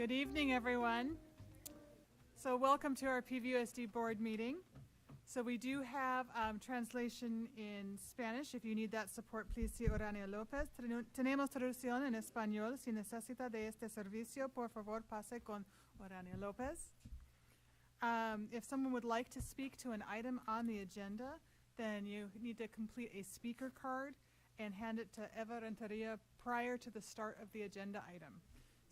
Good evening, everyone. So welcome to our PVUSD board meeting. So we do have translation in Spanish. If you need that support, please see Orania López. Tenemos traducción en español. Si necesita de este servicio, por favor, pase con Orania López. If someone would like to speak to an item on the agenda, then you need to complete a speaker card and hand it to Eva Renteria prior to the start of the agenda item.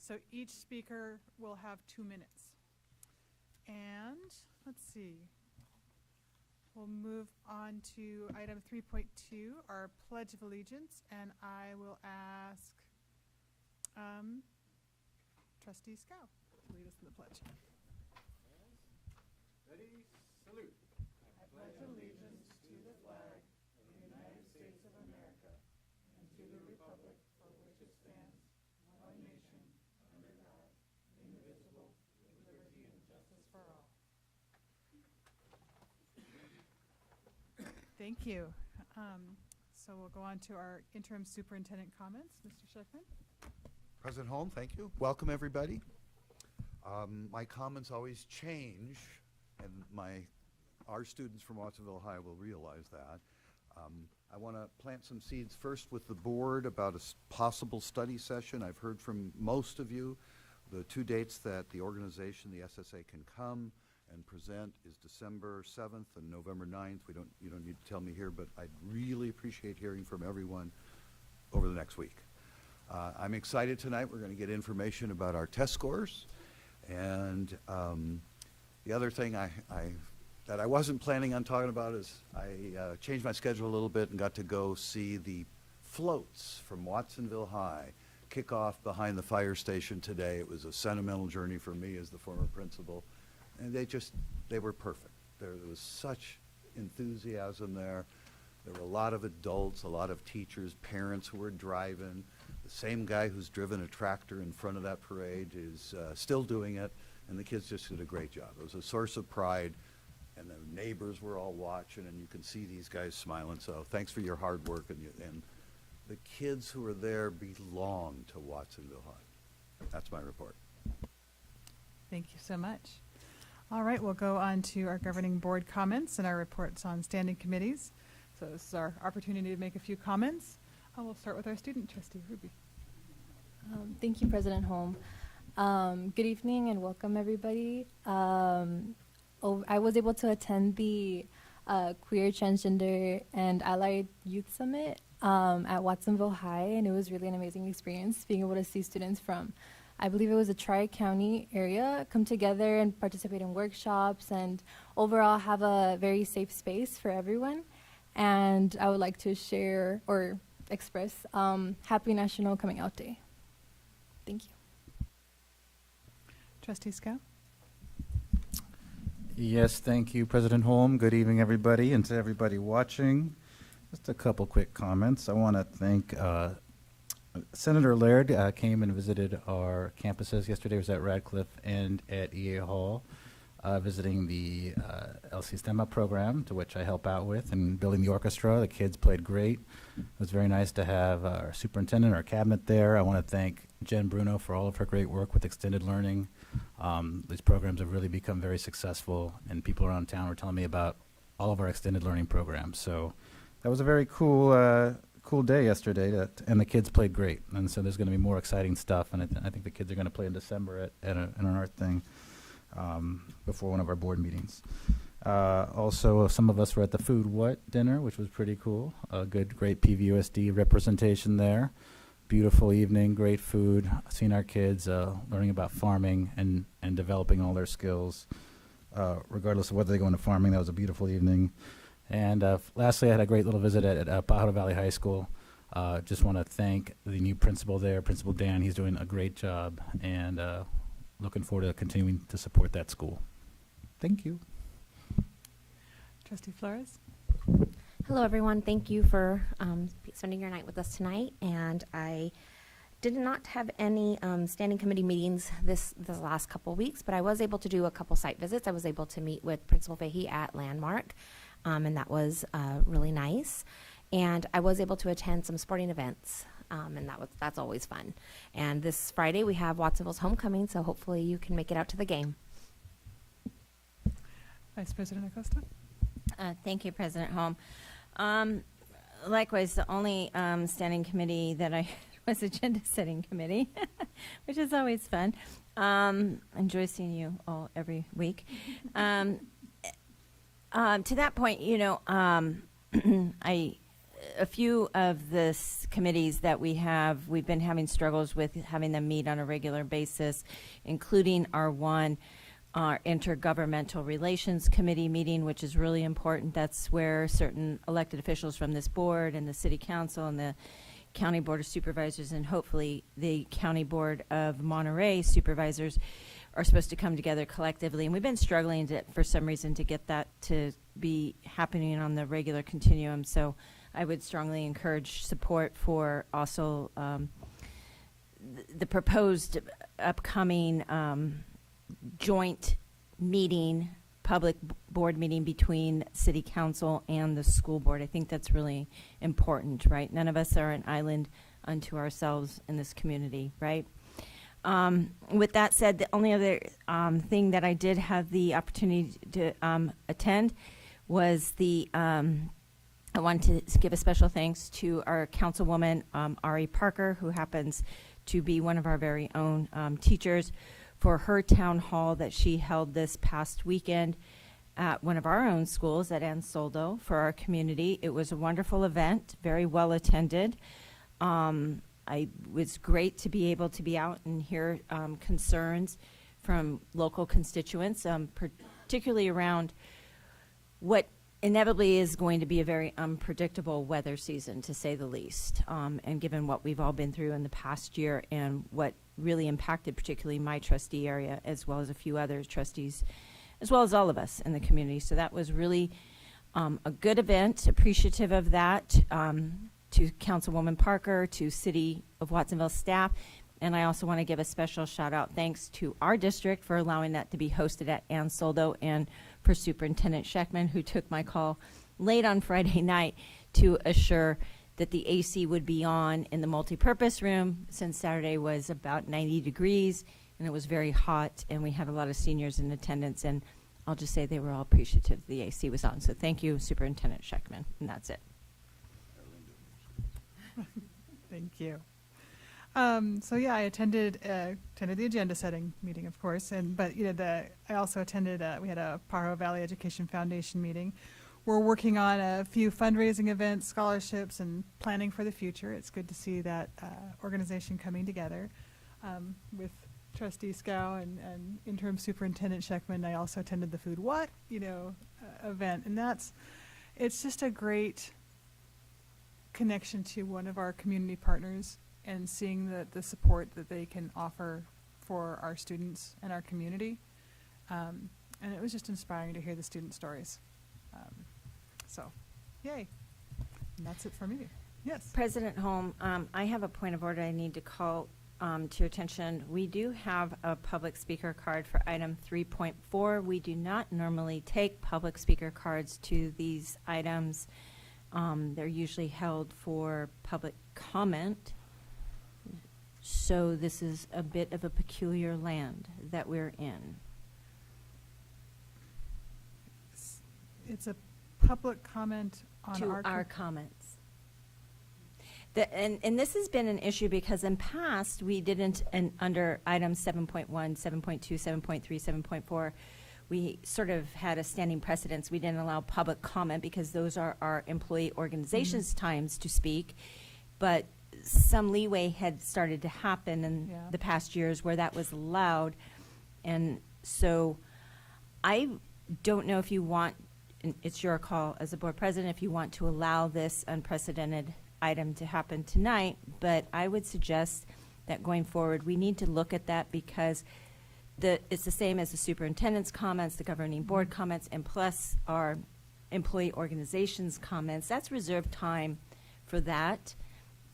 So each speaker will have 2 minutes. And let's see. We'll move on to item 3.2, our Pledge of Allegiance, and I will ask Trustee Scow to lead us in the pledge. Ready, salute. I pledge allegiance to the flag of the United States of America and to the republic for which it stands, one nation, under God, indivisible, with liberty and justice for all. Thank you. So we'll go on to our interim superintendent comments. Mr. Sheckman. President Holm, thank you. Welcome, everybody. My comments always change, and our students from Watsonville High will realize that. I want to plant some seeds first with the board about a possible study session. I've heard from most of you. The 2 dates that the organization, the SSA, can come and present is December 7th and November 9th. You don't need to tell me here, but I'd really appreciate hearing from everyone over the next week. I'm excited tonight. We're going to get information about our test scores. And the other thing that I wasn't planning on talking about is I changed my schedule a little bit and got to go see the floats from Watsonville High kick off behind the fire station today. It was a sentimental journey for me as the former principal. And they were perfect. There was such enthusiasm there. There were a lot of adults, a lot of teachers, parents who were driving. The same guy who's driven a tractor in front of that parade is still doing it, and the kids just did a great job. It was a source of pride, and the neighbors were all watching, and you can see these guys smiling. So thanks for your hard work, and the kids who are there belong to Watsonville High. That's my report. Thank you so much. All right, we'll go on to our governing board comments and our reports on standing committees. So this is our opportunity to make a few comments. We'll start with our student trustee, Ruby. Thank you, President Holm. Good evening and welcome, everybody. I was able to attend the Queer, Transgender, and Allied Youth Summit at Watsonville High, and it was really an amazing experience being able to see students from, I believe it was a Tri-County area, come together and participate in workshops and overall have a very safe space for everyone. And I would like to share or express Happy National Coming Out Day. Thank you. Trustee Scow. Yes, thank you, President Holm. Good evening, everybody, and to everybody watching. Just a couple quick comments. I want to thank Senator Laird came and visited our campuses yesterday. He was at Radcliffe and at EA Hall, visiting the El Sistema program, to which I help out with, and building the orchestra. The kids played great. It was very nice to have our superintendent, our cabinet there. I want to thank Jen Bruno for all of her great work with extended learning. These programs have really become very successful, and people around town were telling me about all of our extended learning programs. So that was a very cool day yesterday, and the kids played great. And so there's going to be more exciting stuff, and I think the kids are going to play in December at an art thing before one of our board meetings. Also, some of us were at the Food What dinner, which was pretty cool. Great PVUSD representation there. Beautiful evening, great food. Seeing our kids learning about farming and developing all their skills, regardless of whether they go into farming. That was a beautiful evening. And lastly, I had a great little visit at Pajaro Valley High School. Just want to thank the new principal there, Principal Dan. He's doing a great job, and looking forward to continuing to support that school. Thank you. Trustee Flores. Hello, everyone. Thank you for spending your night with us tonight. And I did not have any standing committee meetings this last couple weeks, but I was able to do a couple site visits. I was able to meet with Principal Fahey at Landmark, and that was really nice. And I was able to attend some sporting events and that's always fun. And this Friday we have Watsonville's homecoming, so hopefully you can make it out to the game. Vice President Acosta? Thank you, President Holm. Likewise, the only standing committee that I was agenda setting committee, which is always fun. Enjoy seeing you all every week. To that point, a few of the committees that we've been having struggles with having them meet on a regular basis, including our Intergovernmental Relations Committee meeting, which is really important. That's where certain elected officials from this board and the City Council and the County Board of Supervisors and hopefully the County Board of Monterey Supervisors are supposed to come together collectively. And we've been struggling for some reason to get that to be happening on the regular continuum. So I would strongly encourage support for also the proposed upcoming joint meeting, public board meeting between City Council and the school board. I think that's really important, right? None of us are an island unto ourselves in this community, right? With that said, the only other thing that I did have the opportunity to attend was I wanted to give a special thanks to our councilwoman, Ari Parker, who happens to be one of our very own teachers, for her town hall that she held this past weekend at one of our own schools at Ansoldo for our community. It was a wonderful event, very well attended. It was great to be able to be out and hear concerns from local constituents, particularly around what inevitably is going to be a very unpredictable weather season, to say the least, and given what we've all been through in the past year and what really impacted particularly my trustee area as well as a few other trustees, as well as all of us in the community. So that was really a good event, appreciative of that, to Councilwoman Parker, to City of Watsonville staff. And I also want to give a special shout out thanks to our district for allowing that to be hosted at Ansoldo, and for Superintendent Scheckman, who took my call late on Friday night to assure that the AC would be on in the multipurpose room, since Saturday was about 90 degrees and it was very hot, and we had a lot of seniors in attendance, and I'll just say they were all appreciative the AC was on. So thank you, Superintendent Scheckman, and that's it. Thank you. So yeah, I attended the agenda setting meeting, of course, but I also attended. We had a Pajaro Valley Education Foundation meeting. We're working on a few fundraising events, scholarships, and planning for the future. It's good to see that organization coming together with Trustee Scow and Interim Superintendent Scheckman. I also attended the Food What event, and it's just a great connection to one of our community partners, and seeing the support that they can offer for our students and our community. And it was just inspiring to hear the student stories. So, yay. And that's it for me. Yes. President Holm, I have a point of order I need to call to your attention. We do have a public speaker card for item 3.4. We do not normally take public speaker cards to these items. They're usually held for public comment. So this is a bit of a peculiar land that we're in. It's a public comment on to our comments. And this has been an issue because in past we didn't, and under items 7.1, 7.2, 7.3, 7.4, we sort of had a standing precedence. We didn't allow public comment because those are our employee organizations' times to speak. But some leeway had started to happen in the past years where that was allowed. And so I don't know if you want, and it's your call as a board president, if you want to allow this unprecedented item to happen tonight, but I would suggest that going forward we need to look at that, because it's the same as the superintendent's comments, the governing board comments, and plus our employee organizations comments. That's reserved time for that,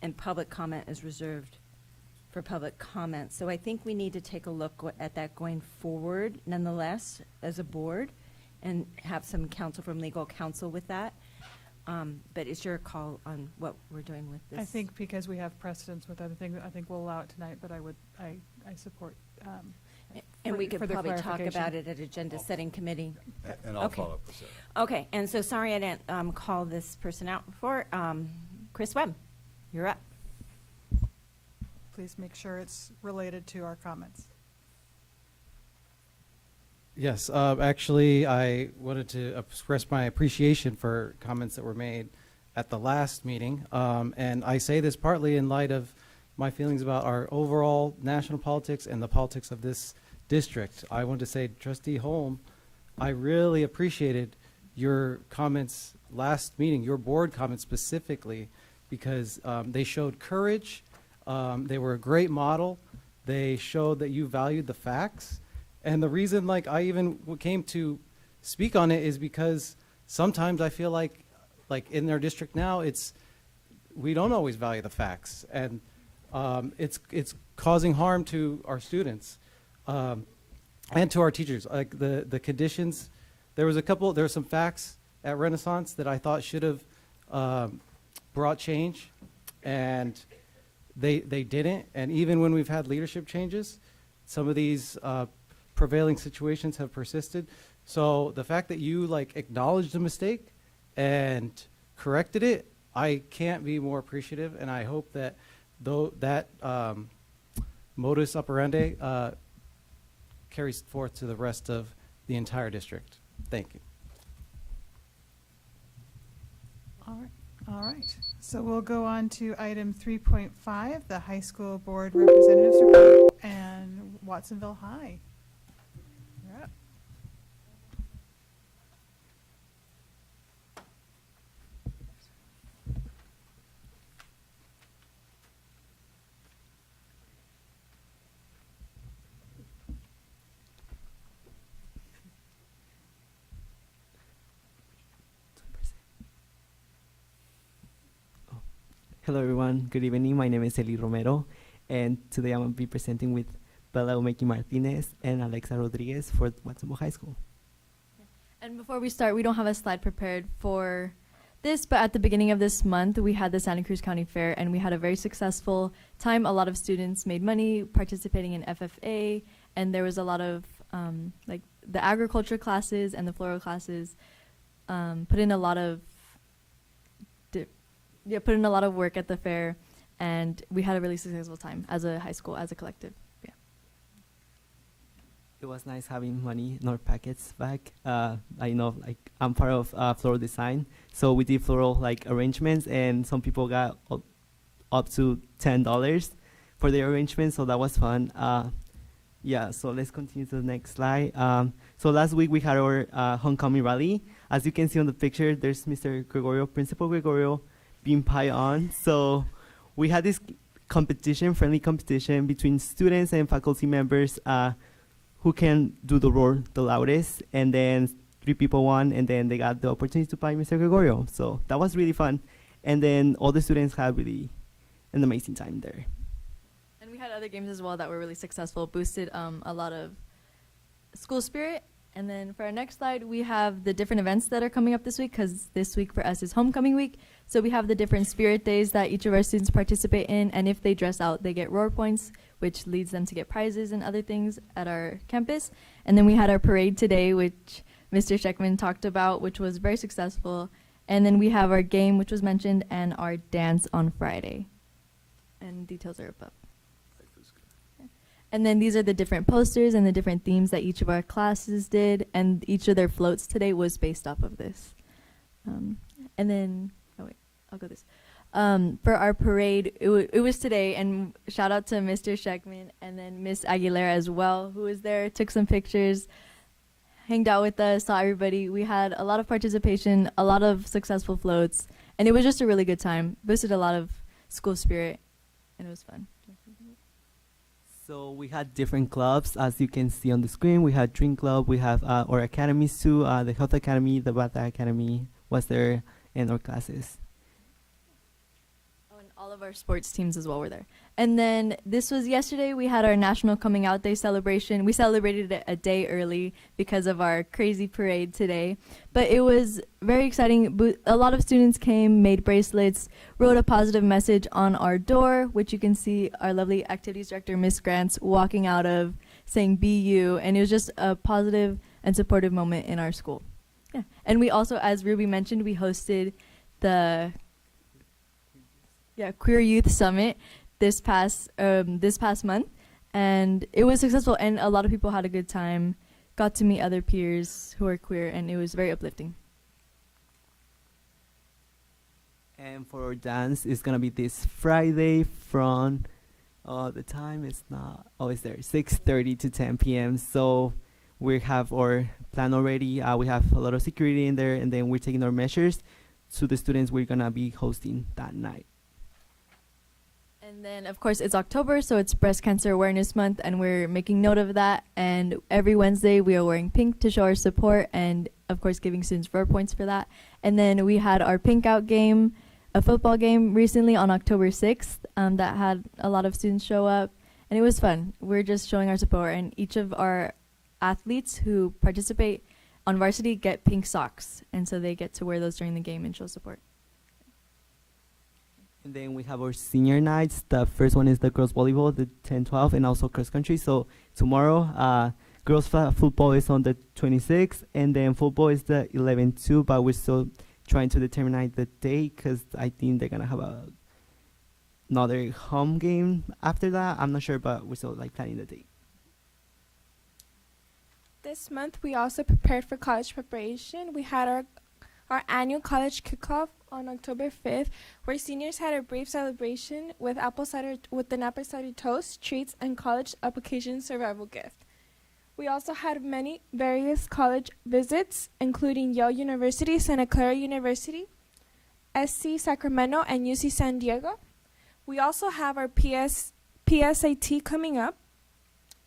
and public comment is reserved for public comment. So I think we need to take a look at that going forward nonetheless as a board, and have some counsel from legal counsel with that. But it's your call on what we're doing with this. I think because we have precedence with other things, I think we'll allow it tonight, but I support. And we for could the probably talk clarification. about it at agenda setting committee. And I'll Okay. follow up with Sarah. Okay, and so sorry I didn't call this person out before. Chris Webb, you're up. Please make sure it's related to our comments. Yes, actually, I wanted to express my appreciation for comments that were made at the last meeting. And I say this partly in light of my feelings about our overall national politics and the politics of this district. I want to say, Trustee Holm, I really appreciated your comments last meeting, your board comments specifically, because they showed courage. They were a great model. They showed that you valued the facts. And the reason, like, I even came to speak on it is because sometimes I feel like in our district now, we don't always value the facts, and it's causing harm to our students and to our teachers. Like the conditions, there were some facts at Renaissance that I thought should have brought change, and they didn't. And even when we've had leadership changes, some of these prevailing situations have persisted. So the fact that you acknowledged the mistake and corrected it, I can't be more appreciative, and I hope that that modus operandi carries forth to the rest of the entire district. Thank you. All right. So we'll go on to item 3.5, the high school board representatives report, and Watsonville High. You're up. Hello everyone, good evening. My name is Eli Romero, and today I'm going to be presenting with Bella Omeki Martinez and Alexa Rodriguez for Watsonville High School. And before we start, we don't have a slide prepared for this, but at the beginning of this month, we had the Santa Cruz County Fair, and we had a very successful time. A lot of students made money participating in FFA, and there was a lot of, the agriculture classes and the floral classes put in a lot of work at the fair, and we had a really successful time as a high school, as a collective. Yeah. It was nice having money in our pockets back. I know, I'm part of floral design, so we did floral arrangements, and some people got up to $10 for their arrangements, so that was fun. Yeah, so let's continue to the next slide. So last week we had our homecoming rally. As you can see on the picture, there's Mr. Gregorio, Principal Gregorio, being pie on. So we had this friendly competition between students and faculty members who can do the roar the loudest, and then 3 people won, and then they got the opportunity to pie Mr. Gregorio. So that was really fun, and then all the students had really an amazing time there. And we had other games as well that were really successful, boosted a lot of school spirit. And then for our next slide, we have the different events that are coming up this week, because this week for us is homecoming week. So we have the different spirit days that each of our students participate in, and if they dress out, they get roar points, which leads them to get prizes and other things at our campus. And then we had our parade today, which Mr. Sheckman talked about, which was very successful. And then we have our game, which was mentioned, and our dance on Friday. And details are above. And then these are the different posters and the different themes that each of our classes did, and each of their floats today was based off of this. And then, I'll go this. For our parade, it was today, and shout out to Mr. Sheckman and then Miss Aguilera as well, who was there, took some pictures, hanged out with us, saw everybody. We had a lot of participation, a lot of successful floats, and it was just a really good time. Boosted a lot of school spirit, and it was fun. So we had different clubs, as you can see on the screen. We had Dream Club, we have our academies too, the Health Academy, the Bata Academy was there, and our classes. Oh, and all of our sports teams as well were there. And then this was yesterday. We had our National Coming Out Day celebration. We celebrated it a day early because of our crazy parade today. But it was very exciting. A lot of students came, made bracelets, wrote a positive message on our door, which you can see our lovely activities director, Miss Grants, walking out of saying "Be You." And it was just a positive and supportive moment in our school. Yeah. And we also, as Ruby mentioned, we hosted the Queer Youth Summit this past month, and it was successful, and a lot of people had a good time, got to meet other peers who are queer, and it was very uplifting. And for our dance, it's gonna be this Friday from the time is not always there, 6:30 to 10 p.m. So we have our plan already. We have a lot of security in there, and then we're taking our measures to the students we're gonna be hosting that night. And then, of course, it's October, so it's Breast Cancer Awareness Month, and we're making note of that. And every Wednesday, we are wearing pink to show our support, and, of course, giving students 4 points for that. And then we had our Pink Out game, a football game, recently on October 6th that had a lot of students show up, and it was fun. We're just showing our support, and each of our athletes who participate on varsity get pink socks, and so they get to wear those during the game and show support. And then we have our senior nights. The first one is the girls volleyball, the 10-12, and also cross country. So tomorrow, girls football is on the 26th, and then football is the 11-2, but we're still trying to determine the date because I think they're going to have another home game after that. I'm not sure, but we're still planning the date. This month, we also prepared for college preparation. We had our annual college kickoff on October 5th, where seniors had a brief celebration with an apple cider toast, treats, and college application survival gift. We also had many various college visits, including Yale University, Santa Clara University, SC Sacramento, and UC San Diego. We also have our PSAT coming up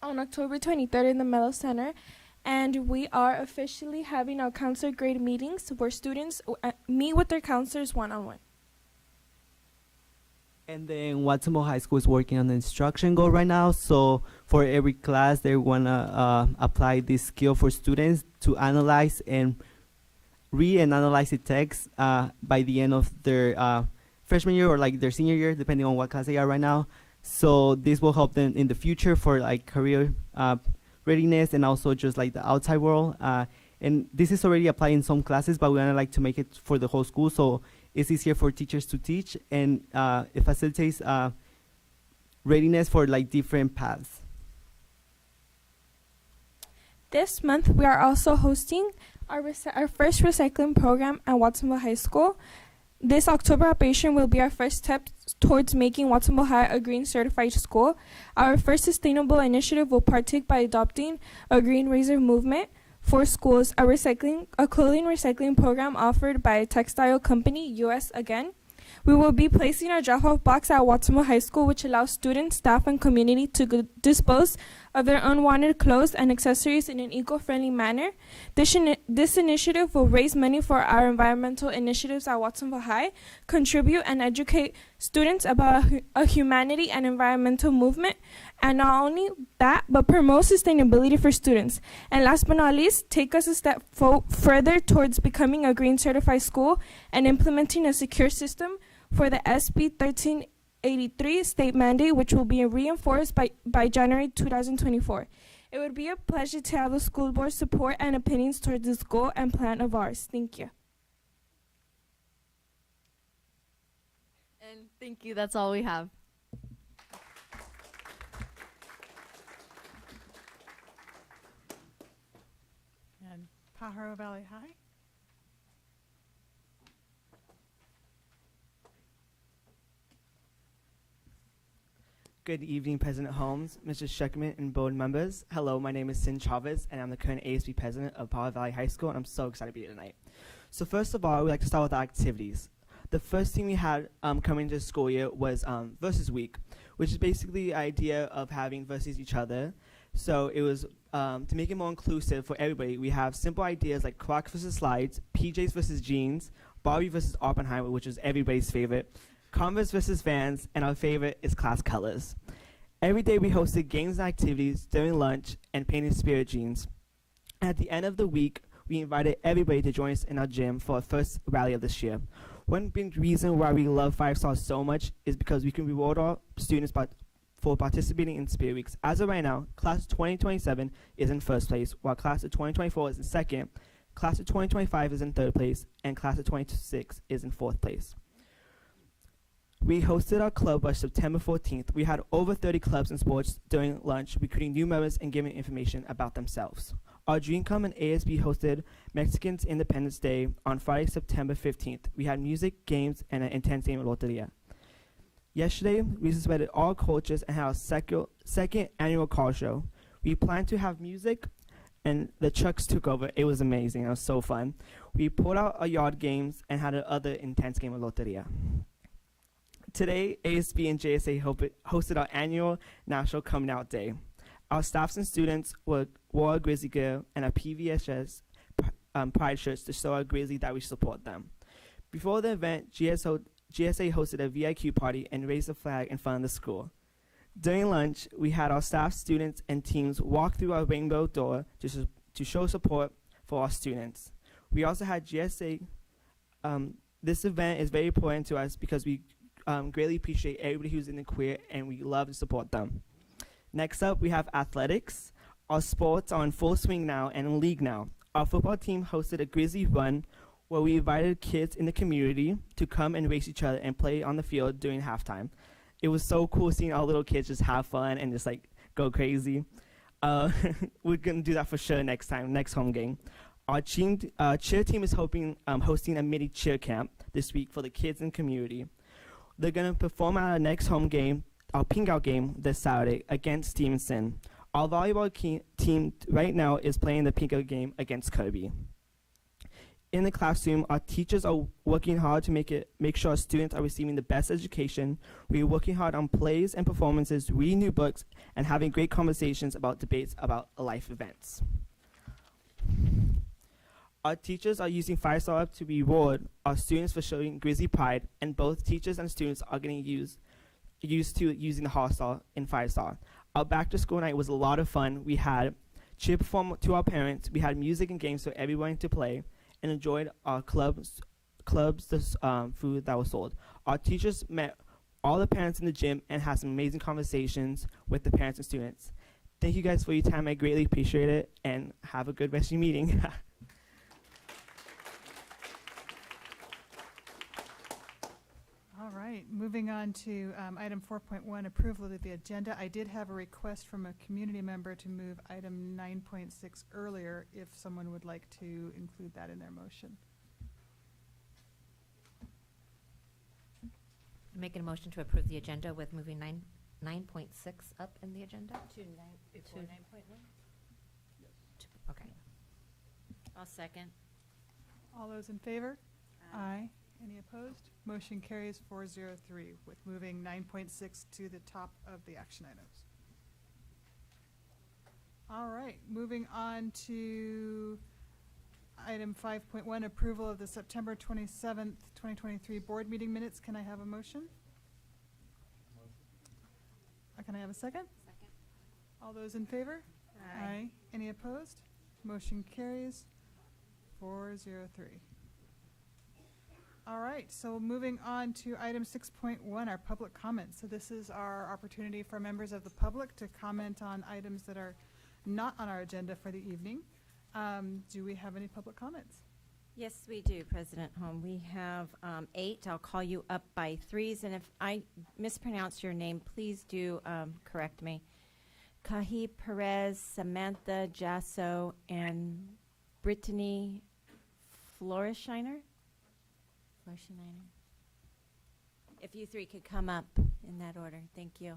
on October 23rd in the Mello Center. And we are officially having our counselor grade meetings where students meet with their counselors one-on-one. And then Watsonville High School is working on the instruction goal right now. So for every class, they want to apply this skill for students to analyze and read and analyze the text by the end of their freshman year or their senior year, depending on what class they are right now. So this will help them in the future for career readiness and also just the outside world. And this is already applied in some classes, but we want to make it for the whole school so it's easier for teachers to teach, and it facilitates readiness for different paths. This month, we are also hosting our first recycling program at Watsonville High School. This October operation will be our first step towards making Watsonville High a green certified school. Our first sustainable initiative will partake by adopting a green razor movement for schools, a clothing recycling program offered by a textile company, US Again. We will be placing our drop-off box at Watsonville High School, which allows students, staff, and community to dispose of their unwanted clothes and accessories in an eco-friendly manner. This initiative will raise money for our environmental initiatives at Watsonville High, contribute and educate students about a humanity and environmental movement, and not only that, but promote sustainability for students. And last but not least, take us a step further towards becoming a green certified school and implementing a secure system for the SB 1383 state mandate, which will be reinforced by January 2024. It would be a pleasure to have the school board's support and opinions towards this goal and plan of ours. Thank you. And thank you. That's all we have. And Pajaro Valley High. Good evening, President Holmes, Mr. Schuckman, and board members. Hello, my name is Sin Chavez, and I'm the current ASB president of Pajaro Valley High School, and I'm so excited to be here tonight. So first of all, we'd like to start with our activities. The first thing we had coming into the school year was Versus Week, which is basically the idea of having versus each other. So it was to make it more inclusive for everybody. We have simple ideas like Crocs versus slides, PJs versus jeans, Barbie versus Oppenheimer, which is everybody's favorite, Converse versus Vans, and our favorite is class colors. Every day we hosted games and activities during lunch and painted spirit jeans. At the end of the week, we invited everybody to join us in our gym for our first rally of this year. One big reason why we love 5 Stars so much is because we can reward our students for participating in Spirit Weeks. As of right now, Class of 2027 is in first place, while Class of 2024 is in second, Class of 2025 is in third place, and Class of 2026 is in fourth place. We hosted our club on September 14th. We had over 30 clubs and sports during lunch, recruiting new members and giving information about themselves. Our Dreamcom and ASB hosted Mexicans Independence Day on Friday, September 15th. We had music, games, and an intense game of loteria. Yesterday, we suspended all coaches and had our second annual call show. We planned to have music, and the trucks took over. It was amazing. It was so fun. We pulled out our yard games and had another intense game of loteria. Today, ASB and JSA hosted our annual National Coming Out Day. Our staffs and students wore a Grizzly gear and a PVSS pride shirts to show our Grizzly that we support them. Before the event, GSA hosted a VIQ party and raised a flag in front of the school. During lunch, we had our staff, students, and teams walk through our rainbow door to show support for our students. We also had GSA. This event is very important to us because we greatly appreciate everybody who's in the queer, and we love to support them. Next up, we have athletics. Our sports are in full swing now and in league now. Our football team hosted a Grizzly run where we invited kids in the community to come and race each other and play on the field during halftime. It was so cool seeing all little kids just have fun and just like go crazy. We're gonna do that for sure next time, next home game. Our cheer team is hosting a mini cheer camp this week for the kids in the community. They're gonna perform at our next home game, our pink out game this Saturday against Stevenson. Our volleyball team right now is playing the pink out game against Kirby. In the classroom, our teachers are working hard to make sure our students are receiving the best education. We are working hard on plays and performances, reading new books, and having great conversations about debates about life events. Our teachers are using 5 Star Up to reward our students for showing Grizzly pride, and both teachers and students are getting used to using the hostel in 5 Star. Our back to school night was a lot of fun. We had cheer perform to our parents. We had music and games for everyone to play, and enjoyed our clubs food that was sold. Our teachers met all the parents in the gym and had some amazing conversations with the parents and students. Thank you guys for your time. I greatly appreciate it, and have a good rest of your meeting. All right, moving on to item 4.1, approval of the agenda. I did have a request from a community member to move item 9.6 earlier, if someone would like to include that in their motion. Making a motion to approve the agenda with moving 9.6 up in the agenda? Before 9.1? Okay. I'll second. All those in favor? Aye. Any opposed? Motion carries 403 with moving 9.6 to the top of the action items. All right, moving on to item 5.1, approval of the September 27th, 2023 board meeting minutes. Can I have a motion? Can I have a second? Second. All those in favor? Aye. Any opposed? Motion carries 403. All right, so moving on to item 6.1, our public comments. So this is our opportunity for members of the public to comment on items that are not on our agenda for the evening. Do we have any public comments? Yes, we do, President Holm. We have 8. I'll call you up by threes, and if I mispronounce your name, please do correct me. Kahi Perez, Samantha Jasso, and Brittany Florishiner. If you three could come up in that order. Thank you.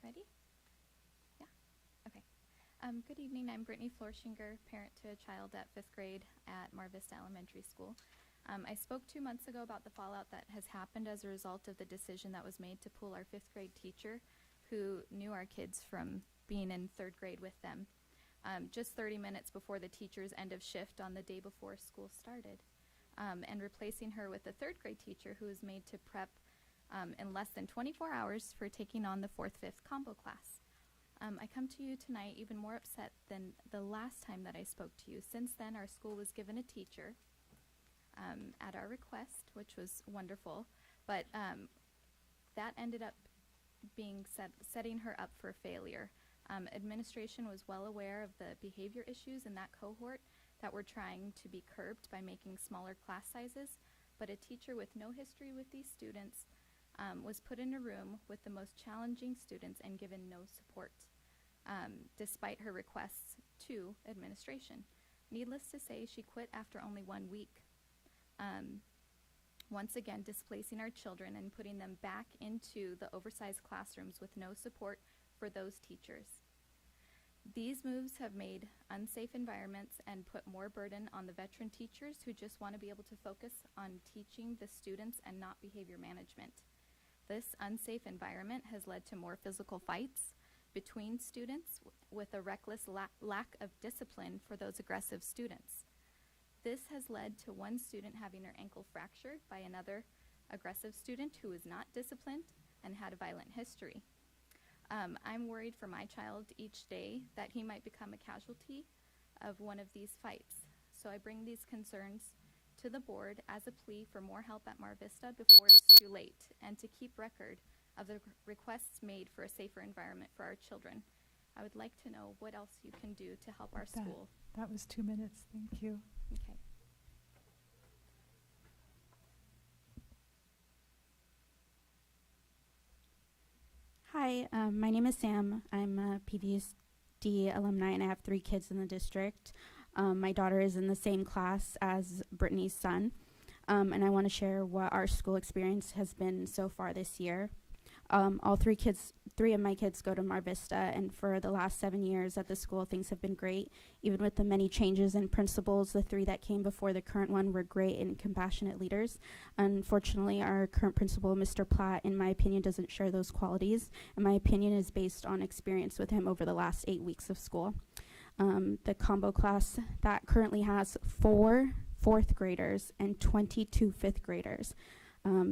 Ready? Yeah? Okay. Good evening. I'm Brittany Florshinger, parent to a child at 5th grade at Mar Vista Elementary School. I spoke 2 months ago about the fallout that has happened as a result of the decision that was made to pull our 5th grade teacher who knew our kids from being in 3rd grade with them, just 30 minutes before the teacher's end of shift on the day before school started, and replacing her with a 3rd grade teacher who was made to prep in less than 24 hours for taking on the 4th-5th combo class. I come to you tonight even more upset than the last time that I spoke to you. Since then, our school was given a teacher at our request, which was wonderful, but that ended up being setting her up for failure. Administration was well aware of the behavior issues in that cohort that were trying to be curbed by making smaller class sizes, but a teacher with no history with these students was put in a room with the most challenging students and given no support, despite her requests to administration. Needless to say, she quit after only 1 week, once again displacing our children and putting them back into the oversized classrooms with no support for those teachers. These moves have made unsafe environments and put more burden on the veteran teachers who just want to be able to focus on teaching the students and not behavior management. This unsafe environment has led to more physical fights between students with a reckless lack of discipline for those aggressive students. This has led to one student having her ankle fractured by another aggressive student who was not disciplined and had a violent history. I'm worried for my child each day that he might become a casualty of one of these fights. So I bring these concerns to the board as a plea for more help at Mar Vista before it's too late, and to keep record of the requests made for a safer environment for our children. I would like to know what else you can do to help our school. That was 2 minutes. Thank you. Okay. Hi, my name is Sam. I'm a PVSD alumni and I have 3 kids in the district. My daughter is in the same class as Brittany's son, and I want to share what our school experience has been so far this year. All 3 of my kids go to Mar Vista, and for the last 7 years at the school, things have been great. Even with the many changes in principals, the 3 that came before the current one were great and compassionate leaders. Unfortunately, our current principal, Mr. Platt, in my opinion, doesn't share those qualities, and my opinion is based on experience with him over the last 8 weeks of school. The combo class that currently has 4 4th graders and 22 5th graders.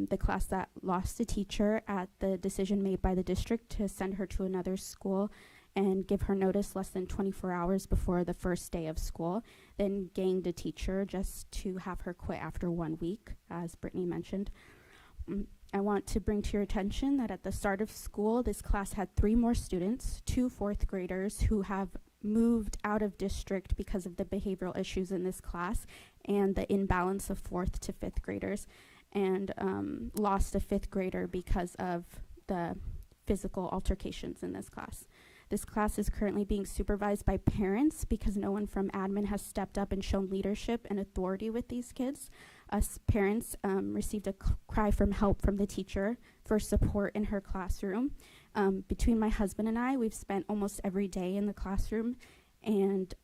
The class that lost a teacher at the decision made by the district to send her to another school and give her notice less than 24 hours before the first day of school, then gained a teacher just to have her quit after 1 week, as Brittany mentioned. I want to bring to your attention that at the start of school, this class had 3 more students, 2 4th graders who have moved out of district because of the behavioral issues in this class and the imbalance of 4th to 5th graders, and lost a 5th grader because of the physical altercations in this class. This class is currently being supervised by parents because no one from admin has stepped up and shown leadership and authority with these kids. Us parents received a cry for help from the teacher for support in her classroom. Between my husband and I, we've spent almost every day in the classroom and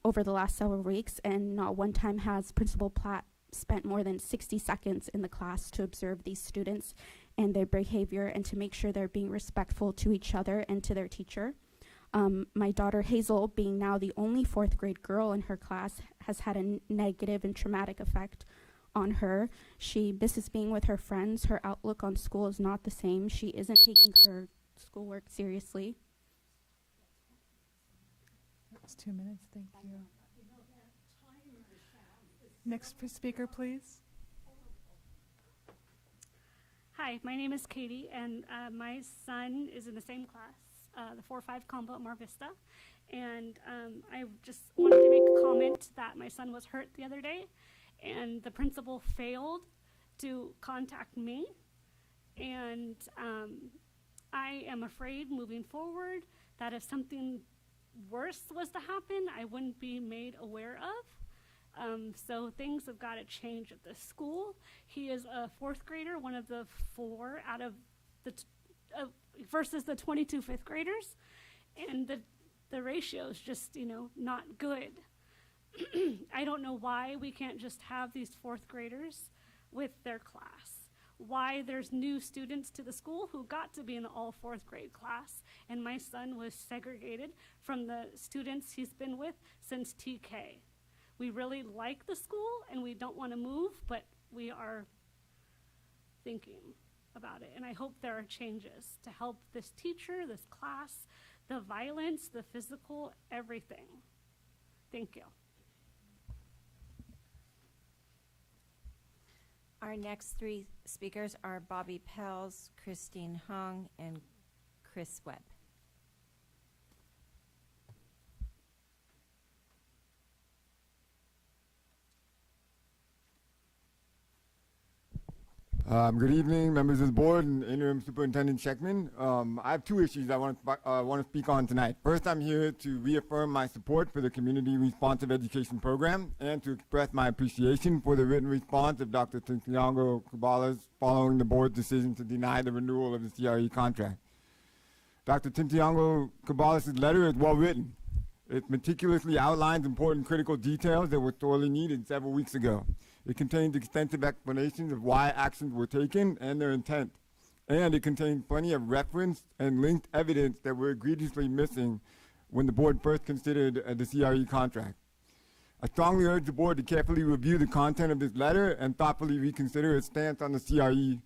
over the last several weeks, and not one time has Principal Platt spent more than 60 seconds in the class to observe these students and their behavior and to make sure they're being respectful to each other and to their teacher. My daughter Hazel, being now the only 4th grade girl in her class, has had a negative and traumatic effect on her. She misses being with her friends. Her outlook on school is not the same. She isn't taking her schoolwork seriously. That was 2 minutes. Thank you. Next speaker, please. Hi, my name is Katie, and my son is in the same class, the 4-5 combo at Mar Vista. And I just wanted to make a comment that my son was hurt the other day, and the principal failed to contact me. And I am afraid moving forward that if something worse was to happen, I wouldn't be made aware of. So things have got to change at the school. He is a 4th grader, one of the 4 out of the versus the 22 5th graders, and the ratio is just not good. I don't know why we can't just have these fourth graders with their class. Why there's new students to the school who got to be in the all fourth grade class, and my son was segregated from the students he's been with since TK. We really like the school and we don't want to move, but we are thinking about it. And I hope there are changes to help this teacher, this class, the violence, the physical, everything. Thank you. Our next three speakers are Bobby Pels, Christine Hong, and Chris Webb. Good evening, members of the board and Interim Superintendent Scheckman. I have two issues I want to speak on tonight. First, I'm here to reaffirm my support for the Community Responsive Education Program and to express my appreciation for the written response of Dr. Santiago Cabales following the board's decision to deny the renewal of the CRE contract. Dr. Santiago Cabales' letter is well written. It meticulously outlines important critical details that were sorely needed several weeks ago. It contains extensive explanations of why actions were taken and their intent. And it contains plenty of reference and linked evidence that were egregiously missing when the board first considered the CRE contract. I strongly urge the board to carefully review the content of this letter and thoughtfully reconsider its stance on the CRE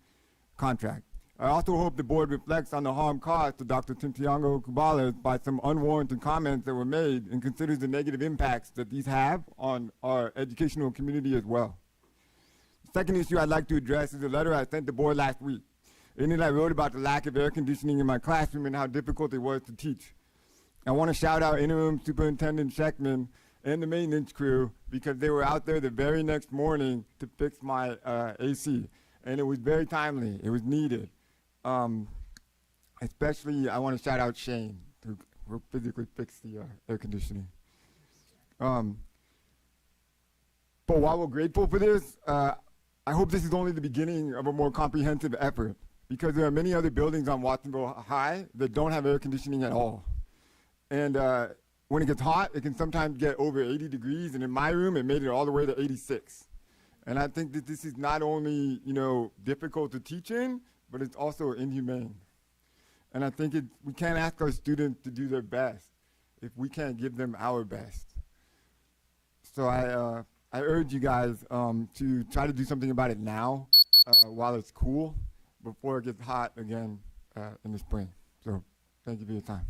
contract. I also hope the board reflects on the harm caused to Dr. Santiago Cabales by some unwarranted comments that were made and considers the negative impacts that these have on our educational community as well. The second issue I'd like to address is a letter I sent the board last week. In it, I wrote about the lack of air conditioning in my classroom and how difficult it was to teach. I want to shout out Interim Superintendent Scheckman and the maintenance crew because they were out there the very next morning to fix my AC. And it was very timely. It was needed. Especially, I want to shout out Shane, who physically fixed the air conditioning. But while we're grateful for this, I hope this is only the beginning of a more comprehensive effort because there are many other buildings on Watsonville High that don't have air conditioning at all. And when it gets hot, it can sometimes get over 80 degrees, and in my room, it made it all the way to 86. And I think that this is not only, difficult to teach in, but it's also inhumane. And I think we can't ask our students to do their best if we can't give them our best. So I urge you guys to try to do something about it now while it's cool before it gets hot again in the spring. So thank you for your time.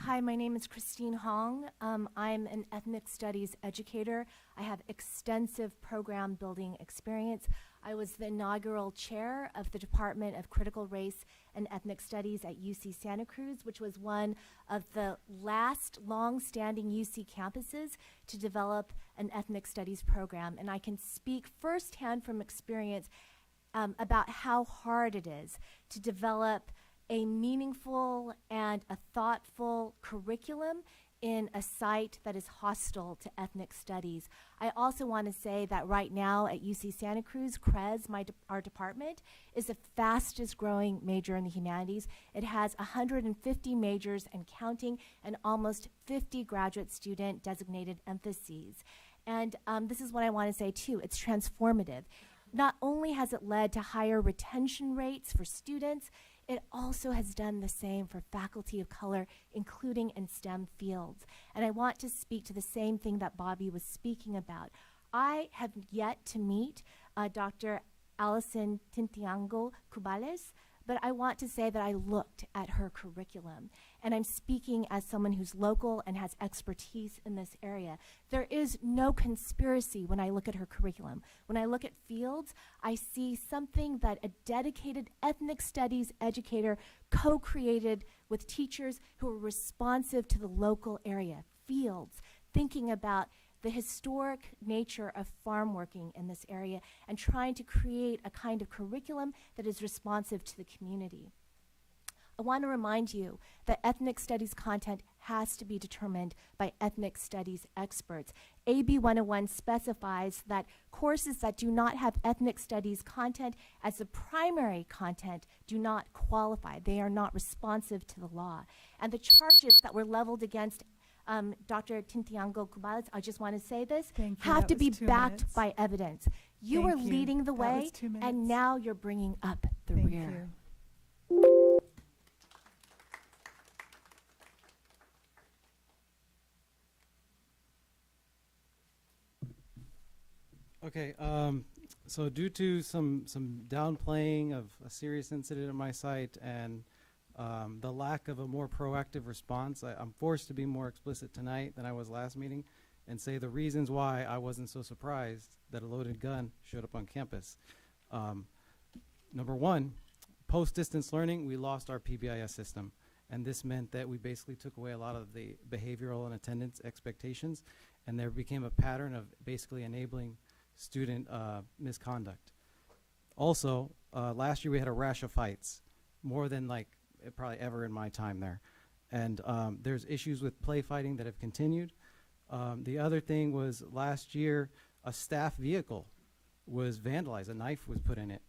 Hi, my name is Christine Hong. I'm an ethnic studies educator. I have extensive program building experience. I was the inaugural chair of the Department of Critical Race and Ethnic Studies at UC Santa Cruz, which was one of the last long-standing UC campuses to develop an ethnic studies program. And I can speak firsthand from experience about how hard it is to develop a meaningful and a thoughtful curriculum in a site that is hostile to ethnic studies. I also want to say that right now at UC Santa Cruz, Cruz, our department, is the fastest growing major in the humanities. It has 150 majors and counting and almost 50 graduate student designated emphases. And this is what I want to say too, it's transformative. Not only has it led to higher retention rates for students, it also has done the same for faculty of color, including in STEM fields. And I want to speak to the same thing that Bobby was speaking about. I have yet to meet Dr. Alison Tintiango Cubales, but I want to say that I looked at her curriculum. And I'm speaking as someone who's local and has expertise in this area. There is no conspiracy when I look at her curriculum. When I look at fields, I see something that a dedicated ethnic studies educator co-created with teachers who are responsive to the local area. Fields, thinking about the historic nature of farm working in this area and trying to create a kind of curriculum that is responsive to the community. I want to remind you that ethnic studies content has to be determined by ethnic studies experts. AB 101 specifies that courses that do not have ethnic studies content as the primary content do not qualify. They are not responsive to the law. And the charges that were leveled against Dr. Tintiango Kubales, I just want to say this, Thank you. have That to was be 2 backed minutes. by evidence. You Thank are you. leading the That way, was 2 minutes. and now you're bringing up the Thank rear. you. Okay, so due to some downplaying of a serious incident at my site and the lack of a more proactive response, I'm forced to be more explicit tonight than I was last meeting and say the reasons why I wasn't so surprised that a loaded gun showed up on campus. Number one, post-distance learning, we lost our PBIS system. And this meant that we basically took away a lot of the behavioral and attendance expectations, and there became a pattern of basically enabling student misconduct. Also, last year we had a rash of fights, more than like probably ever in my time there. And there's issues with play fighting that have continued. The other thing was last year, a staff vehicle was vandalized, a knife was put in it,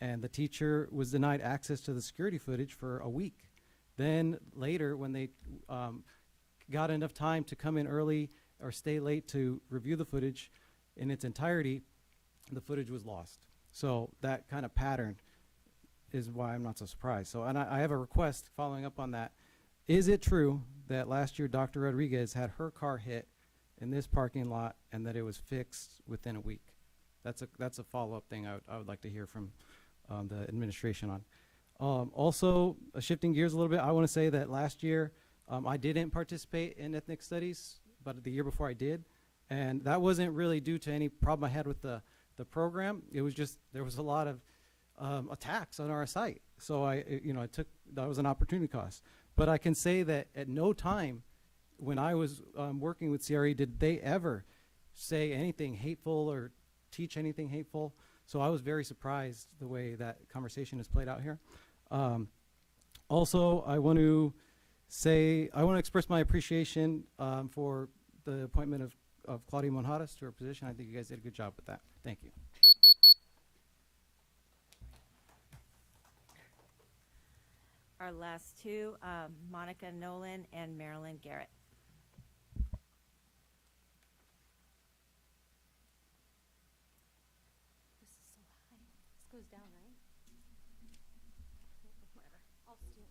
and the teacher was denied access to the security footage for a week. Then later, when they got enough time to come in early or stay late to review the footage in its entirety, the footage was lost. So that kind of pattern is why I'm not so surprised. So, and I have a request following up on that. Is it true that last year Dr. Rodriguez had her car hit in this parking lot and that it was fixed within a week? That's a follow-up thing I would like to hear from the administration on. Also, shifting gears a little bit, I want to say that last year I didn't participate in ethnic studies, but the year before I did. And that wasn't really due to any problem I had with the program. It was just there was a lot of attacks on our site. So that was an opportunity cost. But I can say that at no time when I was working with CRE did they ever say anything hateful or teach anything hateful. So I was very surprised the way that conversation has played out here. Also, I want to express my appreciation for the appointment of Claudia Monjadas to her position. I think you guys did a good job with that. Thank you. Our last two, Monica Nolan and Marilyn Garrett. Goes down, right? Whatever.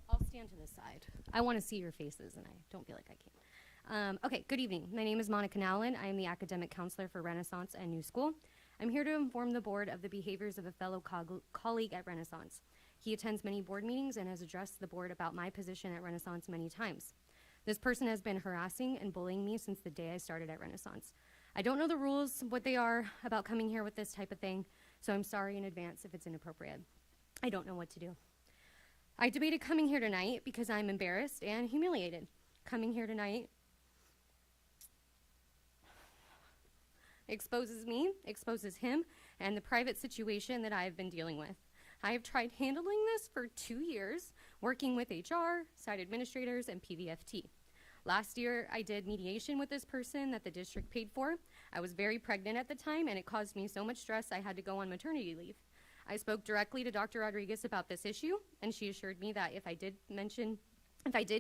I'll stand to the side. I want to see your faces, and I don't feel like I can. Okay, good evening. My name is Monica Nowlin. I am the academic counselor for Renaissance and New School. I'm here to inform the board of the behaviors of a fellow colleague at Renaissance. He attends many board meetings and has addressed the board about my position at Renaissance many times. This person has been harassing and bullying me since the day I started at Renaissance. I don't know the rules, what they are about coming here with this type of thing, so I'm sorry in advance if it's inappropriate. I don't know what to do. I debated coming here tonight because I'm embarrassed and humiliated. Coming here tonight exposes me, exposes him, and the private situation that I have been dealing with. I have tried handling this for 2 years, working with HR, site administrators, and PVFT. Last year, I did mediation with this person that the district paid for. I was very pregnant at the time, and it caused me so much stress I had to go on maternity leave. I spoke directly to Dr. Rodriguez about this issue, and she assured me that if I did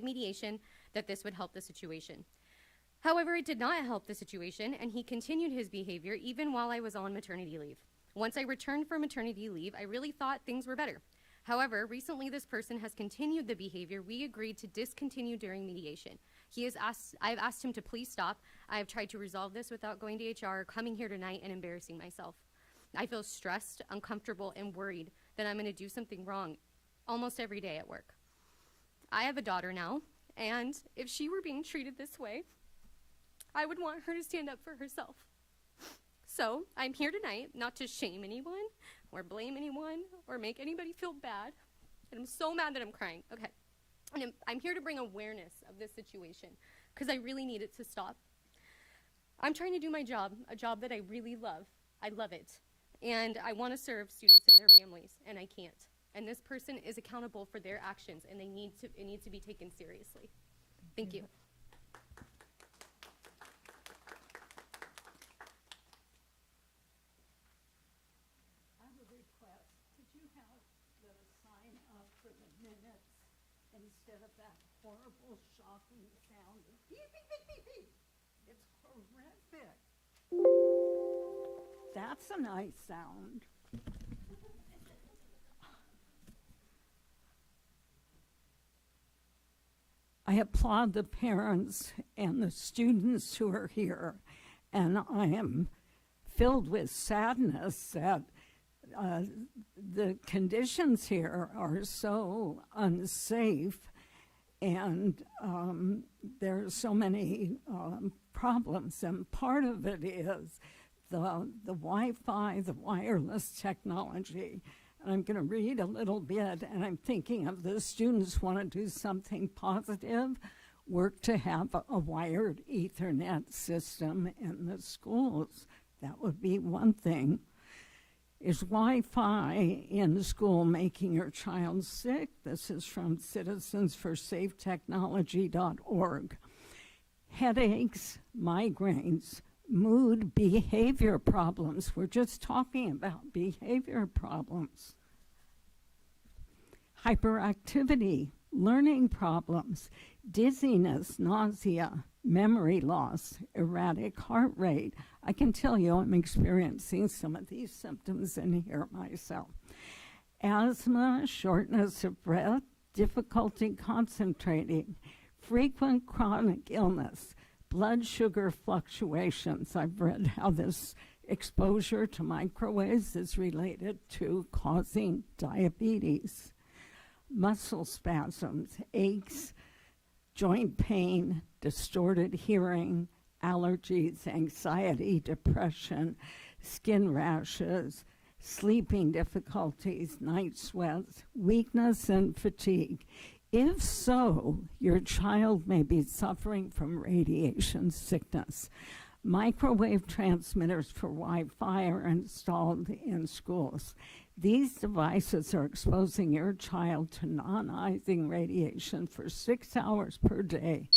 mediation, that this would help the situation. However, it did not help the situation, and he continued his behavior even while I was on maternity leave. Once I returned from maternity leave, I really thought things were better. However, recently this person has continued the behavior we agreed to discontinue during mediation. I've asked him to please stop. I have tried to resolve this without going to HR, coming here tonight, and embarrassing myself. I feel stressed, uncomfortable, and worried that I'm going to do something wrong almost every day at work. I have a daughter now, and if she were being treated this way, I would want her to stand up for herself. So I'm here tonight not to shame anyone or blame anyone or make anybody feel bad. And I'm so mad that I'm crying. Okay. And I'm here to bring awareness of this situation because I really need it to stop. I'm trying to do my job, a job that I really love. I love it. And I want to serve students and their families, and I can't. And this person is accountable for their actions, and it needs to be taken seriously. Thank you. for the minutes instead of that horrible, shocking sound of beep, beep, beep, beep, beep. It's horrific. That's a nice sound. I applaud the parents and the students who are here, and I am filled with sadness that the conditions here are so unsafe, and there are so many problems, and part of it is the Wi-Fi, the wireless technology. I'm going to read a little bit, and I'm thinking of the students want to do something positive, work to have a wired Ethernet system in the schools. That would be one thing. Is Wi-Fi in the school making your child sick? This is from citizensforsafetechnology.org. Headaches, migraines, mood, behavior problems. We're just talking about behavior problems. Hyperactivity, learning problems, dizziness, nausea, memory loss, erratic heart rate. I can tell you I'm experiencing some of these symptoms in here myself. Asthma, shortness of breath, difficulty concentrating, frequent chronic illness, blood sugar fluctuations. I've read how this exposure to microwaves is related to causing diabetes. Muscle spasms, aches, joint pain, distorted hearing, allergies, anxiety, depression, skin rashes, sleeping difficulties, night sweats, weakness, and fatigue. If so, your child may be suffering from radiation sickness. Microwave transmitters for Wi-Fi are installed in schools. These devices are exposing your child to non-ionizing radiation for 6 hours per day,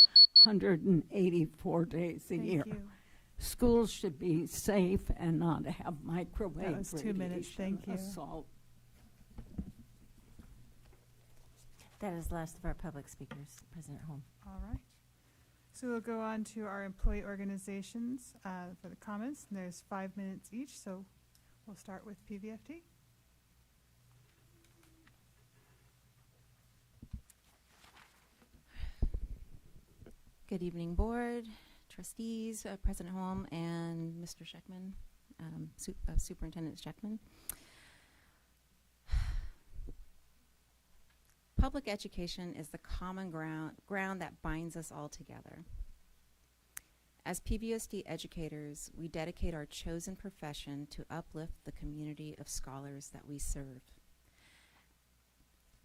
184 days a year. Thank you. Schools should be safe and not have microwave That was 2 minutes. Thank you. assault. That is the last of our public speakers. President Holm. All right. So we'll go on to our employee organizations for the comments. And there's 5 minutes each, so we'll start with PVFT. Good evening, board, trustees, President Holm, and Mr. Scheckman, Superintendent Scheckman. Public education is the common ground that binds us all together. As PVSD educators, we dedicate our chosen profession to uplift the community of scholars that we serve.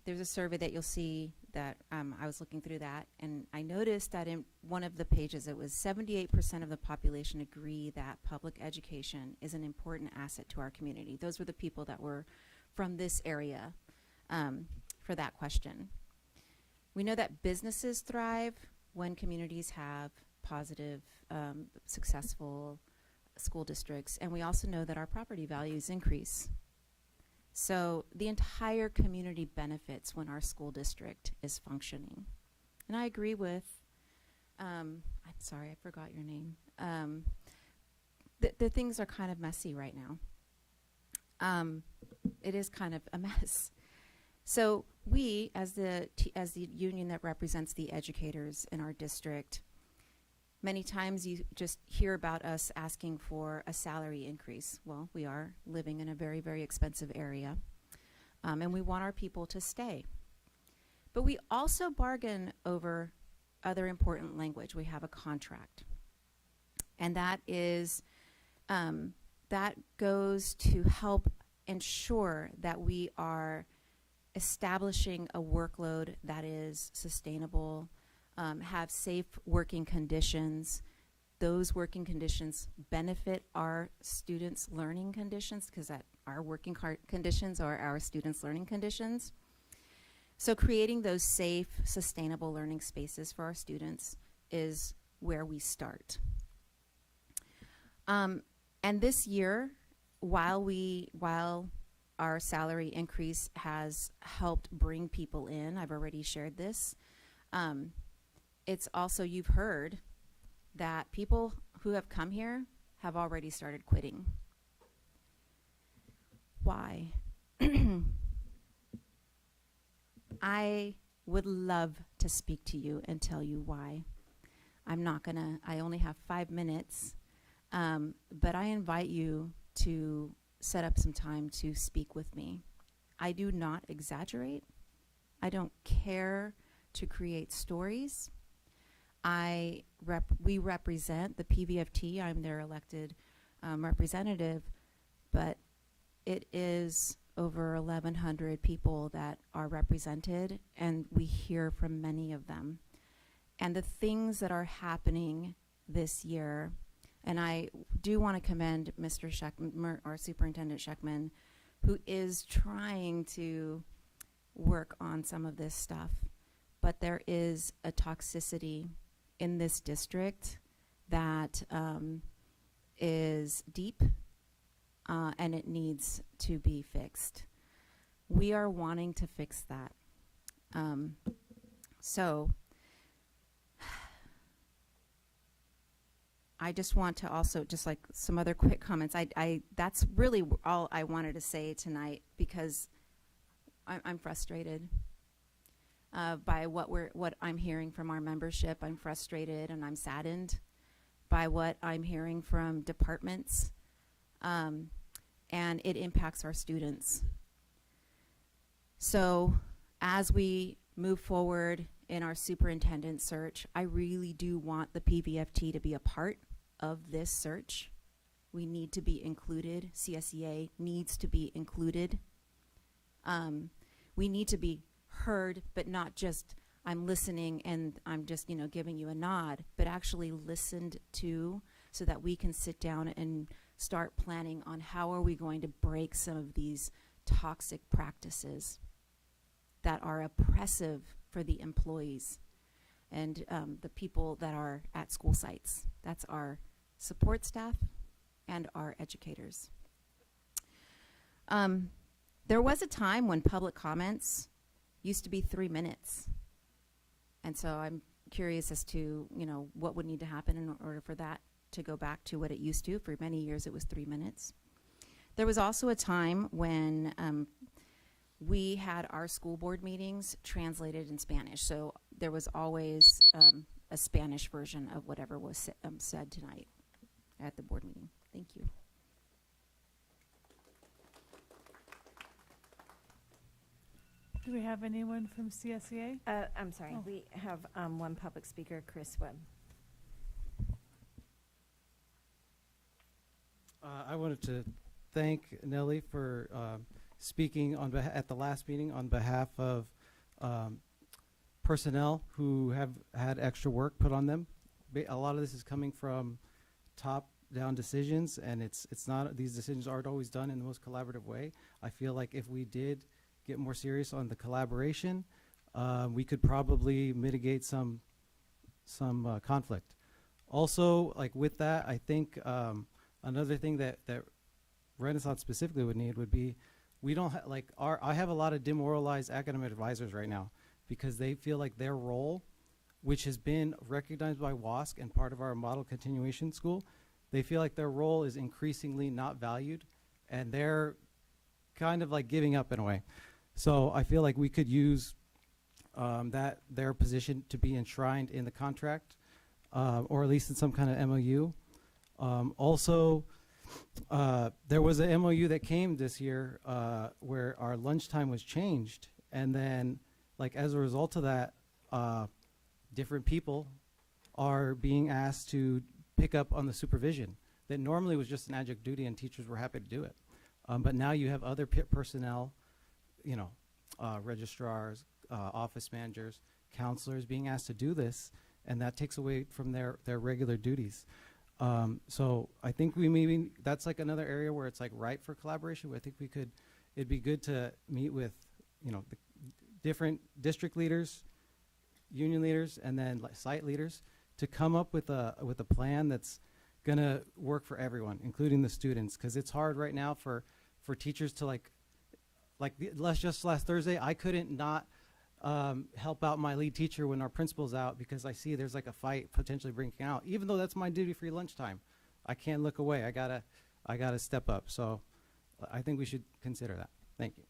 There's a survey that you'll see that I was looking through that, and I noticed that in one of the pages it was 78% of the population agree that public education is an important asset to our community. Those were the people that were from this area for that question. We know that businesses thrive when communities have positive, successful school districts, and we also know that our property values increase. So the entire community benefits when our school district is functioning. And I agree with, I'm sorry, I forgot your name. The things are kind of messy right now. It is kind of a mess. So we, as the union that represents the educators in our district, many times you just hear about us asking for a salary increase. Well, we are living in a very, very expensive area, and we want our people to stay. But we also bargain over other important language. We have a contract, and that is that goes to help ensure that we are establishing a workload that is sustainable, have safe working conditions. Those working conditions benefit our students' learning conditions, because that our working conditions are our students' learning conditions. So creating those safe, sustainable learning spaces for our students is where we start. And this year, while our salary increase has helped bring people in. I've already shared this. It's also, you've heard that people who have come here have already started quitting. Why? I would love to speak to you and tell you why. I'm not gonna, I only have 5 minutes, but I invite you to set up some time to speak with me. I do not exaggerate. I don't care to create stories. We represent the PVFT. I'm their elected representative, but it is over 1,100 people that are represented, and we hear from many of them. And the things that are happening this year, and I do want to commend Mr. Scheckman, our Superintendent Scheckman, who is trying to work on some of this stuff. But there is a toxicity in this district that is deep, and it needs to be fixed. We are wanting to fix that. So I just want to also, just like some other quick comments, that's really all I wanted to say tonight, because I'm frustrated by what I'm hearing from our membership. I'm frustrated and I'm saddened by what I'm hearing from departments, and it impacts our students. So as we move forward in our superintendent search, I really do want the PVFT to be a part of this search. We need to be included. CSEA needs to be included. We need to be heard, but not just I'm listening and I'm just, giving you a nod, but actually listened to, so that we can sit down and start planning on how are we going to break some of these toxic practices that are oppressive for the employees and the people that are at school sites. That's our support staff and our educators. There was a time when public comments used to be 3 minutes. And so I'm curious as to, what would need to happen in order for that to go back to what it used to. For many years, it was 3 minutes. There was also a time when we had our school board meetings translated in Spanish. So there was always a Spanish version of whatever was said tonight at the board meeting. Thank you. Do we have anyone from CSEA? I'm sorry. Oh. We have one public speaker, Chris Webb. I wanted to thank Nellie for speaking at the last meeting on behalf of personnel who have had extra work put on them. A lot of this is coming from top-down decisions, and it's not. These decisions aren't always done in the most collaborative way. I feel like if we did get more serious on the collaboration, we could probably mitigate some conflict. Also, like with that, I think another thing that Renaissance specifically would need would be, we don't I have a lot of demoralized academic advisors right now because they feel like their role, which has been recognized by WASC and part of our model continuation school, they feel like their role is increasingly not valued, and they're kind of like giving up in a way. So I feel like we could use their position to be enshrined in the contract, or at least in some kind of MOU. Also, there was a MOU that came this year where our lunchtime was changed, and then as a result of that, different people are being asked to pick up on the supervision that normally was just an adjunct duty and teachers were happy to do it. But now you have other personnel, registrars, office managers, counselors being asked to do this, and that takes away from their regular duties. So I think that's another area where it's ripe for collaboration. I think it'd be good to meet with, the different district leaders, union leaders, and then site leaders to come up with a plan that's gonna work for everyone, including the students, because it's hard right now for teachers to Like just last Thursday, I couldn't not help out my lead teacher when our principal's out because I see there's like a fight potentially breaking out. Even though that's my duty-free lunchtime, I can't look away. I gotta step up. So I think we should consider that. Thank you.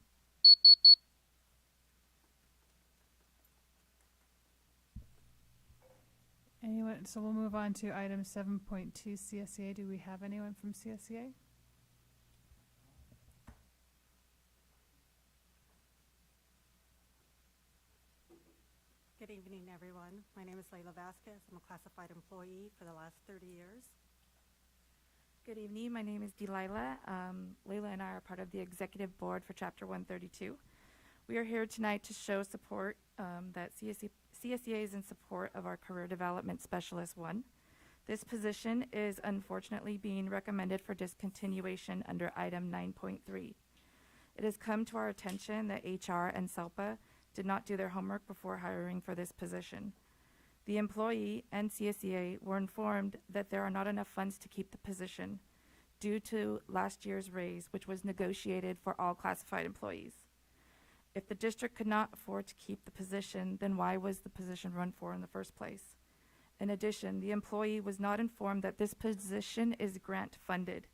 Anyone? So we'll move on to item 7.2 CSEA. Do we have anyone from CSEA? Good evening, everyone. My name is Layla Vasquez. I'm a classified employee for the last 30 years. Good evening. My name is Delilah. Layla and I are part of the executive board for Chapter 132. We are here tonight to show support that CSEA is in support of our Career Development Specialist 1. This position is unfortunately being recommended for discontinuation under item 9.3. It has come to our attention that HR and SELPA did not do their homework before hiring for this position. The employee and CSEA were informed that there are not enough funds to keep the position due to last year's raise, which was negotiated for all classified employees. If the district could not afford to keep the position, then why was the position run for in the first place? In addition, the employee was not informed that this position is grant funded.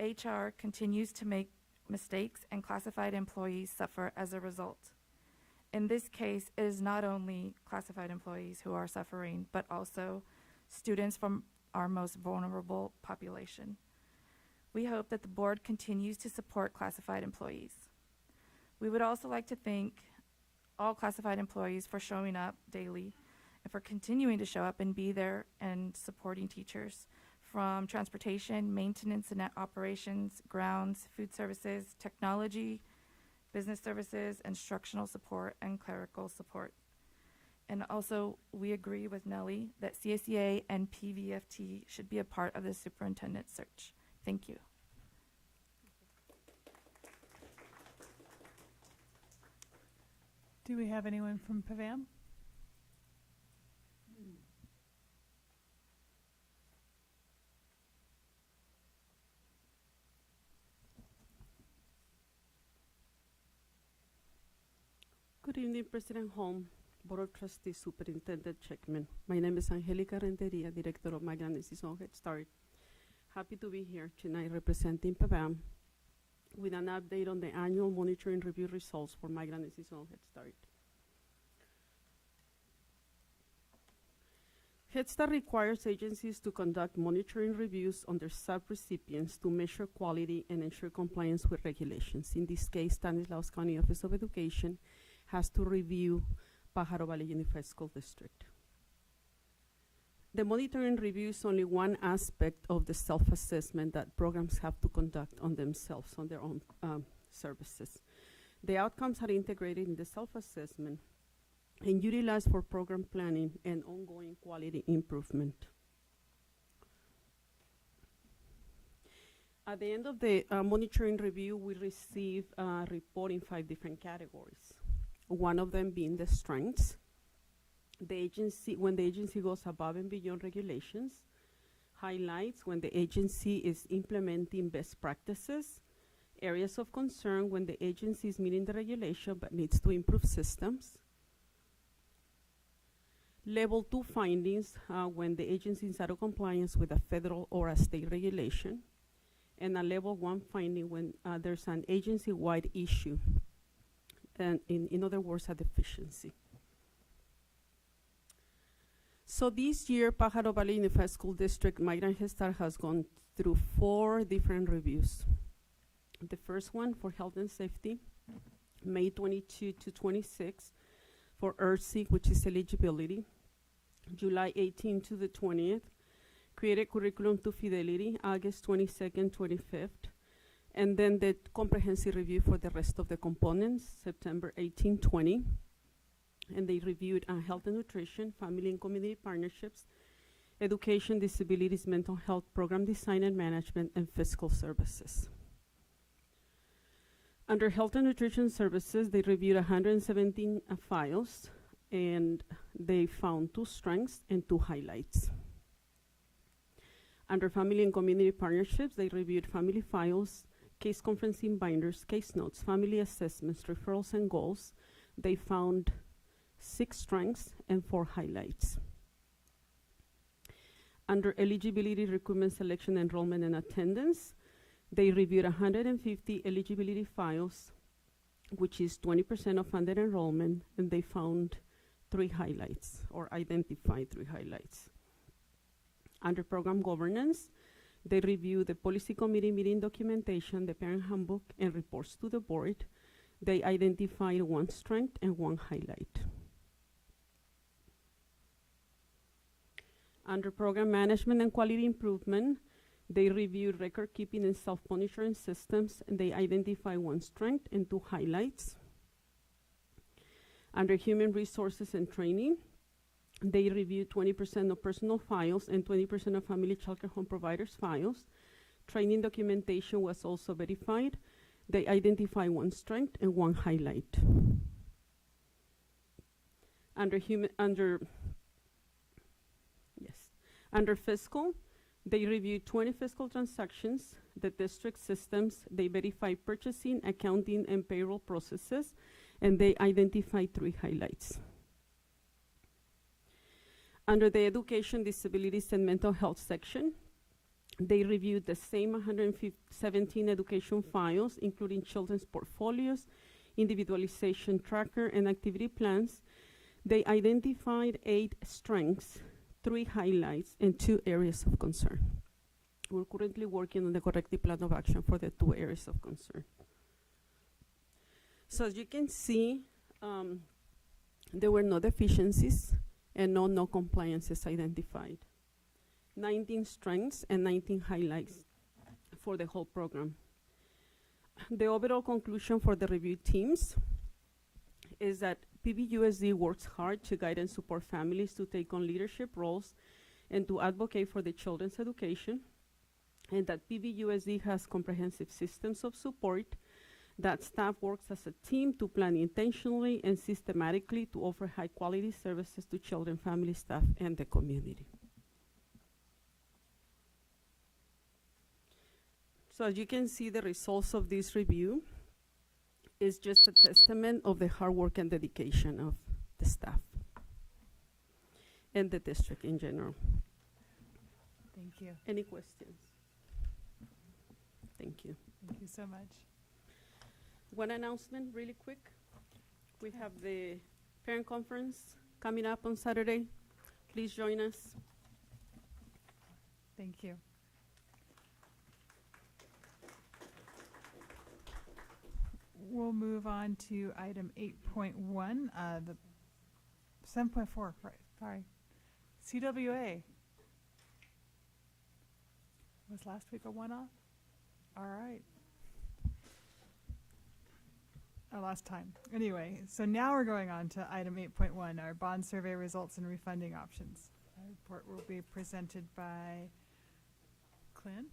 HR continues to make mistakes and classified employees suffer as a result. In this case, it is not only classified employees who are suffering, but also students from our most vulnerable population. We hope that the board continues to support classified employees. We would also like to thank all classified employees for showing up daily and for continuing to show up and be there and supporting teachers from transportation, maintenance and operations, grounds, food services, technology, business services, instructional support, and clerical support. And also, we agree with Nellie that CSEA and PVFT should be a part of the superintendent search. Thank you. Do we have anyone from PAVAM? Good evening, President Holm, Board of Trustees, Superintendent Checkman. My name is Angelica Renteria, Director of Migrant Season Head Start. Happy to be here tonight representing PAVAM with an update on the annual monitoring review results for Migrant Season Head Start. Head Start requires agencies to conduct monitoring reviews on their sub-recipients to measure quality and ensure compliance with regulations. In this case, Stanislaus County Office of Education has to review Pajaro Valley Unified School District. The monitoring review is only one aspect of the self-assessment that programs have to conduct on themselves, on their own services. The outcomes are integrated in the self-assessment and utilized for program planning and ongoing quality improvement. At the end of the monitoring review, we receive a report in 5 different categories. One of them being the strengths. The agency, when the agency goes above and beyond regulations. Highlights, when the agency is implementing best practices. Areas of concern, when the agency is meeting the regulation but needs to improve systems. Level 2 findings, when the agency is out of compliance with a federal or a state regulation. And a level 1 finding when there's an agency-wide issue. And in other words, a deficiency. So this year, Pajaro Valley Unified School District Migrant Head Start has gone through 4 different reviews. The first one for health and safety, May 22 to 26, for ERSIC, which is eligibility. July 18 to the 20th, created curriculum to fidelity, August 22nd, 25th. And then the comprehensive review for the rest of the components, September 18, 20. And they reviewed health and nutrition, family and community partnerships, education, disabilities, mental health, program design and management, and fiscal services. Under health and nutrition services, they reviewed 117 files, and they found 2 strengths and 2 highlights. Under family and community partnerships, they reviewed family files, case conferencing binders, case notes, family assessments, referrals, and goals. They found 6 strengths and 4 highlights. Under eligibility, recruitment, selection, enrollment, and attendance, they reviewed 150 eligibility files, which is 20% of funded enrollment, and they found 3 highlights, or identified 3 highlights. Under program governance, they reviewed the policy committee meeting documentation, the parent handbook, and reports to the board. They identified 1 strength and 1 highlight. Under program management and quality improvement, they reviewed record keeping and self-monitoring systems, and they identified 1 strength and 2 highlights. Under human resources and training, they reviewed 20% of personal files and 20% of family childcare home providers files. Training documentation was also verified. They identified 1 strength and 1 highlight. Under fiscal, they reviewed 20 fiscal transactions, the district systems, they verified purchasing, accounting, and payroll processes, and they identified 3 highlights. Under the education, disabilities, and mental health section, they reviewed the same 117 education files, including children's portfolios, individualization tracker, and activity plans. They identified 8 strengths, 3 highlights, and 2 areas of concern. We're currently working on the corrective plan of action for the 2 areas of concern. So as you can see, there were no deficiencies and no compliances identified. 19 strengths and 19 highlights for the whole program. The overall conclusion for the review teams is that PVUSD works hard to guide and support families to take on leadership roles and to advocate for the children's education, and that PVUSD has comprehensive systems of support, that staff works as a team to plan intentionally and systematically to offer high-quality services to children, family, staff, and the community. So as you can see, the results of this review is just a testament of the hard work and dedication of the staff and the district in general. Thank you. Any questions? Thank you. Thank you so much. One announcement really quick. We have the parent conference coming up on Saturday. Please join us. Thank you. We'll move on to item 8.1, the 7.4, right, sorry. CWA. Was last week a one-off? All right. Last time. Anyway, so now we're going on to item 8.1, our bond survey results and refunding options. Our report will be presented by Clint.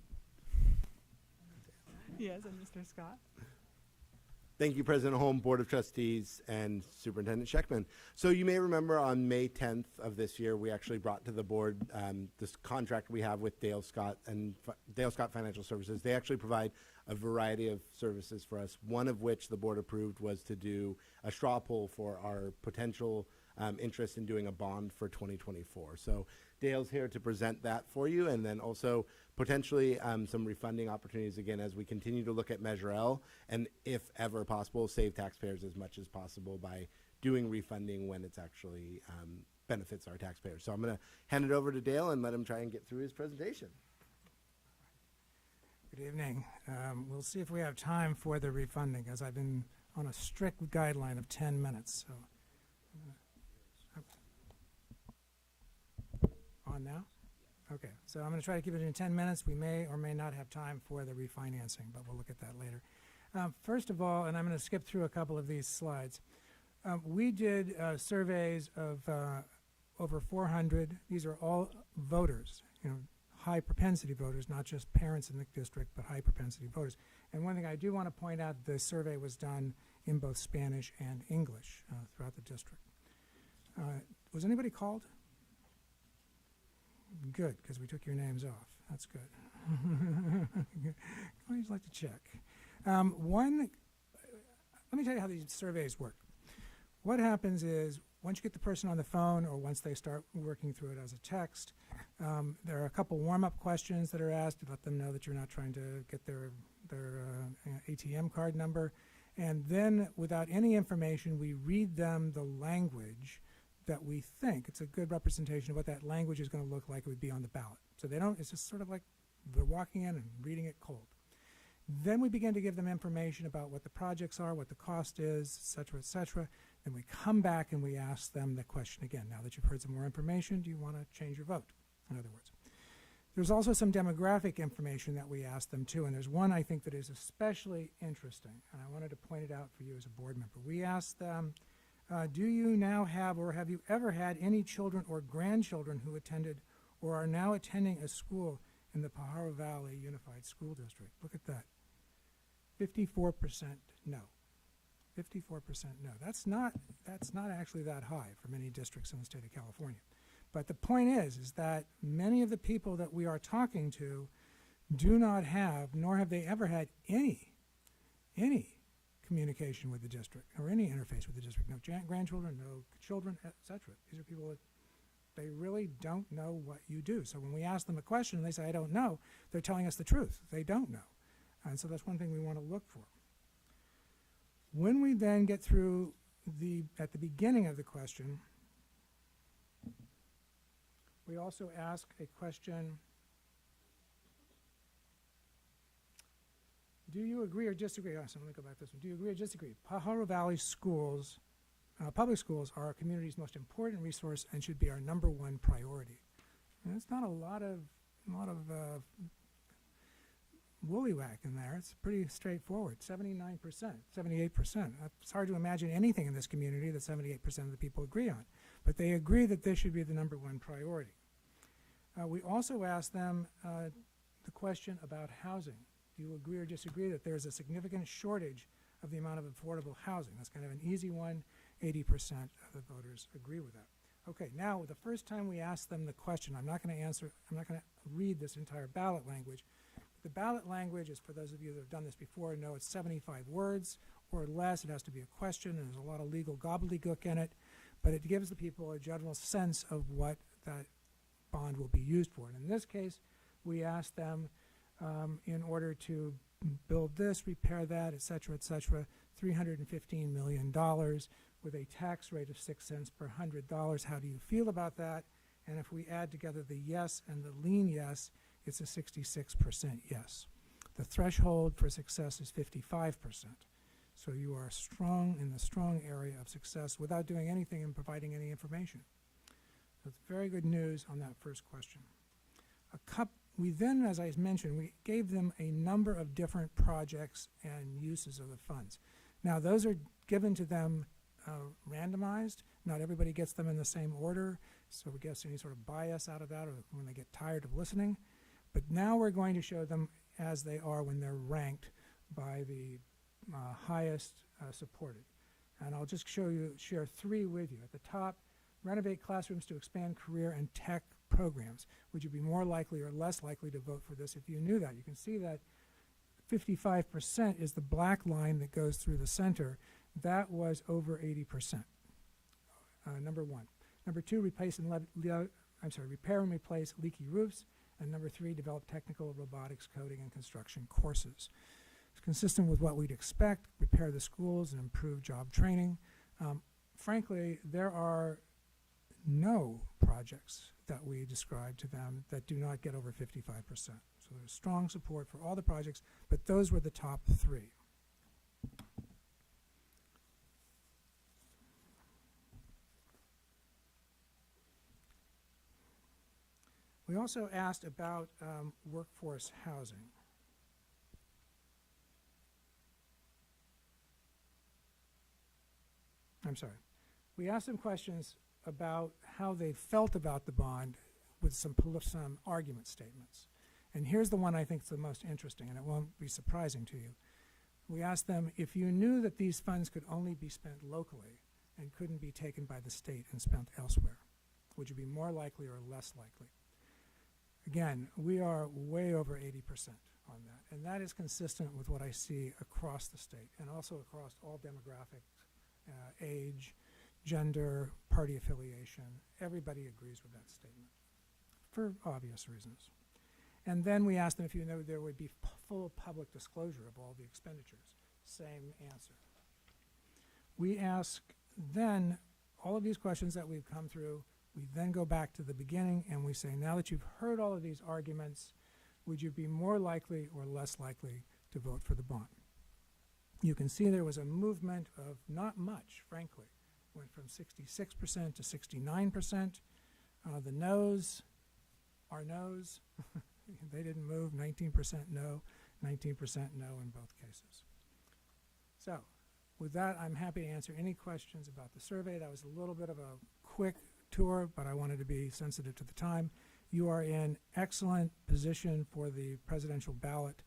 Yes, and Mr. Scott. Thank you, President Holm, Board of Trustees, and Superintendent Scheckman. So you may remember on May 10th of this year, we actually brought to the board this contract we have with Dale Scott and Dale Scott Financial Services. They actually provide a variety of services for us, one of which the board approved was to do a straw poll for our potential interest in doing a bond for 2024. So Dale's here to present that for you, and then also potentially some refunding opportunities again as we continue to look at Measure L, and if ever possible, save taxpayers as much as possible by doing refunding when it's actually benefits our taxpayers. So I'm going to hand it over to Dale and let him try and get through his presentation. Good evening. We'll see if we have time for the refunding, as I've been on a strict guideline of 10 minutes. So, on now? Okay, so I'm going to try to keep it in 10 minutes. We may or may not have time for the refinancing, but we'll look at that later. First of all, and I'm going to skip through a couple of these slides, we did surveys of over 400. These are all voters, high propensity voters, not just parents in the district, but high propensity voters. And one thing I do want to point out, the survey was done in both Spanish and English throughout the district. Was anybody called? Good, because we took your names off. That's good. I always like to check. Let me tell you how these surveys work. What happens is once you get the person on the phone or once they start working through it as a text, there are a couple warm-up questions that are asked to let them know that you're not trying to get their ATM card number. And then without any information, we read them the language that we think. It's a good representation of what that language is going to look like it would be on the ballot. So they don't, it's just sort of like they're walking in and reading it cold. Then we begin to give them information about what the projects are, what the cost is, et cetera, et cetera. Then we come back and we ask them the question again. Now that you've heard some more information, do you want to change your vote? In other words. There's also some demographic information that we ask them too, and there's one I think that is especially interesting, and I wanted to point it out for you as a board member. We asked them, do you now have or have you ever had any children or grandchildren who attended or are now attending a school in the Pajaro Valley Unified School District? Look at that. 54% no. 54% no. That's not actually that high for many districts in the state of California. But the point is that many of the people that we are talking to do not have, nor have they ever had any communication with the district or any interface with the district. No grandchildren, no children, etc. These are people that they really don't know what you do. So when we ask them a question and they say, I don't know, they're telling us the truth. They don't know. And so that's one thing we want to look for. When we then get through at the beginning of the question, we also ask a question, do you agree or disagree? Oh, so let me go back to this one. Do you agree or disagree? Pajaro Valley schools, public schools, are our community's most important resource and should be our #1 priority. And it's not a lot of woolly-whack in there. It's pretty straightforward. 79%, 78%. It's hard to imagine anything in this community that 78% of the people agree on. But they agree that this should be the #1 priority. We also asked them the question about housing. Do you agree or disagree that there's a significant shortage of the amount of affordable housing? That's kind of an easy one. 80% of the voters agree with that. Okay, now the first time we asked them the question, I'm not going to read this entire ballot language. The ballot language is, for those of you that have done this before, know it's 75 words or less. It has to be a question, and there's a lot of legal gobbledygook in it, but it gives the people a general sense of what that bond will be used for. And in this case, we asked them, in order to build this, repair that, et cetera, $315 million with a tax rate of 6 cents per $100. How do you feel about that? And if we add together the yes and the lean yes, it's a 66% yes. The threshold for success is 55%. So you are strong in the strong area of success without doing anything and providing any information. So it's very good news on that first question. We then, as I mentioned, we gave them a number of different projects and uses of the funds. Now those are given to them randomized. Not everybody gets them in the same order, so we get any sort of bias out of that or when they get tired of listening. But now we're going to show them as they are when they're ranked by the highest supported. And I'll just share 3 with you. At the top, renovate classrooms to expand career and tech programs. Would you be more likely or less likely to vote for this if you knew that? You can see that 55% is the black line that goes through the center. That was over 80%. Number 1. Number 2, repair and replace leaky roofs. And number 3, develop technical robotics, coding, and construction courses. It's consistent with what we'd expect, repair the schools and improve job training. Frankly, there are no projects that we describe to them that do not get over 55%. So there's strong support for all the projects, but those were the top 3. We also asked about workforce housing. I'm sorry. We asked them questions about how they felt about the bond with some argument statements. And here's the one I think is the most interesting, and it won't be surprising to you. We asked them, if you knew that these funds could only be spent locally and couldn't be taken by the state and spent elsewhere, would you be more likely or less likely? Again, we are way over 80% on that, and that is consistent with what I see across the state and also across all demographics, age, gender, party affiliation. Everybody agrees with that statement for obvious reasons. And then we asked them if you know there would be full public disclosure of all the expenditures. Same answer. We ask then all of these questions that we've come through, we then go back to the beginning and we say, now that you've heard all of these arguments, would you be more likely or less likely to vote for the bond? You can see there was a movement of not much, frankly. Went from 66% to 69%. The no's, our no's, they didn't move, 19% no, 19% no in both cases. So with that, I'm happy to answer any questions about the survey. That was a little bit of a quick tour, but I wanted to be sensitive to the time. You are in excellent position for the presidential ballot.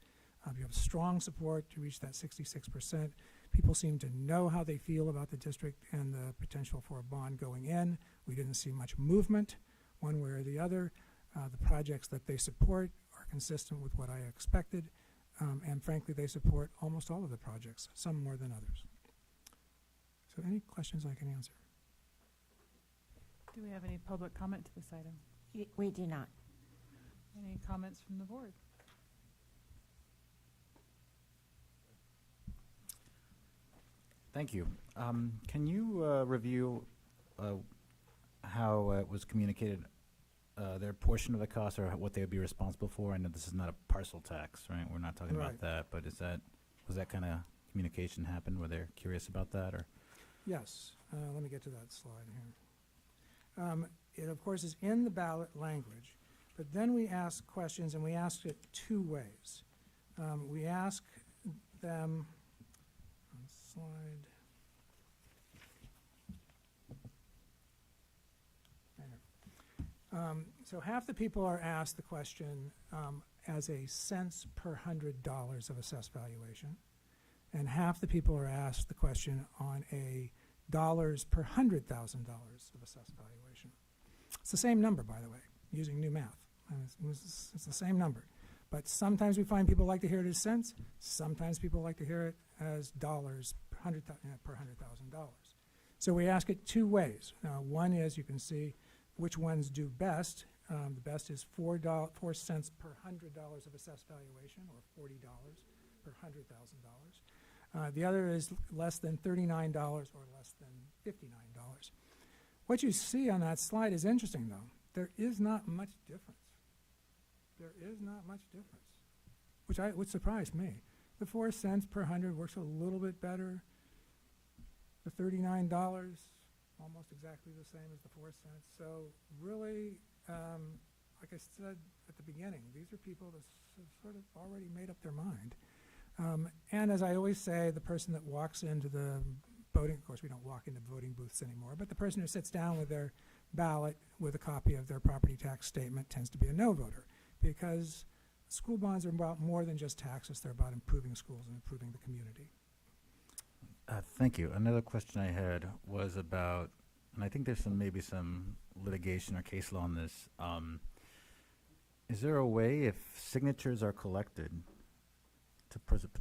You have strong support to reach that 66%. People seem to know how they feel about the district and the potential for a bond going in. We didn't see much movement one way or the other. The projects that they support are consistent with what I expected, and frankly, they support almost all of the projects, some more than others. So any questions I can answer? Do we have any public comment to this item? We do not. Any comments from the board? Thank you. Can you review how it was communicated, their portion of the cost, or what they would be responsible for? I know this is not a parcel tax, right? We're not talking about that, but was that kind of communication happen? Were they curious about that, or? Yes. Let me get to that slide here. It, of course, is in the ballot language, but then we ask questions, and we ask it two ways. We ask them on slide. So half the people are asked the question as a cents per $100 of assessed valuation, and half the people are asked the question on a dollars per $100,000 of assessed valuation. It's the same number, by the way, using new math. It's the same number. But sometimes we find people like to hear it as cents. Sometimes people like to hear it as dollars per $100,000. So we ask it two ways. One is, you can see which ones do best. The best is 4 cents per $100 of assessed valuation, or $40 per $100,000. The other is less than $39 or less than $59. What you see on that slide is interesting, though. There is not much difference. There is not much difference, which surprised me. The 4 cents per 100 works a little bit better. The $39, almost exactly the same as the 4 cents. So really, like I said at the beginning, these are people that sort of already made up their mind. And as I always say, the person that walks into the voting, of course we don't walk into voting booths anymore, but the person who sits down with their ballot with a copy of their property tax statement tends to be a no voter, because school bonds are about more than just taxes. They're about improving schools and improving the community. Thank you. Another question I had was about, and I think there's maybe some litigation or case law on this. Is there a way, if signatures are collected to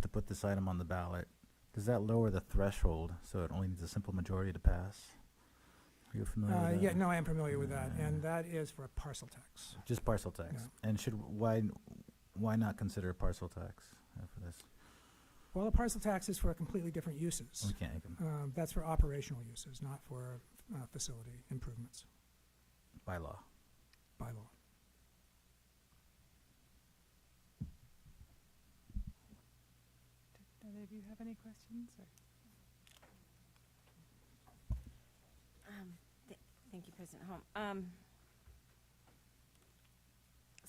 put this item on the ballot, does that lower the threshold so it only needs a simple majority to pass? Are you familiar with that? Yeah, no, I am familiar with that, and that is for a parcel tax. Just parcel tax. Yeah. And why not consider a parcel tax for this? Well, a parcel tax is for completely different uses. Okay. That's for operational uses, not for facility improvements. By law. By law. Do any of you have any questions? Or? Thank you, President Holm.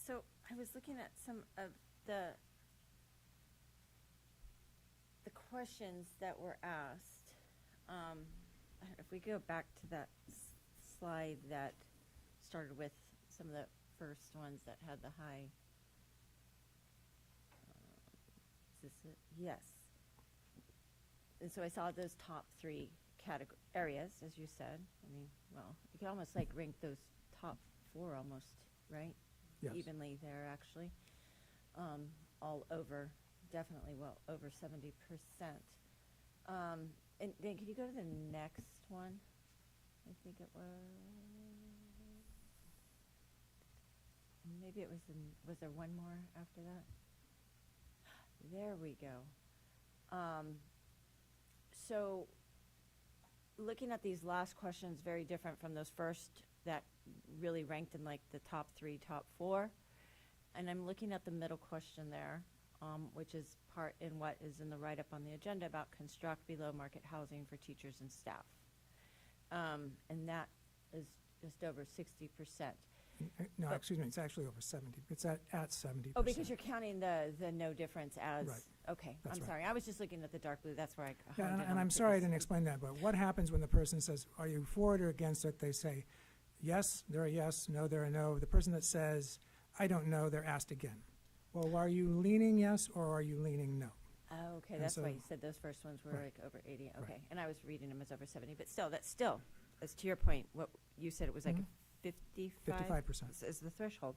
So I was looking at some of the questions that were asked. If we go back to that slide that started with some of the first ones that had the high. Is this it? Yes. And so I saw those top 3 areas, as you said. I mean, well, you could almost like rank those top 4 almost, right? Yes. evenly there, actually. All over, definitely well over 70%. And then could you go to the next one? I think it was, maybe it was there one more after that? There we go. So looking at these last questions, very different from those first that really ranked in like the top 3, top 4. And I'm looking at the middle question there, which is part in what is in the write-up on the agenda about construct below market housing for teachers and staff. And that is just over 60%. No, But- excuse me, it's actually over 70. It's at 70%. Oh, because you're counting the no difference as, Right. okay, That's I'm right. sorry. I was just looking at the dark blue. That's where I Yeah, honed in and on I'm for sorry I this. didn't explain that, but what happens when the person says, are you for it or against it? They say, yes, they're a yes, no, they're a no. The person that says, I don't know, they're asked again. Well, are you leaning yes or are you leaning no? Oh, okay, And that's why so- you said those first ones were Right. like over 80. Okay, Right. and I was reading them as over 70, but still, that's to your point, what you said it was like Mhm. 55%. is the threshold.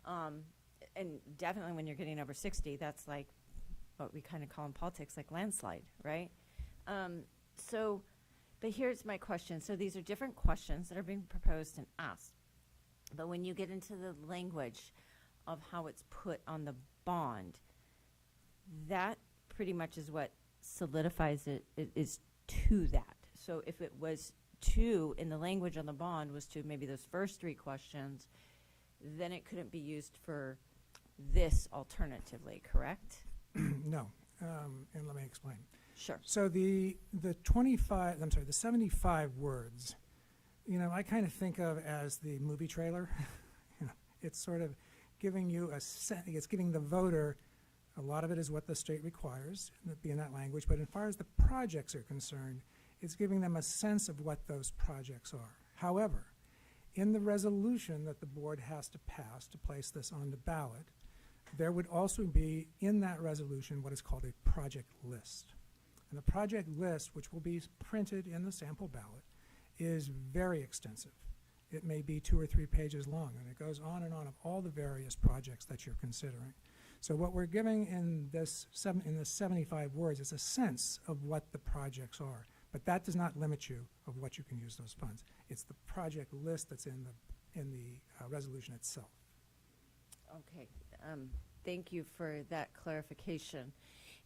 And definitely when you're getting over 60, that's like what we kind of call in politics like landslide, right? So, but here's my question. So these are different questions that are being proposed and asked. But when you get into the language of how it's put on the bond, that pretty much is what solidifies it is to that. So if it was to, in the language on the bond was to maybe those first 3 questions, then it couldn't be used for this alternatively, correct? No, and let me explain. Sure. So the 75 words, I kind of think of as the movie trailer. It's sort of giving you it's giving the voter, a lot of it is what the state requires, that be in that language, but as far as the projects are concerned, it's giving them a sense of what those projects are. However, in the resolution that the board has to pass to place this on the ballot, there would also be in that resolution what is called a project list. And the project list, which will be printed in the sample ballot, is very extensive. It may be 2 or 3 pages long, and it goes on and on of all the various projects that you're considering. So what we're giving in this 75 words is a sense of what the projects are, but that does not limit you of what you can use those funds. It's the project list that's in the resolution itself. Okay. Thank you for that clarification.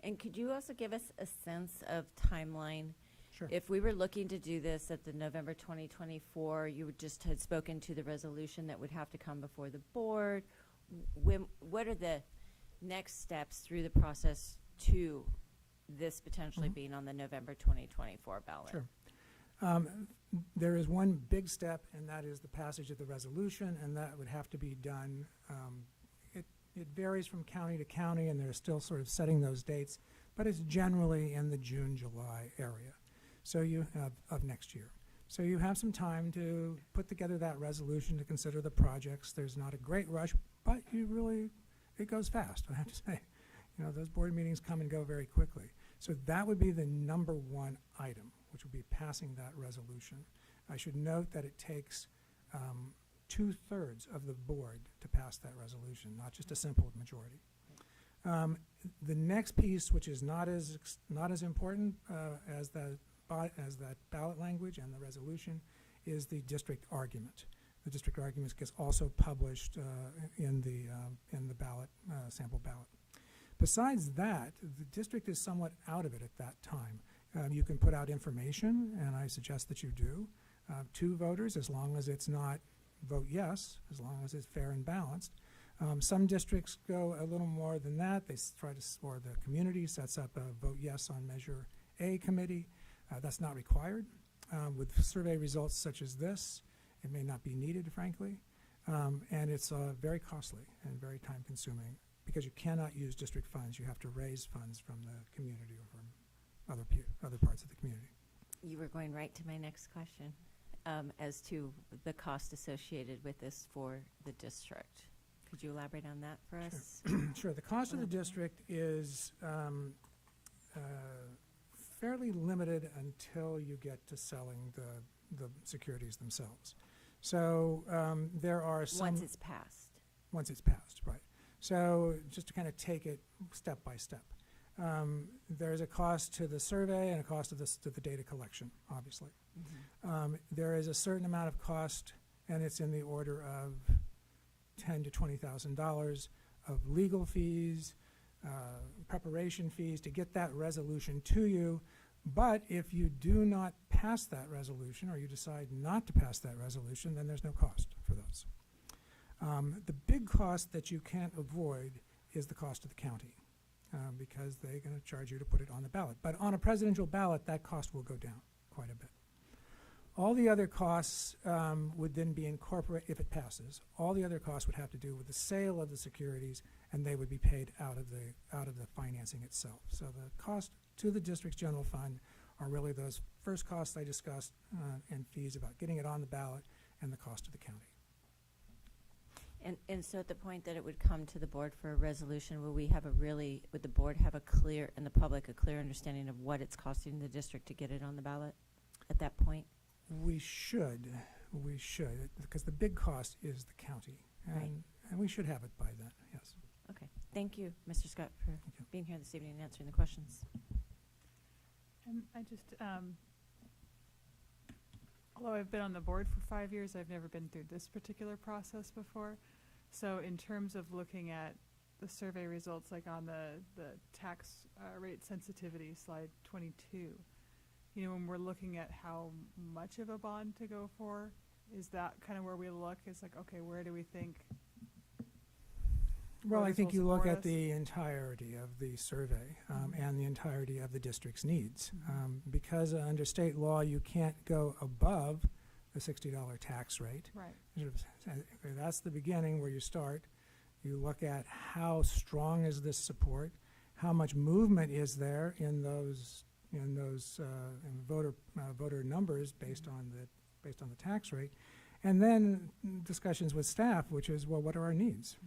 And could you also give us a sense of timeline? Sure. If we were looking to do this at the November 2024, you just had spoken to the resolution that would have to come before the board. What are the next steps through the process to this potentially being on the November 2024 ballot? Sure. There is one big step, and that is the passage of the resolution, and that would have to be done. It varies from county to county, and they're still sort of setting those dates, but it's generally in the June, July area. So you have of next year. So you have some time to put together that resolution to consider the projects. There's not a great rush, but it goes fast, I have to say. Those board meetings come and go very quickly. So that would be the number 1 item, which would be passing that resolution. I should note that it takes 2/3 of the board to pass that resolution, not just a simple majority. The next piece, which is not as important as that ballot language and the resolution, is the district argument. The district argument gets also published in the ballot, sample ballot. Besides that, the district is somewhat out of it at that time. You can put out information, and I suggest that you do, to voters, as long as it's not vote yes, as long as it's fair and balanced. Some districts go a little more than that. They or the community sets up a vote yes on Measure A committee. That's not required. With survey results such as this, it may not be needed, frankly. And it's very costly and very time consuming because you cannot use district funds. You have to raise funds from the community or from other parts of the community. You were going right to my next question as to the cost associated with this for the district. Could you elaborate on that for us? Sure. The cost of the district is fairly limited until you get to selling the securities themselves. So there are some... Once it's passed. once it's passed, right? So just to kind of take it step by step. There's a cost to the survey and a cost to the data collection, obviously. There is a certain amount of cost, and it's in the order of $10,000 to $20,000 of legal fees, preparation fees to get that resolution to you. But if you do not pass that resolution, or you decide not to pass that resolution, then there's no cost for those. The big cost that you can't avoid is the cost of the county, because they're going to charge you to put it on the ballot. But on a presidential ballot, that cost will go down quite a bit. All the other costs would then be incorporated, if it passes, all the other costs would have to do with the sale of the securities, and they would be paid out of the financing itself. So the cost to the district's general fund are really those first costs I discussed, and fees about getting it on the ballot, and the cost to the county. And so at the point that it would come to the board for a resolution, would the board have a clear, and the public, a clear understanding of what it's costing the district to get it on the ballot at that point? We should, because the big cost is the county, and we should have it by then, yes. Okay. Thank you, Mr. Scott, for being here this evening and answering the questions. And I just, although I've been on the board for 5 years, I've never been through this particular process before. So in terms of looking at the survey results, like on the tax rate sensitivity, slide 22, you know, when we're looking at how much of a bond to go for, is that kind of where we look? It's like, okay, where do we think? Well, I think you look at us? the entirety of the survey, and the entirety of the district's needs. Because under state law, you can't go above the $60 tax rate. Right. That's the beginning where you start. You look at how strong is this support, how much movement is there in those voter numbers based on the tax rate, and then discussions with staff, which is, well, what are our needs?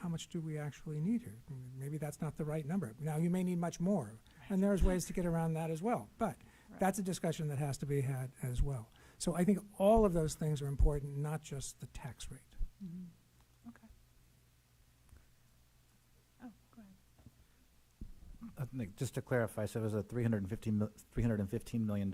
How much do we actually need here? Maybe that's not the right number. Now you may need much more, and there's ways to get around that as well. But that's a discussion that has to be had as well. So I think all of those things are important, not just the tax rate. Okay. Oh, go ahead. Nick, just to clarify, so it was a $315 million.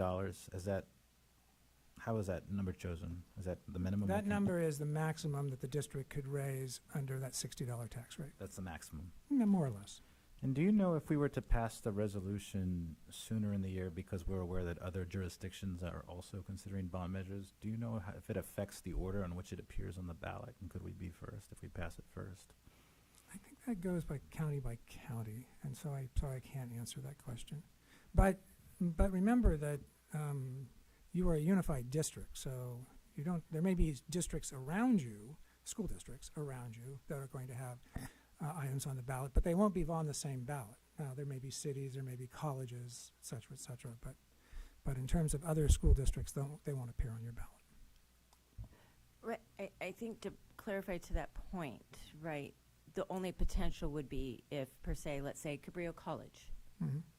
How is that number chosen? Is that the minimum? That number is the maximum that the district could raise under that $60 tax rate. That's the maximum. Yeah, more or less. And do you know if we were to pass the resolution sooner in the year, because we're aware that other jurisdictions are also considering bond measures, do you know if it affects the order in which it appears on the ballot? And could we be first if we pass it first? I think that goes by county, and so I can't answer that question. But remember that you are a unified district, so you don't. There may be districts around you, school districts around you, that are going to have items on the ballot, but they won't be on the same ballot. Now there may be cities, there may be colleges, et cetera, but in terms of other school districts, they won't appear on your ballot. Right. I think to clarify to that point, right, the only potential would be if, per se, let's say Cabrillo College,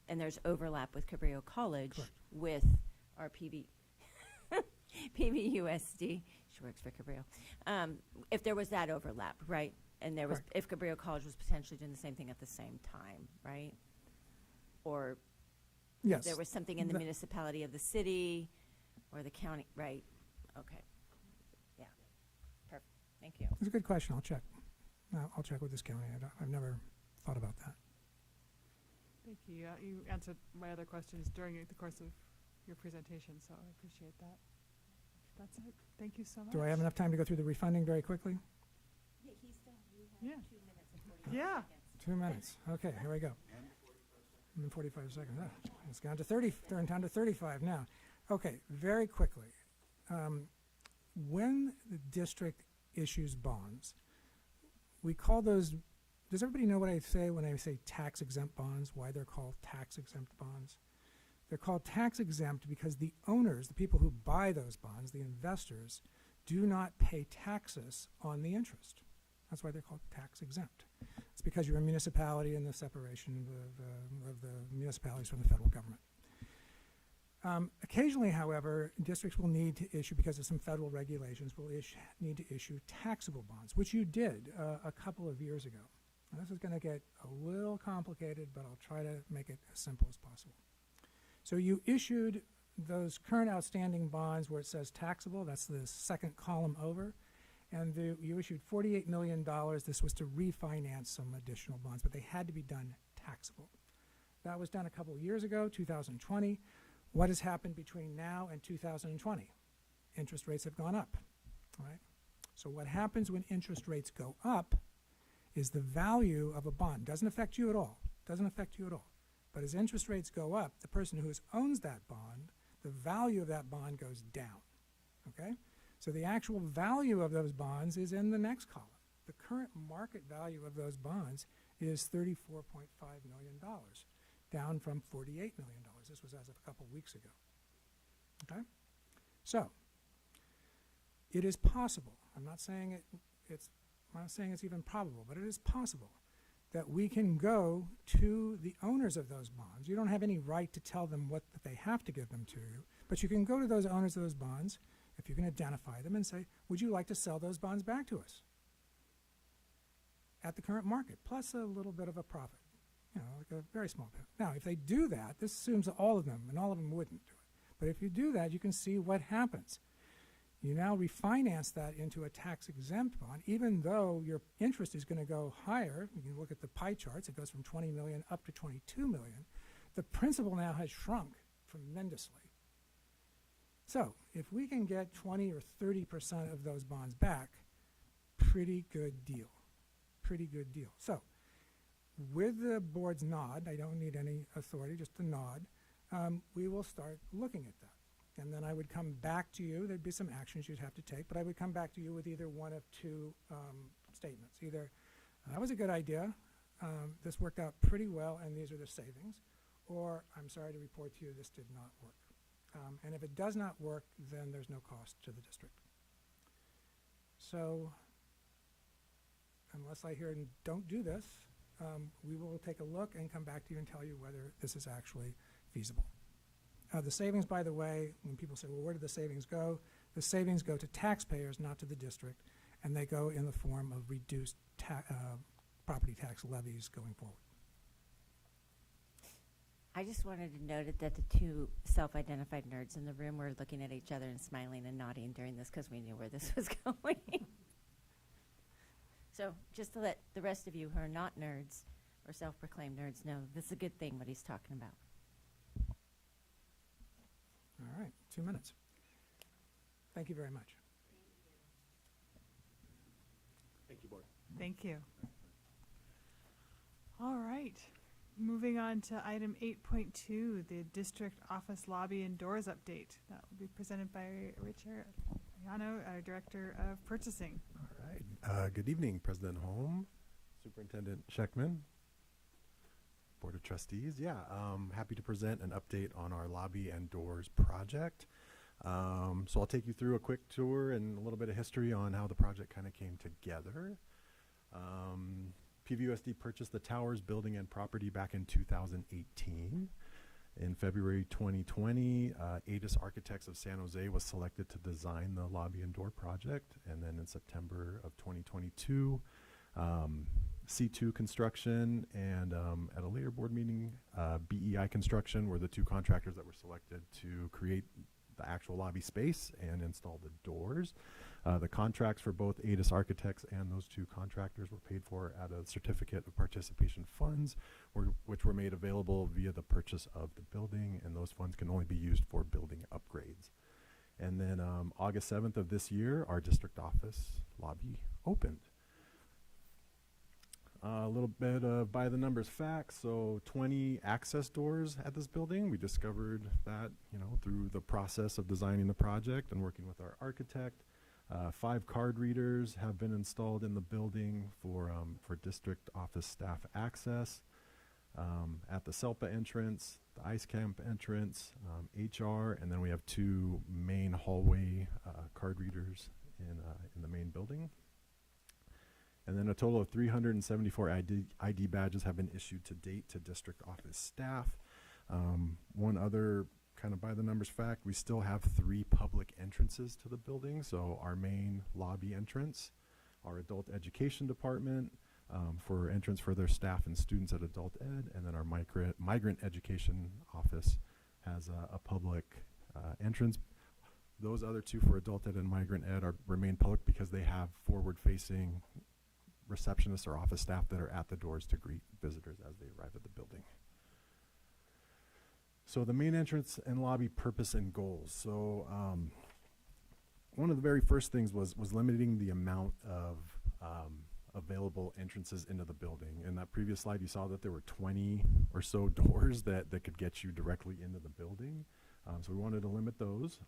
and there's overlap with Cabrillo College with our PVUSD. She works for Cabrillo. If there was that overlap, right, and there was, if Cabrillo College was potentially doing the same thing at the same time, right, or yes, there was something in the municipality of the city or the county, right? Okay. Yeah. Perfect. Thank you. It's a good question. I'll check. I'll check with this county. I've never thought about that. Thank you. You answered my other questions during the course of your presentation, so I appreciate that. That's it. Thank you so much. Do I have enough time to go through the refunding very quickly? Yeah, he still has 2 minutes and 45 Yeah. seconds. 2 minutes. Okay, here we go. And 45 seconds. It's gone to 30. Turned down to 35 now. Okay, very quickly. When the district issues bonds, we call those. Does everybody know what I say when I say tax-exempt bonds? Why they're called tax-exempt bonds? They're called tax-exempt because the owners, the people who buy those bonds, the investors, do not pay taxes on the interest. That's why they're called tax-exempt. It's because you're a municipality and the separation of the municipalities from the federal government. Occasionally, however, districts will need to issue, because of some federal regulations, will need to issue taxable bonds, which you did a couple of years ago. Now, this is going to get a little complicated, but I'll try to make it as simple as possible. So you issued those current outstanding bonds where it says taxable. That's the second column over. And you issued $48 million. This was to refinance some additional bonds, but they had to be done taxable. That was done a couple of years ago, 2020. What has happened between now and 2020? Interest rates have gone up, right? So what happens when interest rates go up is the value of a bond. Doesn't affect you at all. Doesn't affect you at all. But as interest rates go up, the person who owns that bond, the value of that bond goes down, okay? So the actual value of those bonds is in the next column. The current market value of those bonds is $34.5 million, down from $48 million. This was as of a couple weeks ago. Okay? So, it is possible. I'm not saying it's even probable, but it is possible that we can go to the owners of those bonds. You don't have any right to tell them what that they have to give them to you, but you can go to those owners of those bonds, if you can identify them, and say, would you like to sell those bonds back to us at the current market, plus a little bit of a profit, you know, like a very small bit. Now, if they do that, this assumes all of them, and all of them wouldn't do it. But if you do that, you can see what happens. You now refinance that into a tax-exempt bond, even though your interest is going to go higher. You can look at the pie charts. It goes from 20 million up to 22 million. The principal now has shrunk tremendously. So if we can get 20 or 30% of those bonds back, pretty good deal. Pretty good deal. So with the board's nod, I don't need any authority, just a nod, we will start looking at that. And then I would come back to you. There'd be some actions you'd have to take, but I would come back to you with either one of two statements. Either, that was a good idea, this worked out pretty well, and these are the savings, or I'm sorry to report to you this did not work. And if it does not work, then there's no cost to the district. So unless I hear and don't do this, we will take a look and come back to you and tell you whether this is actually feasible. The savings, by the way, when people say, well, where do the savings go? The savings go to taxpayers, not to the district, and they go in the form of reduced property tax levies going forward. I just wanted to note that the two self-identified nerds in the room were looking at each other and smiling and nodding during this because we knew where this was going. So just to let the rest of you who are not nerds or self-proclaimed nerds know, this is a good thing what he's talking about. All right, 2 minutes. Thank you very much. Thank you, Board. Thank you. All right. Moving on to item 8.2, the district office lobby and doors update. That will be presented by Richard Pajaro, our Director of Purchasing. All right. Good evening, President Holm, Superintendent Scheckman, Board of Trustees. Yeah, happy to present an update on our lobby and doors project. So I'll take you through a quick tour and a little bit of history on how the project kind of came together. PVUSD purchased the towers, building, and property back in 2018. In February 2020, ADIS Architects of San Jose was selected to design the lobby and door project. And then in September of 2022, C2 Construction and at a later board meeting, BEI Construction were the two contractors that were selected to create the actual lobby space and install the doors. The contracts for both ADIS Architects and those two contractors were paid for out of certificate of participation funds, which were made available via the purchase of the building, and those funds can only be used for building upgrades. And then August 7th of this year, our district office lobby opened. A little bit of by the numbers facts. So 20 access doors at this building. We discovered that, you know, through the process of designing the project and working with our architect. 5 card readers have been installed in the building for district office staff access. At the SELPA entrance, the ICE camp entrance, HR, and then we have 2 main hallway card readers in the main building. And then a total of 374 ID badges have been issued to date to district office staff. One other kind kind of by the numbers fact, we still have 3 public entrances to the building. So our main lobby entrance, our adult education department for entrance for their staff and students at adult ed, and then our migrant education office has a public entrance. Those other 2 for adult ed and migrant ed remain public because they have forward-facing receptionists or office staff that are at the doors to greet visitors as they arrive at the building. So the main entrance and lobby purpose and goals. So one of the very first things was limiting the amount of available entrances into the building. In that previous slide, you saw that there were 20 or so doors that could get you directly into the building. So we wanted to limit those.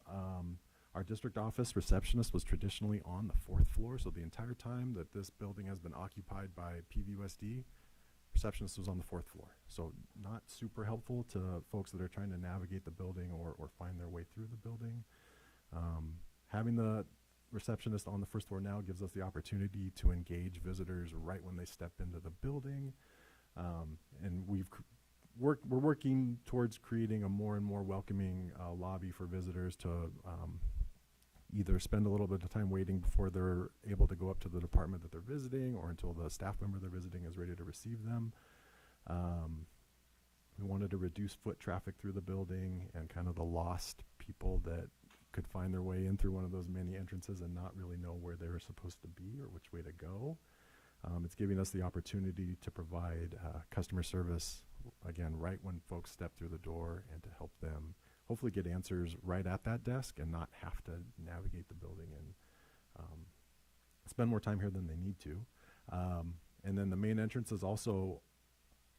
Our district office receptionist was traditionally on the 4th floor, so the entire time that this building has been occupied by PVUSD, receptionist was on the 4th floor. So not super helpful to folks that are trying to navigate the building or find their way through the building. Having the receptionist on the 1st floor now gives us the opportunity to engage visitors right when they step into the building. And we're working towards creating a more and more welcoming lobby for visitors to either spend a little bit of time waiting before they're able to go up to the department that they're visiting, or until the staff member they're visiting is ready to receive them. We wanted to reduce foot traffic through the building and kind of the lost people that could find their way in through one of those many entrances and not really know where they were supposed to be or which way to go. It's giving us the opportunity to provide customer service, again, right when folks step through the door, and to help them hopefully get answers right at that desk and not have to navigate the building and spend more time here than they need to. And then the main entrance is also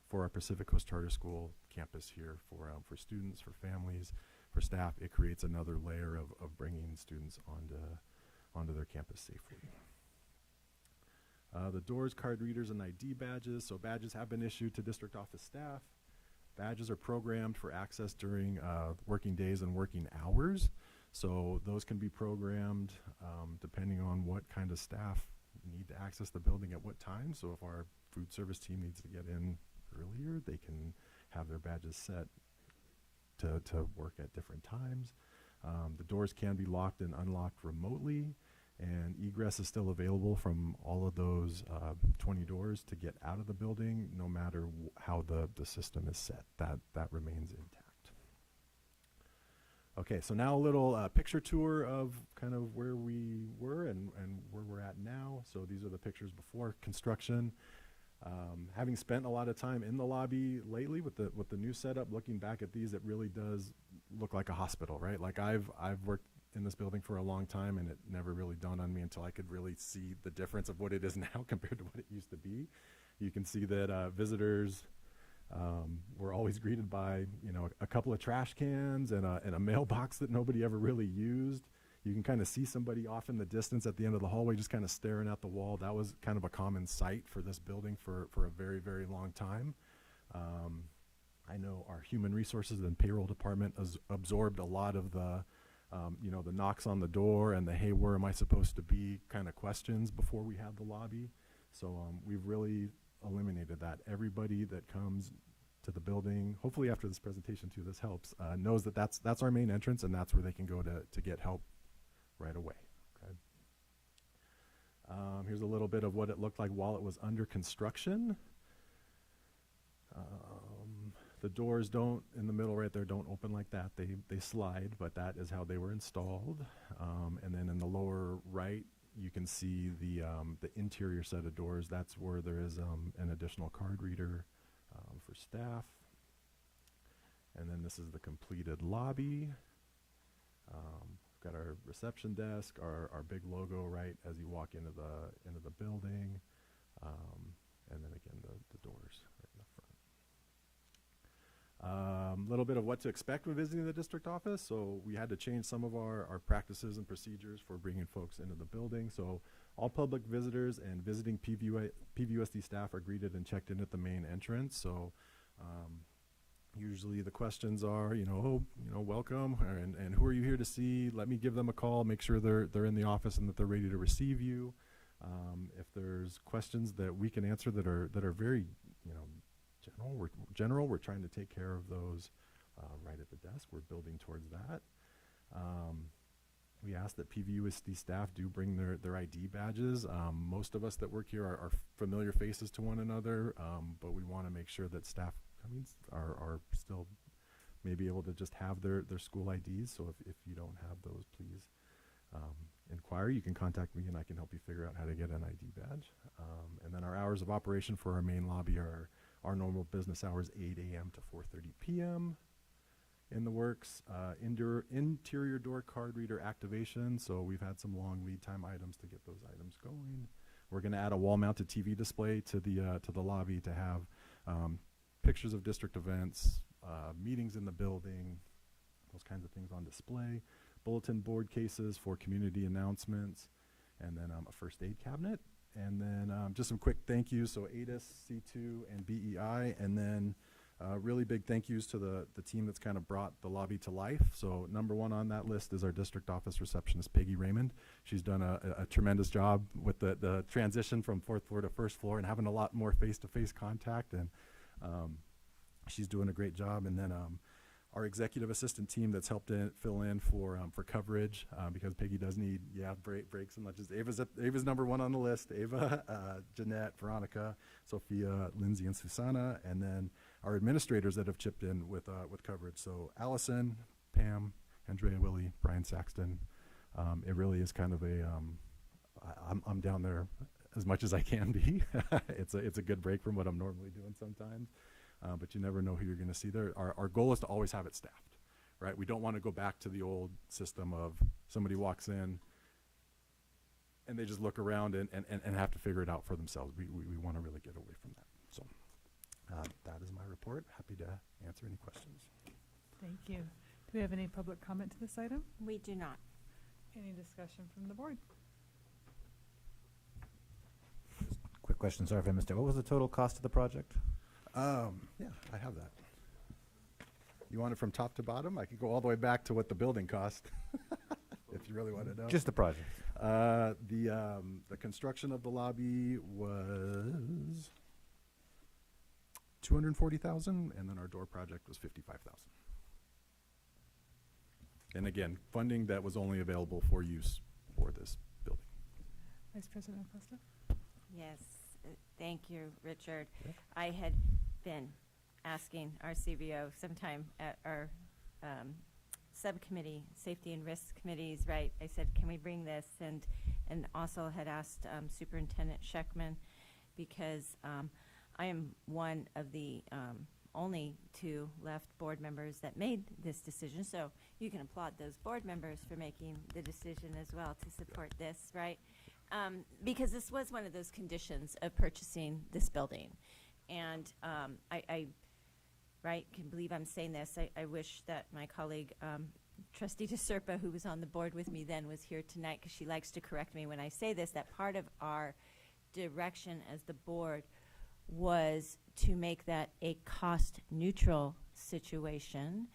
for our Pacific Coast Charter School campus here for students, for families, for staff. It creates another layer of bringing students onto their campus safely. The doors, card readers, and ID badges. So badges have been issued to district office staff. Badges are programmed for access during working days and working hours. So those can be programmed depending on what kind of staff need to access the building at what time. So if our food service team needs to get in earlier, they can have their badges set to work at different times. The doors can be locked and unlocked remotely, and egress is still available from all of those 20 doors to get out of the building, no matter how the system is set. That remains intact. Okay, so now a little picture tour of kind of where we were and where we're at now. So these are the pictures before construction. Having spent a lot of time in the lobby lately with the new setup, looking back at these, it really does look like a hospital, right? Like I've worked in this building for a long time, and it never really dawned on me until I could really see the difference of what it is now compared to what it used to be. You can see that visitors were always greeted by, a couple of trash cans and a mailbox that nobody ever really used. You can kind of see somebody off in the distance at the end of the hallway just kind of staring at the wall. That was kind of a common sight for this building for a very, very long time. I know our human resources and payroll department has absorbed a lot of the the knocks on the door and the, hey, where am I supposed to be kind of questions before we had the lobby. So we've really eliminated that. Everybody that comes to the building, hopefully after this presentation too, this helps, knows that that's our main entrance, and that's where they can go to get help right away. Okay. Here's a little bit of what it looked like while it was under construction. The doors don't, in the middle right there, don't open like that. They slide, but that is how they were installed. And then in the lower right, you can see the interior set of doors. That's where there is an additional card reader for staff. And then this is the completed lobby. Got our reception desk, our big logo right as you walk into the building, and then again the doors right in the front. A little bit of what to expect when visiting the district office. So we had to change some of our practices and procedures for bringing folks into the building. So all public visitors and visiting PVUSD staff are greeted and checked in at the main entrance. So usually the questions are, welcome, and who are you here to see? Let me give them a call, make sure they're in the office and that they're ready to receive you. If there's questions that we can answer that are very, general, we're trying to take care of those right at the desk. We're building towards that. We ask that PVUSD staff do bring their ID badges. Most of us that work here are familiar faces to one another, but we want to make sure that staff are still maybe able to just have their school IDs. So if you don't have those, please inquire. You can contact me and I can help you figure out how to get an ID badge. And then our hours of operation for our main lobby are our normal business hours, 8 a.m. to 4:30 p.m. in the works. Interior door card reader activation. So we've had some long lead time items to get those items going. We're going to add a wall-mounted TV display to the lobby to have pictures of district events, meetings in the building, those kinds of things on display. Bulletin board cases for community announcements, and then a first aid cabinet. And then just some quick thank yous. So ADIS, C2, and BEI, and then really big thank yous to the team that's kind of brought the lobby to life. So number one on that list is our district office receptionist, Peggy Raymond. She's done a tremendous job with the transition from 4th floor to 1st floor and having a lot more face-to-face contact, and she's doing a great job. And then our executive assistant team that's helped fill in for coverage, because Peggy does need breaks and lunches. Ava's number one on the list. Ava, Jeanette, Veronica, Sophia, Lindsay, and Susanna, and then our administrators that have chipped in with coverage. So Allison, Pam, Andrea, Willie, Brian Saxton. It really is kind of I'm down there as much as I can be. It's a good break from what I'm normally doing sometimes. But you never know who you're going to see there. Our goal is to always have it staffed, right? We don't want to go back to the old system of somebody walks in and they just look around and have to figure it out for themselves. We want to really get away from that. So that is my report. Happy to answer any questions. Thank you. Do we have any public comment to this item? We do not. Any discussion from the board? Quick question, sorry if I missed it. What was the total cost of the project? Yeah, I have that. You want it from top to bottom? I could go all the way back to what the building cost, if you really want to know. Just the project. The construction of the lobby was $240,000, and then our door project was $55,000. And again, funding that was only available for use for this building. Vice President Acosta? Yes, thank you, Richard. Yeah. I had been asking our CBO sometime at our subcommittee, safety and risk committees, right? I said, can we bring this? And also had asked Superintendent Scheckman, because I am one of the only 2 left board members that made this decision. So you can applaud those board members for making the decision as well to support this, right? Because this was one of those conditions of purchasing this building. And I can believe I'm saying this. I wish that my colleague, Trustee DeSerpa, who was on the board with me then, was here tonight, because she likes to correct me when I say this, that part of our direction as the board was to make that a cost-neutral situation.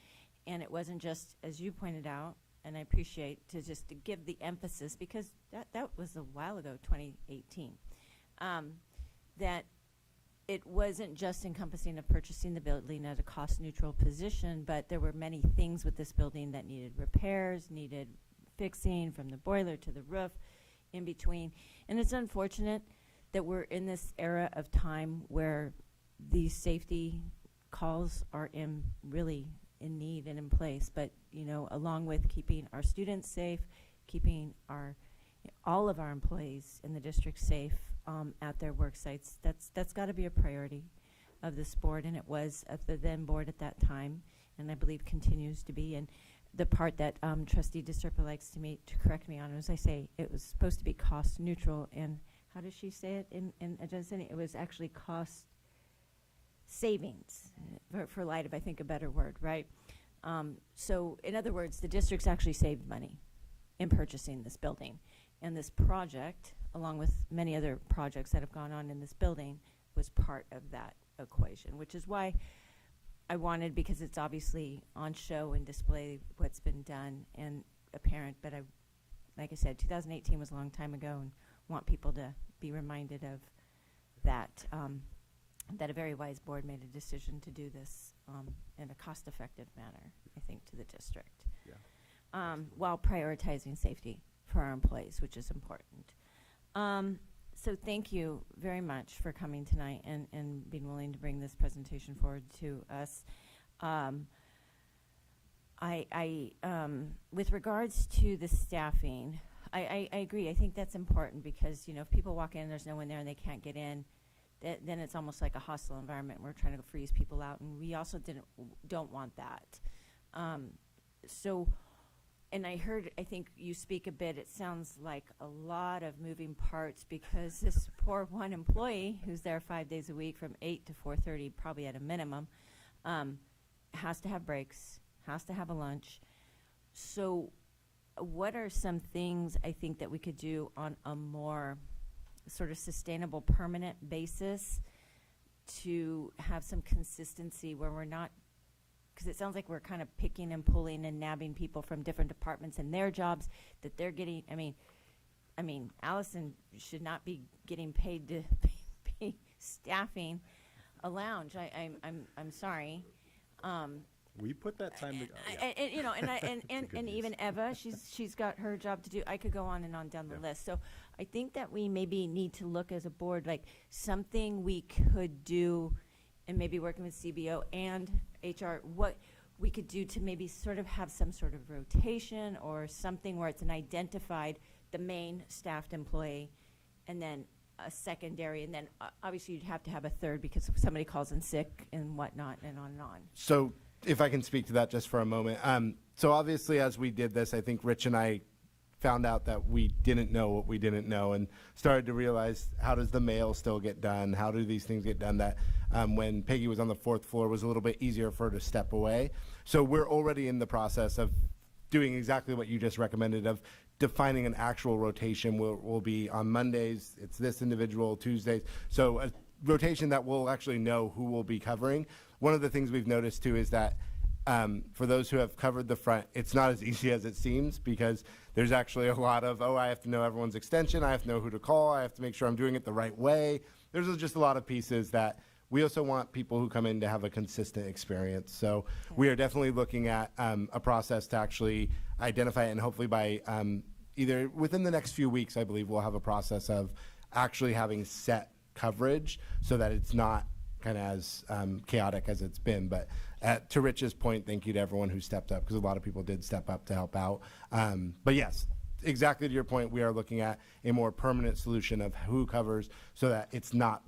And it wasn't just, as you pointed out, and I appreciate to give the emphasis, because that was a while ago, 2018, that it wasn't just encompassing of purchasing the building at a cost-neutral position, but there were many things with this building that needed repairs, needed fixing, from the boiler to the roof, in between. And it's unfortunate that we're in this era of time where these safety calls are really in need and in place, but along with keeping our students safe, keeping all of our employees in the district safe at their work sites, that's got to be a priority of this board, and it was of the then board at that time, and I believe continues to be. And the part that Trustee DeSerpa likes to correct me on, as I say, it was supposed to be cost neutral, and how does she say it in Agenda City? It was actually cost savings, for light of, I think, a better word, right? So in other words, the district's actually saved money in purchasing this building. And this project, along with many other projects that have gone on in this building, was part of that equation, which is why I wanted, because it's obviously on show and display what's been done and apparent, but like I said, 2018 was a long time ago, and want people to be reminded of that, that a very wise board made a decision to do this in a cost-effective manner, I think, to the district. Yeah. While prioritizing safety for our employees, which is important. So thank you very much for coming tonight and being willing to bring this presentation forward to us. With regards to the staffing, I agree. I think that's important because, if people walk in, there's no one there and they can't get in, then it's almost like a hostile environment. We're trying to freeze people out, and we also don't want that. And I think you speak a bit, it sounds like a lot of moving parts because this poor one employee who's there 5 days a week from 8 to 4:30, probably at a minimum, has to have breaks, has to have a lunch. So what are some things I think that we could do on a more sort of sustainable, permanent basis to have some consistency where we're not, because it sounds like we're kind of picking and pulling and nabbing people from different departments and their jobs that they're getting. I mean, Allison should not be getting paid to be staffing a lounge. I'm sorry. We put that time to And even Eva, she's got her job to do. I could go on and on down the list. So I think that we maybe need to look as a board like something we could do, and maybe working with CBO and HR, what we could do to maybe sort of have some sort of rotation or something where it's an identified, the main staffed employee, and then a secondary, and then obviously you'd have to have a third because if somebody calls in sick and whatnot, and on and on. So if I can speak to that just for a moment. So obviously as we did this, I think Rich and I found out that we didn't know what we didn't know and started to realize, how does the mail still get done? How do these things get done? That when Peggy was on the 4th floor, it was a little bit easier for her to step away. So we're already in the process of doing exactly what you just recommended, of defining an actual rotation. Will be on Mondays, it's this individual, Tuesdays. So a rotation that we'll actually know who will be covering. One of the things we've noticed too is that for those who have covered the front, it's not as easy as it seems because there's actually a lot of, I have to know everyone's extension, I have to know who to call, I have to make sure I'm doing it the right way. There's just a lot of pieces that we also want people who come in to have a consistent experience. So we are definitely looking at a process to actually identify it, and hopefully by either within the next few weeks, I believe we'll have a process of actually having set coverage so that it's not kind of as chaotic as it's been. But to Rich's point, thank you to everyone who stepped up, because a lot of people did step up to help out. But yes, exactly to your point, we are looking at a more permanent solution of who covers so that it's not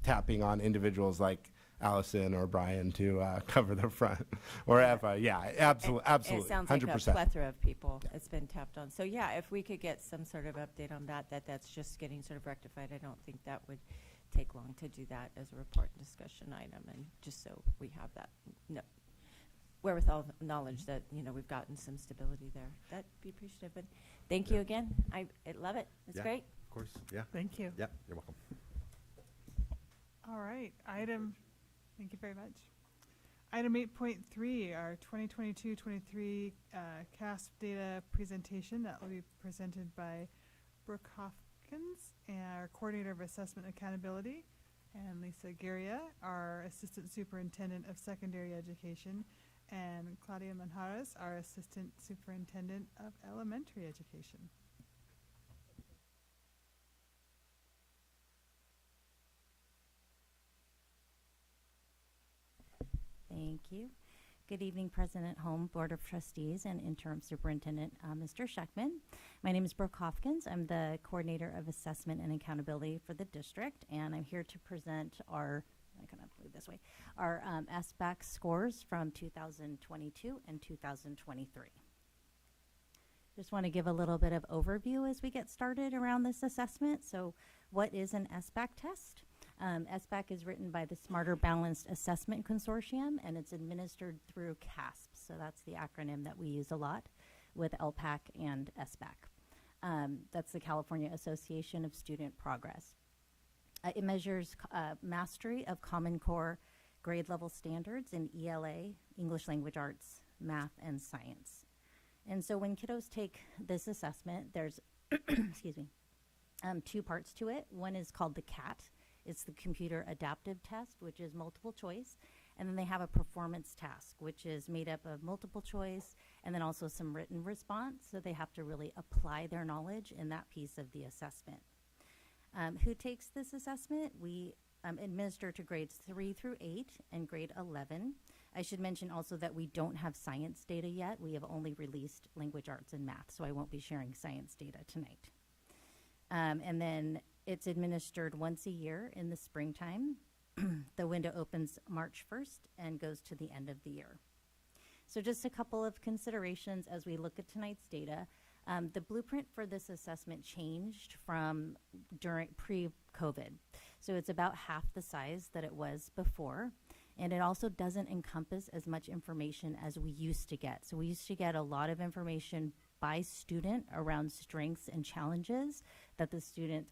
tapping on individuals like Allison or Brian to cover the front or Eva. Yeah, absolutely. It sounds 100%. like a plethora of people it's been tapped on. So yeah, if we could get some sort of update on that's just getting sort of rectified, I don't think that would take long to do that as a report and discussion item, and just so we have that wherewithal knowledge that we've gotten some stability there. That'd be appreciative. But thank you again. I love it. It's great. Of course. Yeah. Thank you. Yeah. You're welcome. All right. Thank you very much. Item 8.3, our 2022-23 CASP data presentation that will be presented by Brooke Hopkins, our Coordinator of Assessment Accountability, and Lisa Guerria, our Assistant Superintendent of Secondary Education, and Claudia Manjares, our Assistant Superintendent of Elementary Education. Thank you. Good evening, President Holm, Board of Trustees, and Interim Superintendent Mr. Scheckman. My name is Brooke Hopkins. I'm the Coordinator of Assessment and Accountability for the district, and I'm here to present our SBAC scores from 2022 and 2023. Just want to give a little bit of overview as we get started around this assessment. So what is an SBAC test? SBAC is written by the Smarter Balanced Assessment Consortium, and it's administered through CASP. So that's the acronym that we use a lot with LPAC and SBAC. That's the California Association of Student Progress. It measures mastery of Common Core grade level standards in ELA, English Language Arts, Math, and Science. And so when kiddos take this assessment, there's excuse me, two parts to it. One is called the CAT. It's the Computer Adaptive Test, which is multiple choice. And then they have a performance task, which is made up of multiple choice and then also some written response. So they have to really apply their knowledge in that piece of the assessment. Who takes this assessment? We administer to grades 3 through 8 and grade 11. I should mention also that we don't have science data yet. We have only released language arts and math, so I won't be sharing science data tonight. And then it's administered once a year in the springtime. The window opens March 1st and goes to the end of the year. So just a couple of considerations as we look at tonight's data. The blueprint for this assessment changed from during pre-COVID. So it's about half the size that it was before. And it also doesn't encompass as much information as we used to get. So we used to get a lot of information by student around strengths and challenges that the student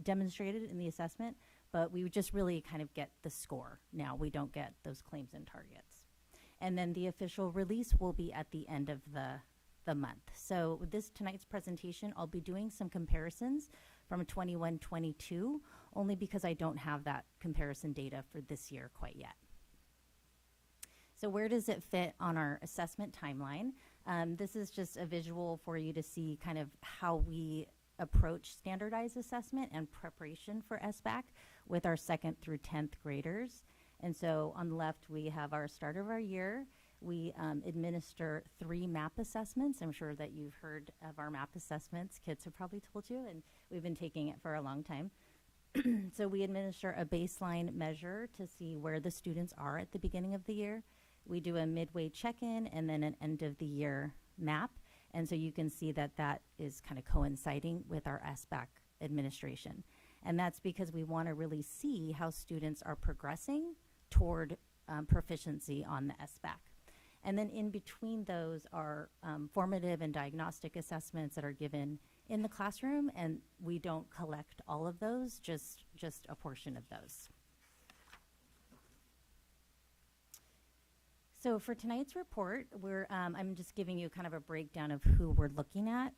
demonstrated in the assessment, but we would just really kind of get the score. Now we don't get those claims and targets. And then the official release will be at the end of the month. So with tonight's presentation, I'll be doing some comparisons from 21-22, only because I don't have that comparison data for this year quite yet. So where does it fit on our assessment timeline? This is just a visual for you to see kind of how we approach standardized assessment and preparation for SBAC with our 2nd through 10th graders. And so on the left, we have our start of our year. We administer 3 MAP assessments. I'm sure that you've heard of our MAP assessments. Kids have probably told you, and we've been taking it for a long time. So we administer a baseline measure to see where the students are at the beginning of the year. We do a midway check-in and then an end of the year MAP. And so you can see that that is kind of coinciding with our SBAC administration. And that's because we want to really see how students are progressing toward proficiency on the SBAC. And then in between those are formative and diagnostic assessments that are given in the classroom, and we don't collect all of those, just a portion of those. So for tonight's report, I'm just giving you kind of a breakdown of who we're looking at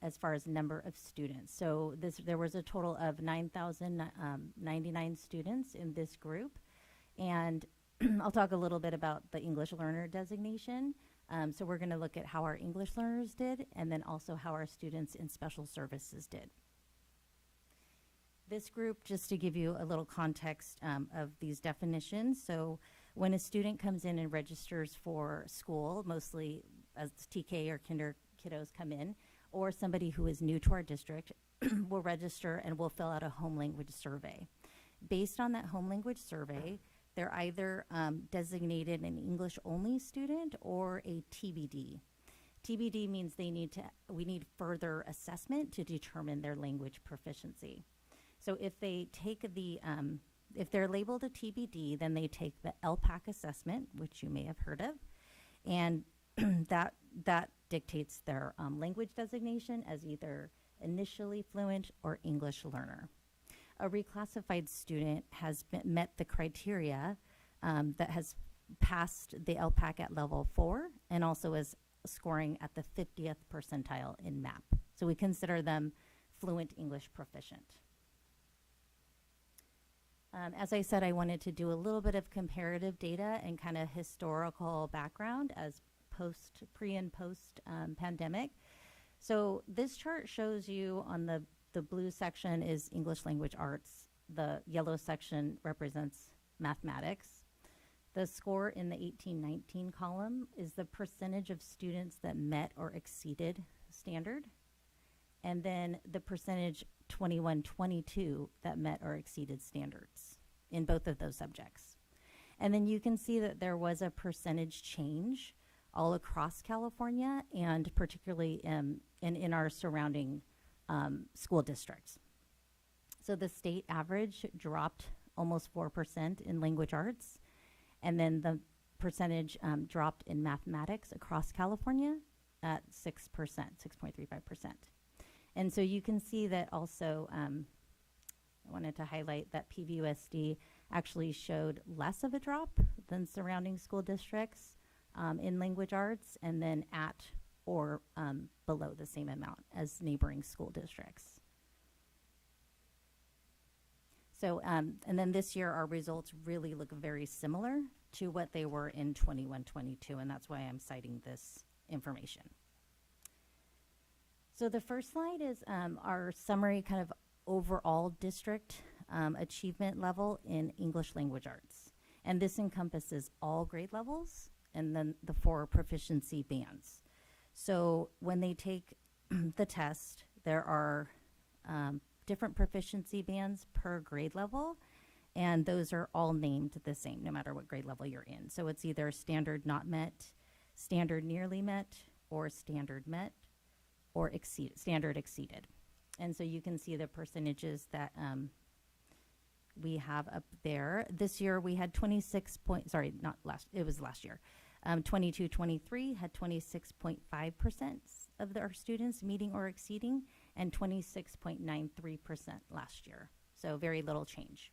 as far as number of students. So there was a total of 9,099 students in this group, and I'll talk a little bit about the English learner designation. So we're going to look at how our English learners did, and then also how our students in special services did. This group, just to give you a little context of these definitions, so when a student comes in and registers for school, mostly as TK or kinder kiddos come in, or somebody who is new to our district, will register and will fill out a home language survey. Based on that home language survey, they're either designated an English-only student or a TBD. TBD means we need further assessment to determine their language proficiency. So if they take if they're labeled a TBD, then they take the LPAC assessment, which you may have heard of, and that dictates their language designation as either initially fluent or English learner. A reclassified student has met the criteria that has passed the LPAC at level 4 and also is scoring at the 50th percentile in MAP. So we consider them fluent English proficient. As I said, I wanted to do a little bit of comparative data and kind of historical background as pre and post pandemic. So this chart shows you on the blue section is English language arts. The yellow section represents mathematics. The score in the 18-19 column is the percentage of students that met or exceeded standard. And then the percentage 21-22 that met or exceeded standards in both of those subjects. And then you can see that there was a percentage change all across California and particularly in our surrounding school districts. So the state average dropped almost 4% in language arts, and then the percentage dropped in mathematics across California at 6%, 6.35%. And so you can see that also, I wanted to highlight that PVUSD actually showed less of a drop than surrounding school districts in language arts, and then at or below the same amount as neighboring school districts. So, and then this year, our results really look very similar to what they were in 21-22, and that's why I'm citing this information. So the first slide is our summary kind of overall district achievement level in English language arts. And this encompasses all grade levels and then the 4 proficiency bands. So when they take the test, there are different proficiency bands per grade level, and those are all named the same no matter what grade level you're in. So it's either standard not met, standard nearly met, or standard met, or standard exceeded. And so you can see the percentages that we have up there. This year we had 22-23 had 26.5% of our students meeting or exceeding, and 26.93% last year. So very little change.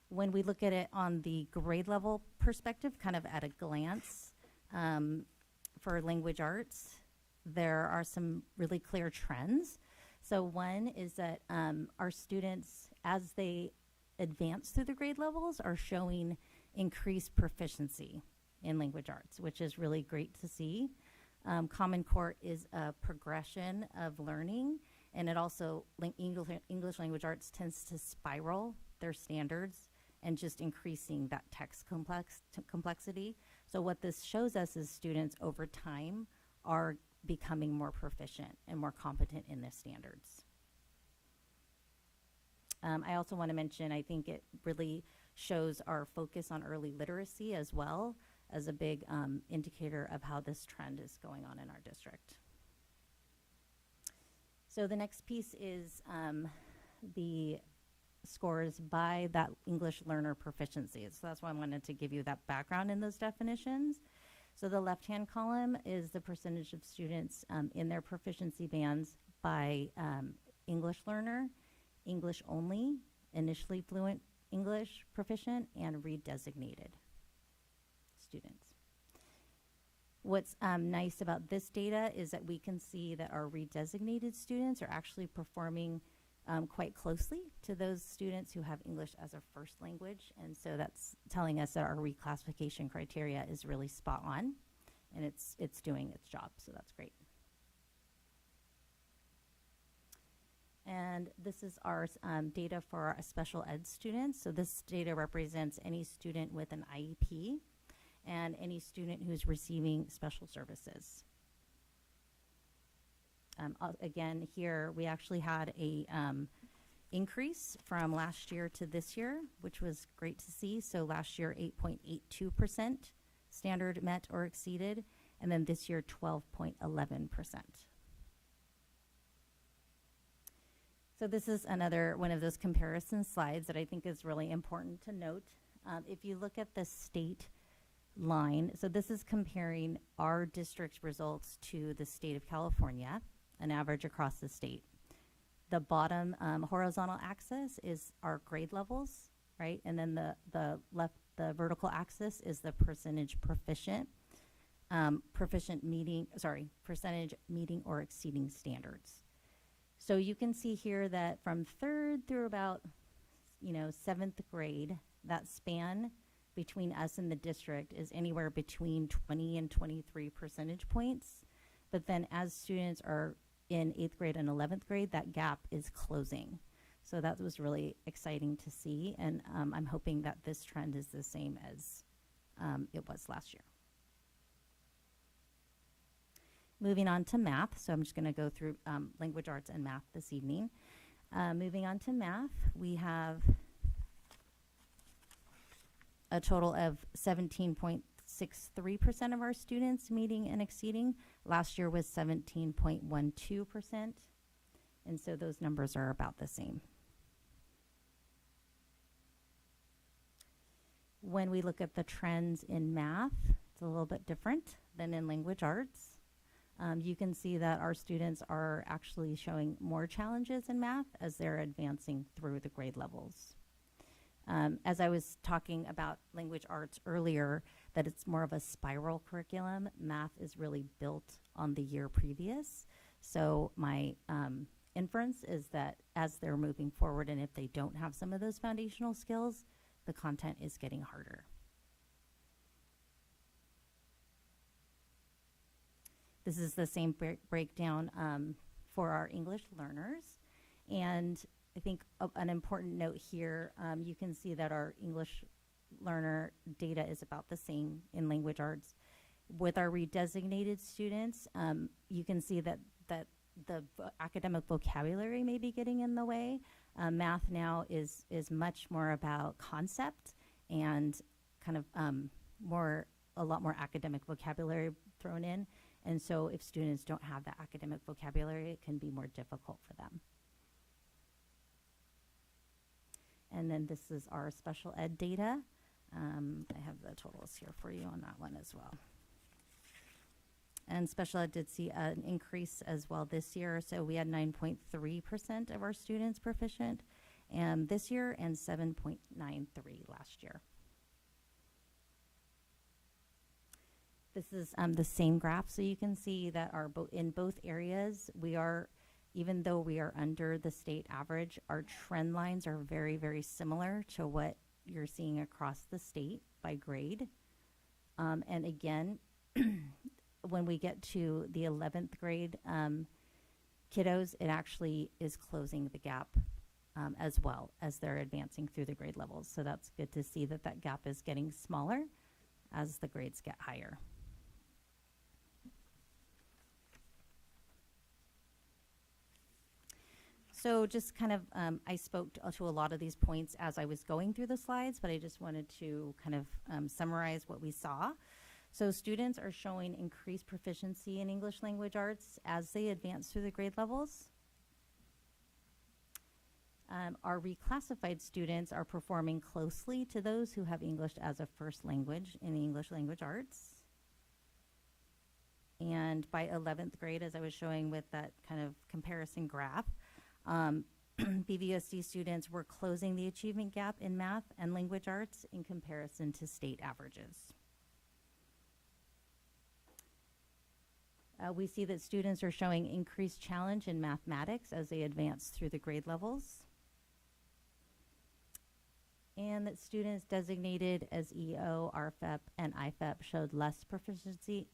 When we look at it on the grade level perspective, kind of at a glance, for language arts, there are some really clear trends. So one is that our students, as they advance through the grade levels, are showing increased proficiency in language arts, which is really great to see. Common Core is a progression of learning, and it also, English language arts tends to spiral their standards and just increasing that text complexity. So what this shows us is students over time are becoming more proficient and more competent in their standards. I also want to mention, I think it really shows our focus on early literacy as well as a big indicator of how this trend is going on in our district. So the next piece is the scores by that English learner proficiency. So that's why I wanted to give you that background in those definitions. So the left-hand column is the percentage of students in their proficiency bands by English learner, English only, initially fluent English proficient, and redesignated students. What's nice about this data is that we can see that our redesignated students are actually performing quite closely to those students who have English as a first language, and so that's telling us that our reclassification criteria is really spot on, and it's doing its job, so that's great. And this is our data for our special ed students. So this data represents any student with an IEP and any student who's receiving special services. Again, here we actually had a increase from last year to this year, which was great to see. So last year, 8.82% standard met or exceeded, and then this year, 12.11%. So this is another one of those comparison slides that I think is really important to note. If you look at the state line, so this is comparing our district's results to the state of California, an average across the state. The bottom horizontal axis is our grade levels, right? And then the vertical axis is the percentage proficient, percentage meeting or exceeding standards. So you can see here that from 3rd through about, 7th grade, that span between us and the district is anywhere between 20 and 23 percentage points. But then as students are in 8th grade and 11th grade, that gap is closing. So that was really exciting to see, and I'm hoping that this trend is the same as it was last year. Moving on to math, so I'm just going to go through language arts and math this evening. Moving on to math, we have a total of 17.63% of our students meeting and exceeding. Last year was 17.12%, and so those numbers are about the same. When we look at the trends in math, it's a little bit different than in language arts. You can see that our students are actually showing more challenges in math as they're advancing through the grade levels. As I was talking about language arts earlier, that it's more of a spiral curriculum, math is really built on the year previous. So my inference is that as they're moving forward and if they don't have some of those foundational skills, the content is getting harder. This is the same breakdown for our English learners. And I think an important note here, you can see that our English learner data is about the same in language arts. With our redesignated students, you can see that the academic vocabulary may be getting in the way. Math now is much more about concept and kind of a lot more academic vocabulary thrown in. And so if students don't have that academic vocabulary, it can be more difficult for them. And then this is our special ed data. I have the totals here for you on that one as well. And special ed did see an increase as well this year. So we had 9.3% of our students proficient this year and 7.93 last year. This is the same graph, so you can see that in both areas, even though we are under the state average, our trend lines are very, very similar to what you're seeing across the state by grade. And again, when we get to the 11th grade kiddos, it actually is closing the gap as well as they're advancing through the grade levels. So that's good to see that that gap is getting smaller as the grades get higher. So just kind of, I spoke to a lot of these points as I was going through the slides, but I just wanted to kind of summarize what we saw. So students are showing increased proficiency in English language arts as they advance through the grade levels. Our reclassified students are performing closely to those who have English as a first language in English language arts. And by 11th grade, as I was showing with that kind of comparison graph, BVSD students were closing the achievement gap in math and language arts in comparison to state averages. We see that students are showing increased challenge in mathematics as they advance through the grade levels. And that students designated as EO, RFEP, and IFEP showed less proficiency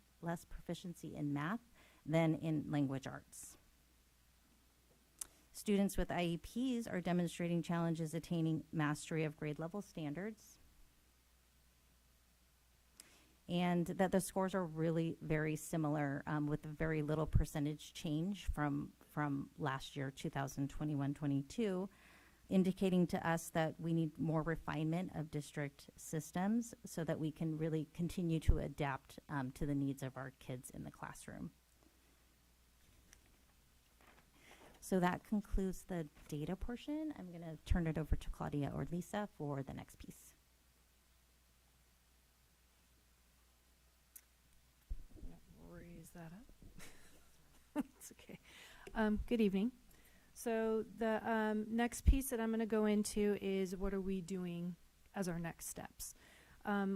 in math than in language arts. Students with IEPs are demonstrating challenges attaining mastery of grade level standards. And that the scores are really very similar with very little percentage change from last year, 2021-22, indicating to us that we need more refinement of district systems so that we can really continue to adapt to the needs of our kids in the classroom. So that concludes the data portion. I'm going to turn it over to Claudia or Lisa for the next piece. Raise that up. It's okay. Good evening. So the next piece that I'm going to go into is what are we doing as our next steps.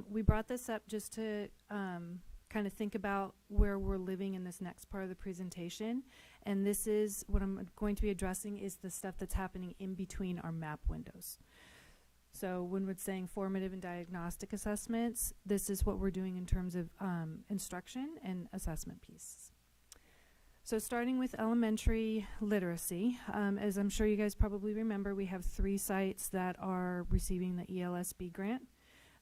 We brought this up just to kind of think about where we're living in this next part of the presentation. And this is what I'm going to be addressing is the stuff that's happening in between our map windows. So when we're saying formative and diagnostic assessments, this is what we're doing in terms of instruction and assessment pieces. So starting with elementary literacy, as I'm sure you guys probably remember, we have 3 sites that are receiving the ELSB grant,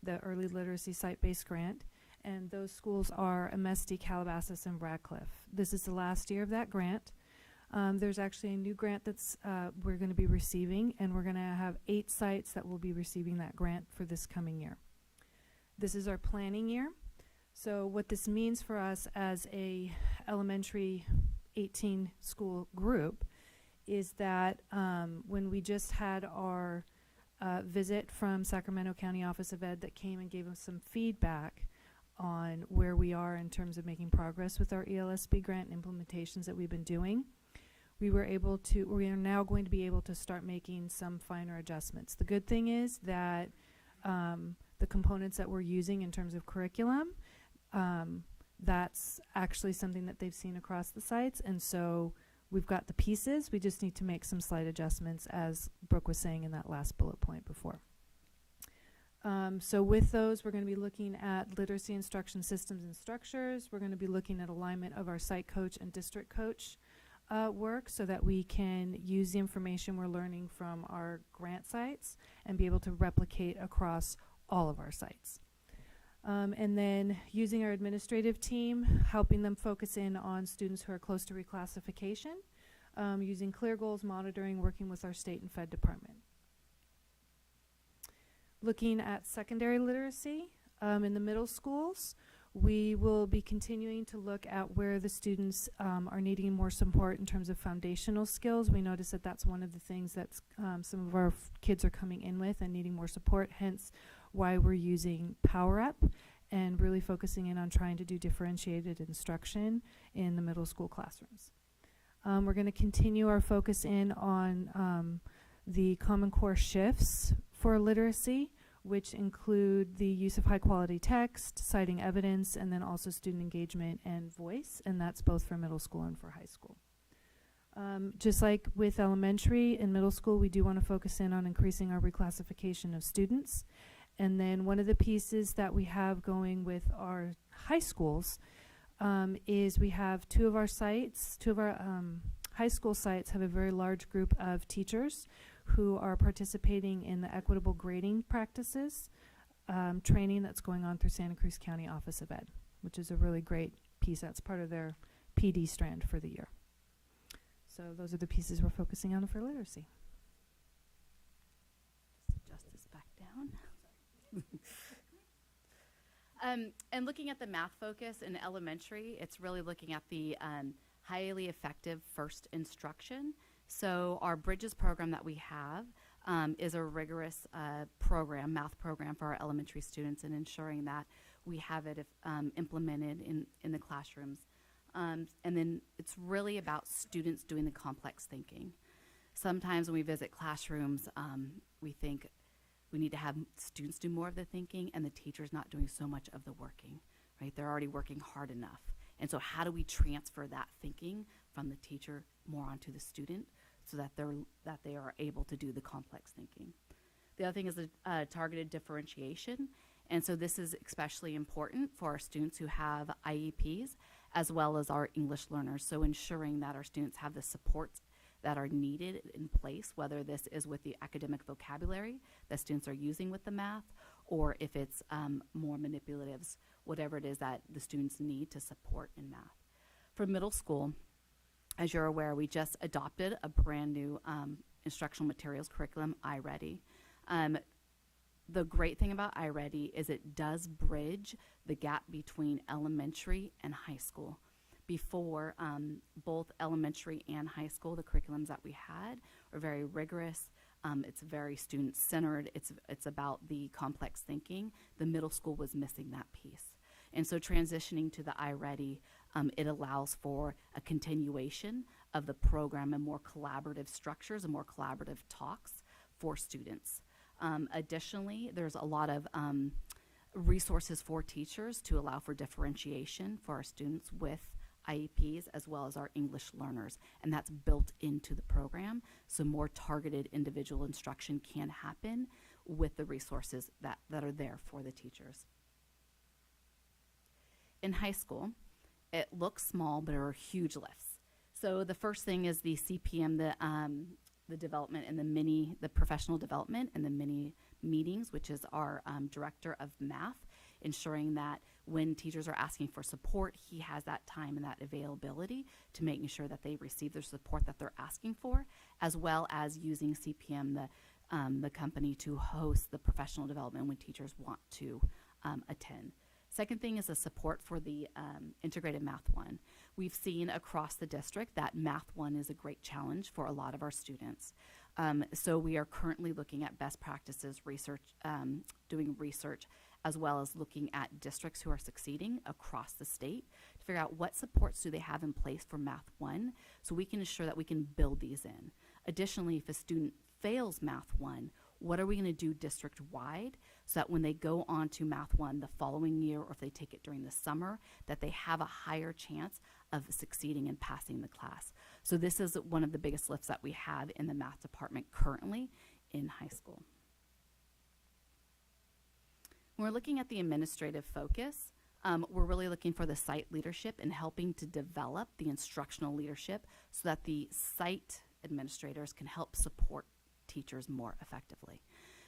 the Early Literacy Site-Based Grant, and those schools are MSD, Calabasas, and Radcliffe. This is the last year of that grant. There's actually a new grant that's we're going to be receiving, and we're going to have 8 sites that will be receiving that grant for this coming year. This is our planning year. So what this means for us as a elementary 18 school group is that when we just had our visit from Sacramento County Office of Ed that came and gave us some feedback on where we are in terms of making progress with our ELSB grant implementations that we've been doing, we are now going to be able to start making some finer adjustments. The good thing is that the components that we're using in terms of curriculum, that's actually something that they've seen across the sites, and so we've got the pieces. We just need to make some slight adjustments, as Brooke was saying in that last bullet point before. So with those, we're going to be looking at literacy instruction systems and structures. We're going to be looking at alignment of our site coach and district coach work so that we can use the information we're learning from our grant sites and be able to replicate across all of our sites. And then using our administrative team, helping them focus in on students who are close to reclassification, using clear goals monitoring, working with our state and Fed department. Looking at secondary literacy in the middle schools, we will be continuing to look at where the students are needing more support in terms of foundational skills. We notice that that's one of the things that some of our kids are coming in with and needing more support, hence why we're using Power Up and really focusing in on trying to do differentiated instruction in the middle school classrooms. We're going to continue our focus in on the Common Core shifts for literacy, which include the use of high quality text, citing evidence, and then also student engagement and voice, and that's both for middle school and for high school. Just like with elementary and middle school, we do want to focus in on increasing our reclassification of students. And then one of the pieces that we have going with our high schools is we have two of our high school sites have a very large group of teachers who are participating in the equitable grading practices training that's going on through Santa Cruz County Office of Ed, which is a really great piece. That's part of their PD strand for the year. So those are the pieces we're focusing on for literacy. Adjust this back down. And looking at the math focus in elementary, it's really looking at the highly effective first instruction. So our Bridges program that we have is a rigorous program, math program for our elementary students, and ensuring that we have it implemented in the classrooms. And then it's really about students doing the complex thinking. Sometimes when we visit classrooms, we think we need to have students do more of the thinking and the teachers not doing so much of the working, right? They're already working hard enough. And so how do we transfer that thinking from the teacher more onto the student so that they are able to do the complex thinking? The other thing is the targeted differentiation. And so this is especially important for our students who have IEPs as well as our English learners. So ensuring that our students have the supports that are needed in place, whether this is with the academic vocabulary that students are using with the math, or if it's more manipulatives, whatever it is that the students need to support in math. For middle school, as you're aware, we just adopted a brand new instructional materials curriculum, iReady. The great thing about iReady is it does bridge the gap between elementary and high school. Before, both elementary and high school, the curriculums that we had are very rigorous. It's very student-centered. It's about the complex thinking. The middle school was missing that piece. And so transitioning to the iReady, it allows for a continuation of the program and more collaborative structures and more collaborative talks for students. Additionally, there's a lot of resources for teachers to allow for differentiation for our students with IEPs as well as our English learners, and that's built into the program, so more targeted individual instruction can happen with the resources that are there for the teachers. In high school, it looks small, but there are huge lifts. So the first thing is the CPM, the development and the professional development and the mini meetings, which is our director of math, ensuring that when teachers are asking for support, he has that time and that availability to making sure that they receive the support that they're asking for, as well as using CPM, the company, to host the professional development when teachers want to attend. Second thing is the support for the integrated Math 1. We've seen across the district that Math 1 is a great challenge for a lot of our students. So we are currently looking at best practices research, doing research, as well as looking at districts who are succeeding across the state to figure out what supports do they have in place for Math 1 so we can ensure that we can build these in. Additionally, if a student fails Math 1, what are we going to do district-wide so that when they go on to Math 1 the following year, or if they take it during the summer, that they have a higher chance of succeeding and passing the class. So this is one of the biggest lifts that we have in the math department currently in high school. When we're looking at the administrative focus, we're really looking for the site leadership and helping to develop the instructional leadership so that the site administrators can help support teachers more effectively.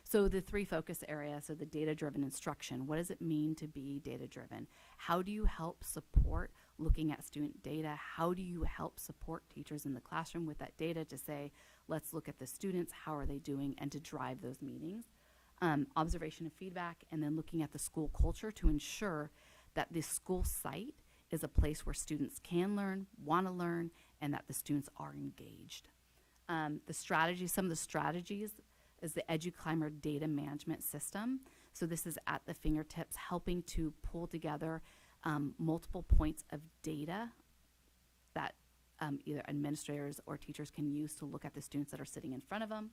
So the three focus areas are the data-driven instruction. What does it mean to be data-driven? How do you help support looking at student data? How do you help support teachers in the classroom with that data to say, let's look at the students, how are they doing, and to drive those meetings? Observation and feedback, and then looking at the school culture to ensure that the school site is a place where students can learn, want to learn, and that the students are engaged. The strategies, some of the strategies is the EduClimber data management system. So this is at the fingertips, helping to pull together multiple points of data that either administrators or teachers can use to look at the students that are sitting in front of them.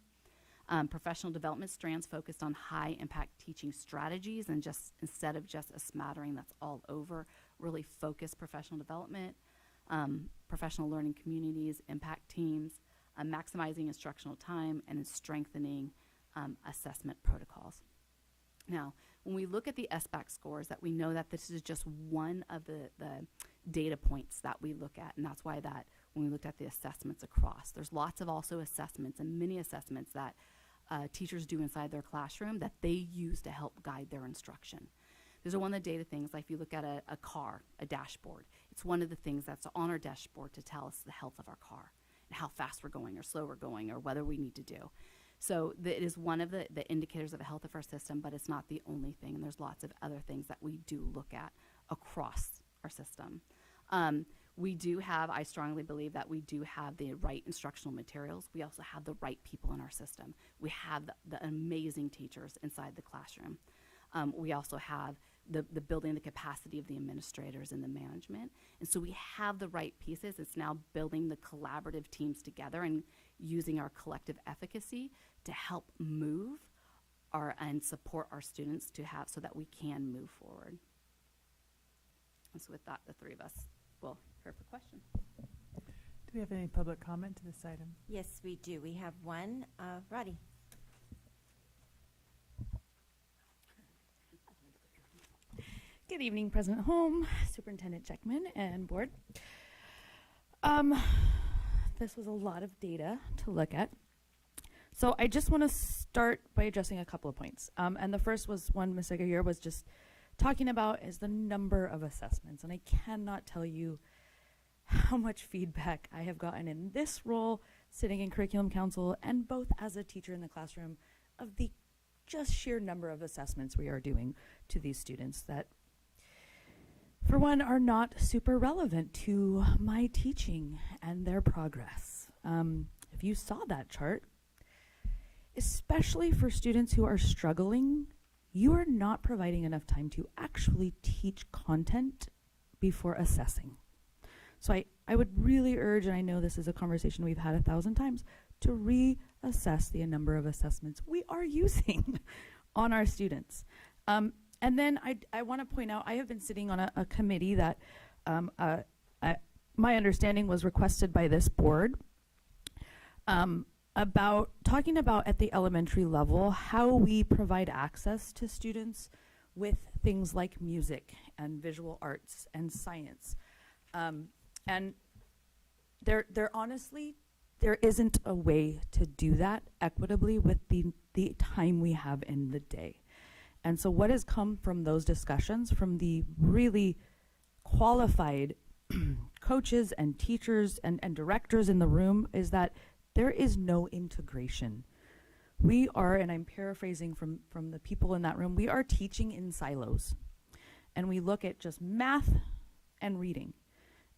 Professional development strands focused on high impact teaching strategies, and just instead of just a smattering that's all over, really focus professional development, professional learning communities, impact teams, maximizing instructional time, and strengthening assessment protocols. Now, when we look at the SBAC scores, that we know that this is just one of the data points that we look at, and that's why that when we looked at the assessments across, there's lots of also assessments and mini assessments that teachers do inside their classroom that they use to help guide their instruction. Those are one of the data things, like if you look at a car, a dashboard, it's one of the things that's on our dashboard to tell us the health of our car and how fast we're going or slow we're going or whether we need to do. So it is one of the indicators of the health of our system, but it's not the only thing, and there's lots of other things that we do look at across our system. We do have, I strongly believe that we do have the right instructional materials. We also have the right people in our system. We have the amazing teachers inside the classroom. We also have the building the capacity of the administrators and the management. And so we have the right pieces. It's now building the collaborative teams together and using our collective efficacy to help move and support our students to have so that we can move forward. And so with that, the three of us will hear for questions. Do we have any public comment to this item? Yes, we do. We have one. Roddy. Good evening, President Holm, Superintendent Checkman, and board. This was a lot of data to look at. So I just want to start by addressing a couple of points. And the first was one Ms. Aguirre was just talking about is the number of assessments. And I cannot tell you how much feedback I have gotten in this role, sitting in Curriculum Council, and both as a teacher in the classroom, of the just sheer number of assessments we are doing to these students that, for one, are not super relevant to my teaching and their progress. If you saw that chart, especially for students who are struggling, you are not providing enough time to actually teach content before assessing. So I would really urge, and I know this is a conversation we've had 1,000 times, to reassess the number of assessments we are using on our students. And then I want to point out, I have been sitting on a committee that my understanding was requested by this board about talking about at the elementary level how we provide access to students with things like music and visual arts and science. And there honestly, there isn't a way to do that equitably with the time we have in the day. And so what has come from those discussions from the really qualified coaches and teachers and directors in the room is that there is no integration. We are, and I'm paraphrasing from the people in that room, we are teaching in silos. And we look at just math and reading.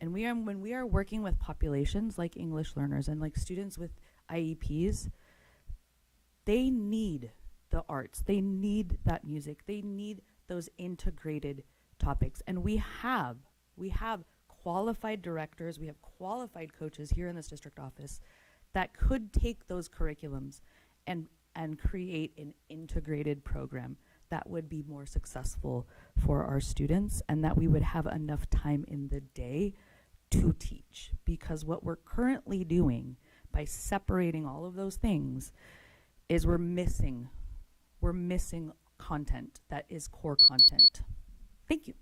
And when we are working with populations like English learners and like students with IEPs, they need the arts, they need that music, they need those integrated topics. And we have qualified directors, we have qualified coaches here in this district office that could take those curriculums and create an integrated program that would be more successful for our students, and that we would have enough time in the day to teach. Because what we're currently doing by separating all of those things is we're missing content that is core content. Thank you.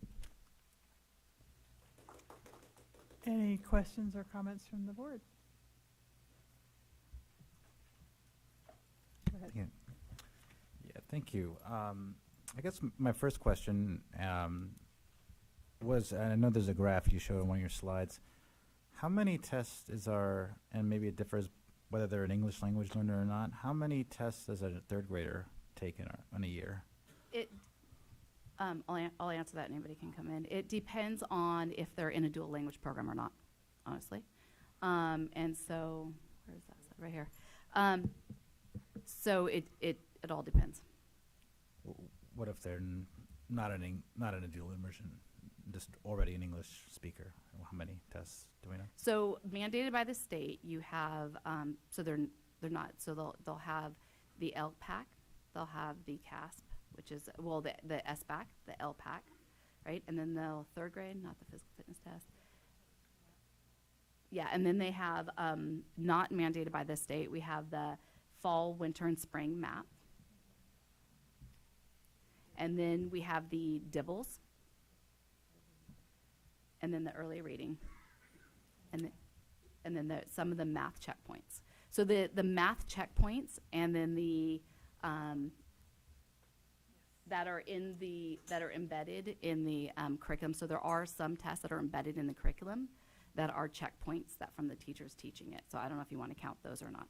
Any questions or comments from the board? Go ahead. Yeah, thank you. I guess my first question was, and I know there's a graph you showed on one of your slides. How many tests is our, and maybe it differs whether they're an English language learner or not, how many tests does a third grader take in a year? I'll answer that and anybody can come in. It depends on if they're in a dual language program or not, honestly. And so, where is that? Right here. So it all depends. What if they're not in a dual immersion, just already an English speaker? How many tests do we know? So mandated by the state, you have, so they're not, so they'll have the LPAC, they'll have the CASP, which is, well, the SBAC, the LPAC, right? And then the third grade, not the physical fitness test. Yeah, and then they have, not mandated by the state, we have the fall, winter, and spring map. And then we have the DIBELS. And then the early reading. And then some of the math checkpoints. So the math checkpoints and then the that are embedded in the curriculum. So there are some tests that are embedded in the curriculum that are checkpoints that from the teachers teaching it. So I don't know if you want to count those or not.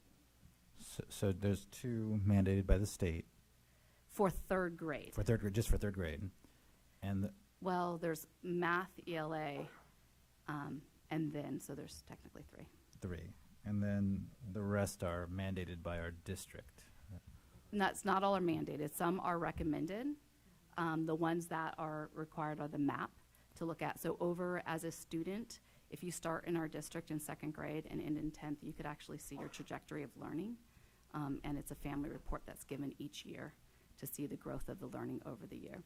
So there's two mandated by the state. For third grade. For third grade, just for third grade. And well, there's math, ELA, and then, so there's technically three. Three. And then the rest are mandated by our district. Not all are mandated. Some are recommended. The ones that are required are the MAP to look at. So over as a student, if you start in our district in second grade and end in 10th, you could actually see your trajectory of learning. And it's a family report that's given each year to see the growth of the learning over the year.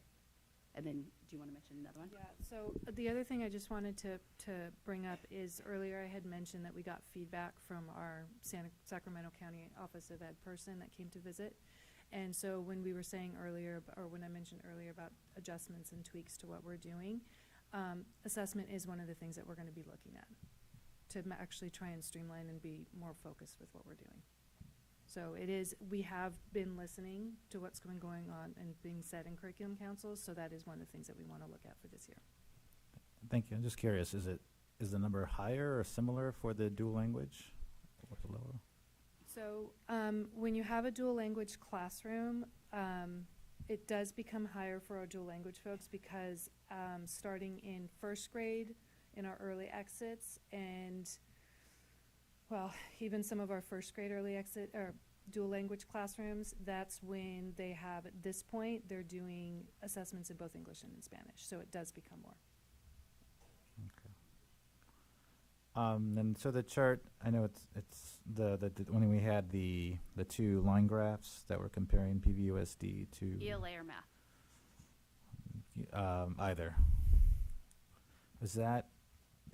And then, do you want to mention another one? Yeah, so the other thing I just wanted to bring up is earlier I had mentioned that we got feedback from our Sacramento County Office of Ed person that came to visit. And so when we were saying earlier, or when I mentioned earlier about adjustments and tweaks to what we're doing, assessment is one of the things that we're going to be looking at to actually try and streamline and be more focused with what we're doing. So it is, we have been listening to what's been going on and being said in curriculum councils, so that is one of the things that we want to look at for this year. Thank you. I'm just curious, is the number higher or similar for the dual language or lower? So when you have a dual language classroom, it does become higher for our dual language folks because starting in first grade in our early exits and well, even some of our first grade early exit or dual language classrooms, that's when they have, at this point, they're doing assessments in both English and in Spanish. So it does become more. Okay. And so the chart, I know it's the when we had the two line graphs that were comparing PVUSD to ELA or math? Either.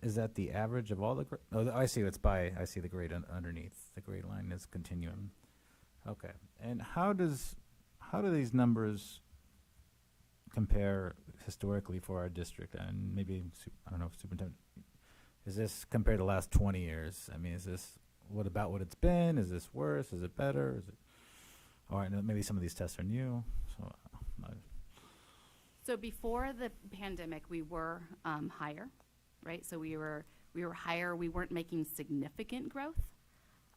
Is that the average of all the grades? Oh, I see. I see the grade underneath. The grade line is continuum. Okay. And how do these numbers compare historically for our district? And maybe, I don't know, superintendent, is this compared to the last 20 years? I mean, is this what it's been? Is this worse? Is it better? Is it, or maybe some of these tests are new. So before the pandemic, we were higher. Right, so we were higher. We weren't making significant growth.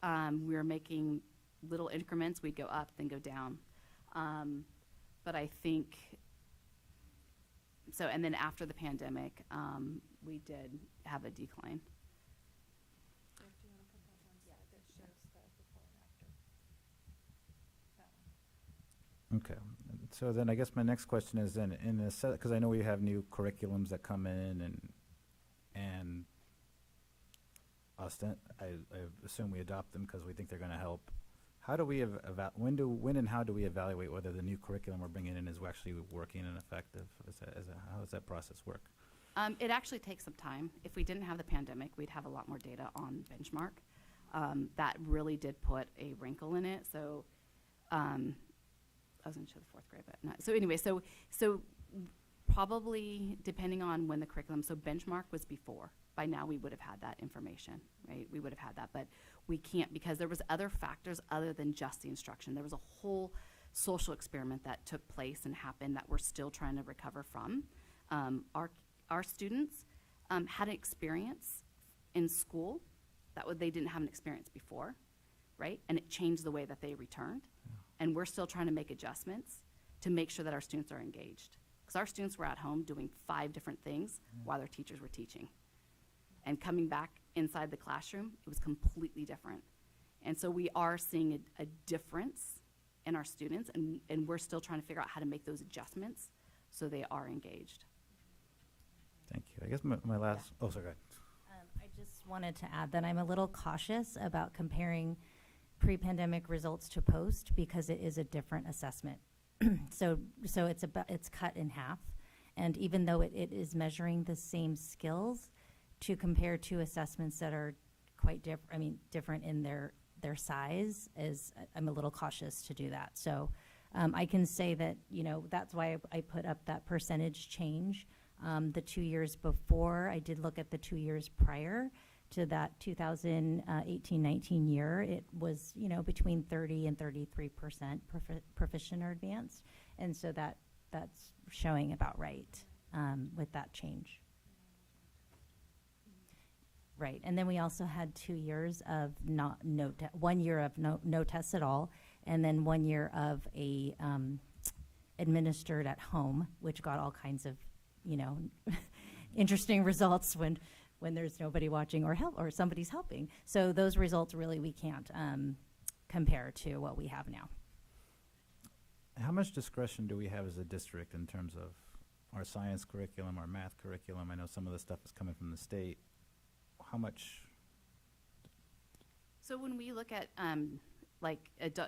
We were making little increments. We'd go up, then go down. But I think so. And then after the pandemic, we did have a decline. Okay. So then I guess my next question is then in a set, because I know we have new curriculums that come in and I assume we adopt them because we think they're going to help how do we when and how do we evaluate whether the new curriculum we're bringing in is actually working and effective? How does that process work? It actually takes some time. If we didn't have the pandemic, we'd have a lot more data on benchmark. That really did put a wrinkle in it. So I was going to show the fourth grade, but not. So anyway, so probably depending on when the curriculum, so benchmark was before. By now we would have had that information, right? We would have had that, but we can't because there was other factors other than just the instruction. There was a whole social experiment that took place and happened that we're still trying to recover from. Our students had an experience in school that they didn't have an experience before, right? And it changed the way that they returned. And we're still trying to make adjustments to make sure that our students are engaged. Because our students were at home doing 5 different things while their teachers were teaching. And coming back inside the classroom, it was completely different. And so we are seeing a difference in our students, and we're still trying to figure out how to make those adjustments so they are engaged. Thank you. I guess my last, oh, sorry, go ahead. I just wanted to add that I'm a little cautious about comparing pre-pandemic results to post because it is a different assessment. So it's cut in half. And even though it is measuring the same skills, to compare two assessments that are quite different in their size, I'm a little cautious to do that. So I can say that, that's why I put up that percentage change. The 2 years before, I did look at the 2 years prior to that 2018-19 year. It was, between 30 and 33% proficient or advanced. And so that's showing about right with that change. Right, and then we also had 2 years of 1 year of no tests at all, and then 1 year of a administered at home, which got all kinds of, interesting results when there's nobody watching or somebody's helping. So those results really we can't compare to what we have now. How much discretion do we have as a district in terms of our science curriculum, our math curriculum? I know some of the stuff is coming from the state. How much? So when we look at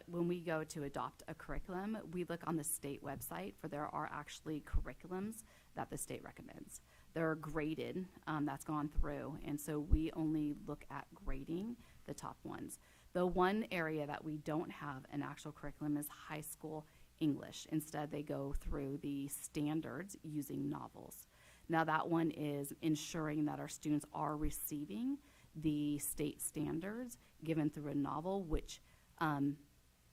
when we go to adopt a curriculum, we look on the state website for there are actually curriculums that the state recommends. They're graded, that's gone through, and so we only look at grading the top ones. The one area that we don't have an actual curriculum is high school English. Instead, they go through the standards using novels. Now that one is ensuring that our students are receiving the state standards given through a novel, which,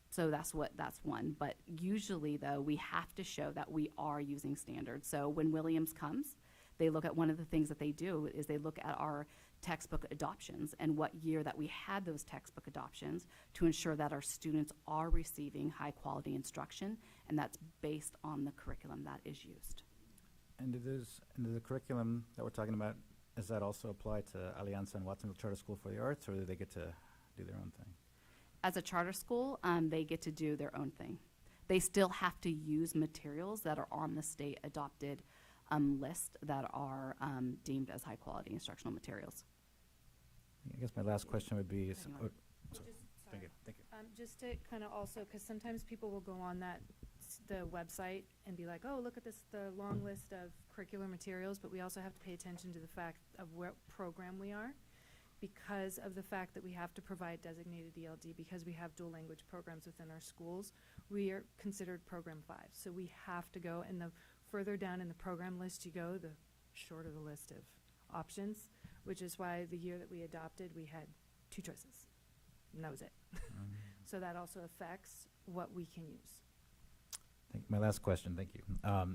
so that's one. But usually though, we have to show that we are using standards. So when Williams comes, they look at one of the things that they do is they look at our textbook adoptions and what year that we had those textbook adoptions to ensure that our students are receiving high quality instruction, and that's based on the curriculum that is used. And the curriculum that we're talking about, does that also apply to Alianza and Watsonville Charter School for the Arts, or do they get to do their own thing? As a charter school, they get to do their own thing. They still have to use materials that are on the state adopted list that are deemed as high quality instructional materials. I guess my last question would be, Thank you. Just to kind of also, because sometimes people will go on the website and be like, oh, look at the long list of curricular materials, but we also have to pay attention to the fact of what program we are, because of the fact that we have to provide designated ELD, because we have dual language programs within our schools. We are considered program 5, so we have to go, and the further down in the program list you go, the shorter the list of options, which is why the year that we adopted, we had 2 choices, and that was it. So that also affects what we can use. My last question, thank you,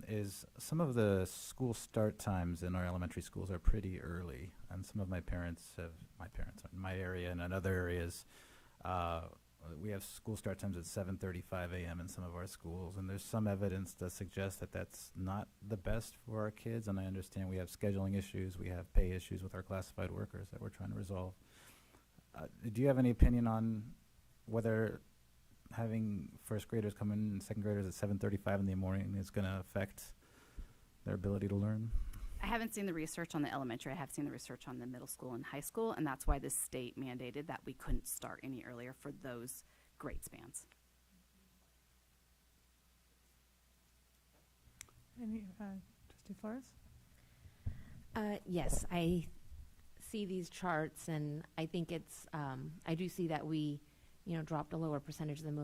is some of the school start times in our elementary schools are pretty early, and some of my parents in my area and in other areas, we have school start times at 7:35 a.m. in some of our schools, and there's some evidence to suggest that that's not the best for our kids, and I understand we have scheduling issues, we have pay issues with our classified workers that we're trying to resolve. Do you have any opinion on whether having first graders come in and second graders at 7:35 in the morning is going to affect their ability to learn? I haven't seen the research on the elementary. I have seen the research on the middle school and high school, and that's why the state mandated that we couldn't start any earlier for those grade spans. Any, Trustee Flores? Yes, I see these charts, and I think it's, I do see that we, dropped a lower percentage than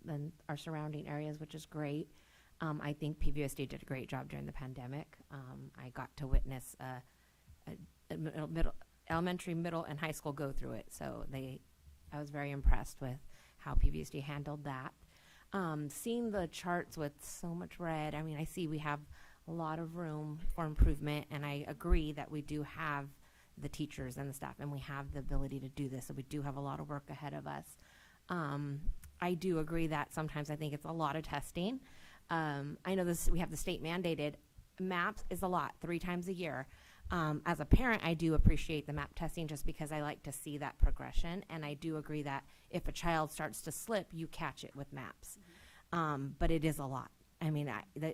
than our surrounding areas, which is great. I think PVUSD did a great job during the pandemic. I got to witness elementary, middle, and high school go through it. So I was very impressed with how PVUSD handled that. Seeing the charts with so much red, I mean, I see we have a lot of room for improvement, and I agree that we do have the teachers and the staff, and we have the ability to do this. So we do have a lot of work ahead of us. I do agree that sometimes I think it's a lot of testing. I know we have the state mandated MAPS is a lot, 3 times a year. As a parent, I do appreciate the MAP testing just because I like to see that progression, and I do agree that if a child starts to slip, you catch it with MAPS. But it is a lot. I mean,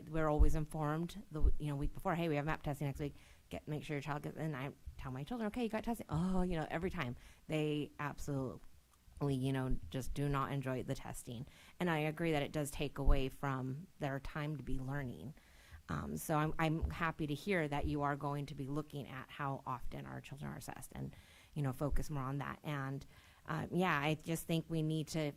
we're always informed the week before, hey, we have MAP testing next week. Make sure your child gets, and I tell my children, okay, you got testing. Oh, every time. They absolutely, just do not enjoy the testing. And I agree that it does take away from their time to be learning. So I'm happy to hear that you are going to be looking at how often our children are assessed and, focus more on that. And, I just think we need to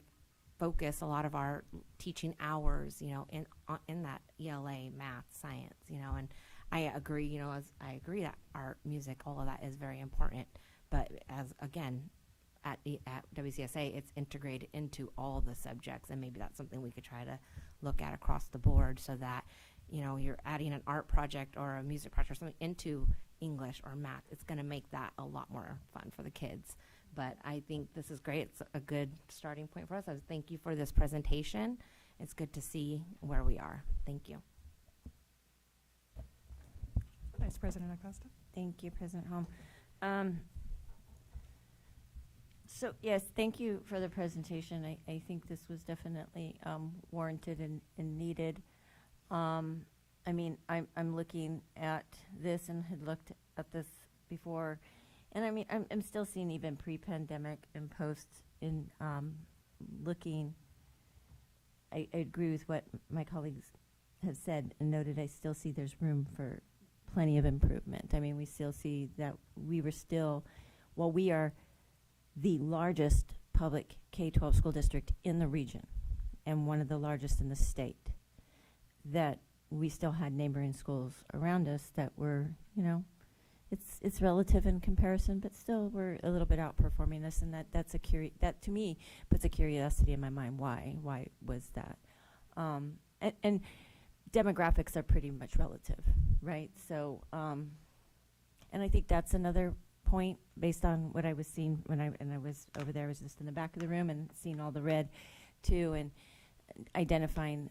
focus a lot of our teaching hours, in that ELA, math, science, and I agree, I agree that art, music, all of that is very important. But at WCSA, it's integrated into all the subjects, and maybe that's something we could try to look at across the board so that, you're adding an art project or a music project or something into English or math. It's going to make that a lot more fun for the kids. But I think this is great. It's a good starting point for us. Thank you for this presentation. It's good to see where we are. Thank you. Vice President Acosta. Thank you, President Holm. So yes, thank you for the presentation. I think this was definitely warranted and needed. I mean, I'm looking at this and had looked at this before, and I mean, I'm still seeing even pre-pandemic and post in looking. I agree with what my colleagues have said and noted. I still see there's room for plenty of improvement. I mean, we still see that we were still, while we are the largest public K-12 school district in the region and one of the largest in the state, that we still had neighboring schools around us that were, it's relative in comparison, but still we're a little bit outperforming us, and that to me puts a curiosity in my mind. Why was that? And demographics are pretty much relative, right? So, and I think that's another point based on what I was seeing when I was over there. I was just in the back of the room and seeing all the red too, and identifying,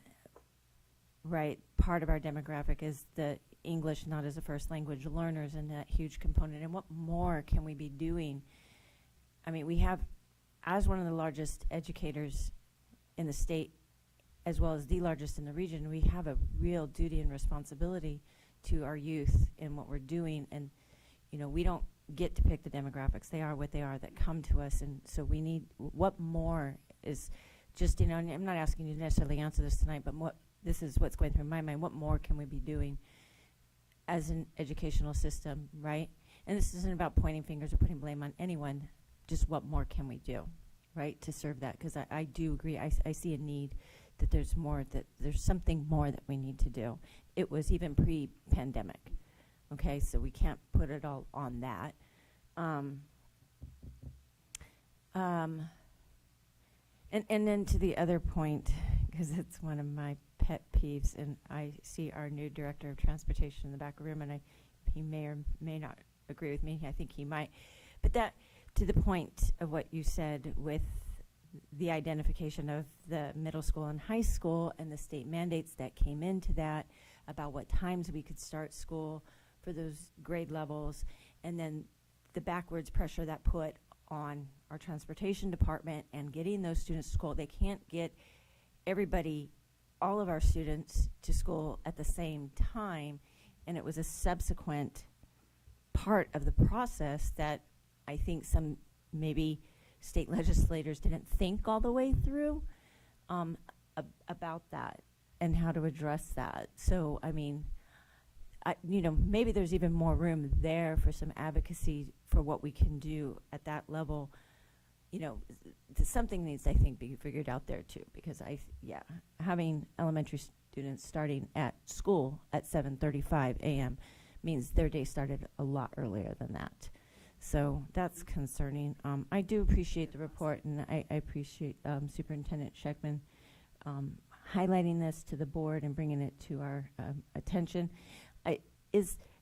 right, part of our demographic is the English not as a first language learners, and that huge component. And what more can we be doing? I mean, we have, as one of the largest educators in the state, as well as the largest in the region, we have a real duty and responsibility to our youth in what we're doing. And, we don't get to pick the demographics. They are what they are that come to us. And so we need, what more is just, and I'm not asking you to necessarily answer this tonight, but this is what's going through my mind. What more can we be doing as an educational system, right? And this isn't about pointing fingers or putting blame on anyone. Just what more can we do, right, to serve that? Because I do agree. I see a need that there's more, that there's something more that we need to do. It was even pre-pandemic, okay? So we can't put it all on that. And then to the other point, because it's one of my pet peeves, and I see our new director of transportation in the back room, and he may or may not agree with me. I think he might. But that, to the point of what you said with the identification of the middle school and high school and the state mandates that came into that about what times we could start school for those grade levels, and then the backwards pressure that put on our transportation department and getting those students to school. They can't get everybody, all of our students, to school at the same time, and it was a subsequent part of the process that I think some maybe state legislators didn't think all the way through about that and how to address that. So, I mean, maybe there's even more room there for some advocacy for what we can do at that level. Something needs, I think, be figured out there too, because having elementary students starting at school at 7:35 a.m. means their day started a lot earlier than that. So that's concerning. I do appreciate the report, and I appreciate Superintendent Scheckman highlighting this to the board and bringing it to our attention.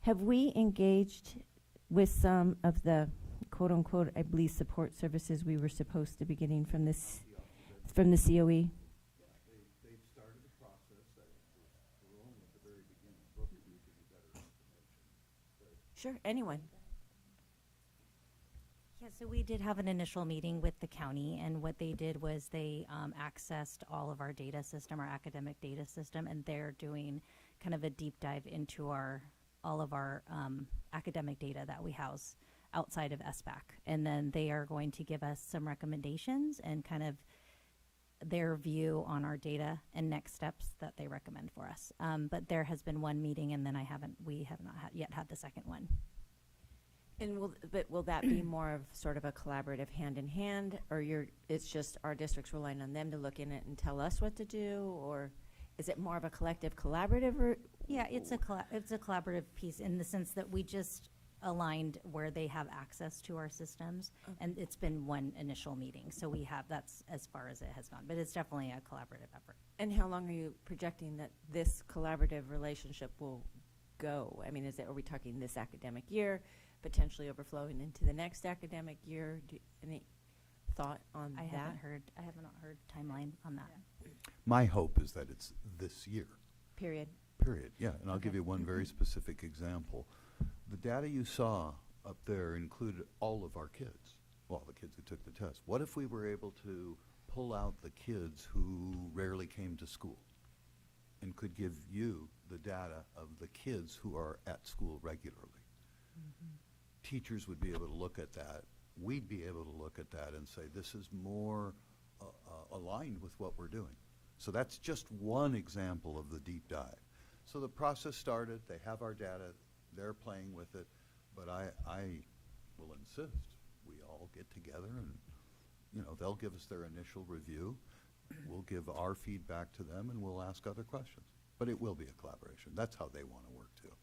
Have we engaged with some of the quote unquote, I believe, support services we were supposed to be getting from this, from the COE? They've started the process. We're only at the very beginning. Brooke, you could be better information. Sure, anyone. Yeah, so we did have an initial meeting with the county, and what they did was they accessed all of our data system, our academic data system, and they're doing kind of a deep dive into all of our academic data that we house outside of SBAC. And then they are going to give us some recommendations and kind of their view on our data and next steps that they recommend for us. But there has been one meeting, and then we have not yet had the second one. And will that be more of sort of a collaborative hand in hand, or it's just our district's relying on them to look in it and tell us what to do, or is it more of a collective collaborative? Yeah, it's a collaborative piece in the sense that we just aligned where they have access to our systems, and it's been one initial meeting, so that's as far as it has gone, but it's definitely a collaborative effort. And how long are you projecting that this collaborative relationship will go? I mean, are we talking this academic year, potentially overflowing into the next academic year? Any thought on that? I have not heard timeline on that. Yeah. My hope is that it's this year. Period. Yeah, and I'll give you one very specific example. The data you saw up there included all of our kids, well, the kids who took the test. What if we were able to pull out the kids who rarely came to school and could give you the data of the kids who are at school regularly? Mm-hmm. Teachers would be able to look at that. We'd be able to look at that and say, this is more aligned with what we're doing. So that's just one example of the deep dive. So the process started, they have our data, they're playing with it, but I will insist we all get together and, they'll give us their initial review, we'll give our feedback to them, and we'll ask other questions. But it will be a collaboration. That's how they want to work too.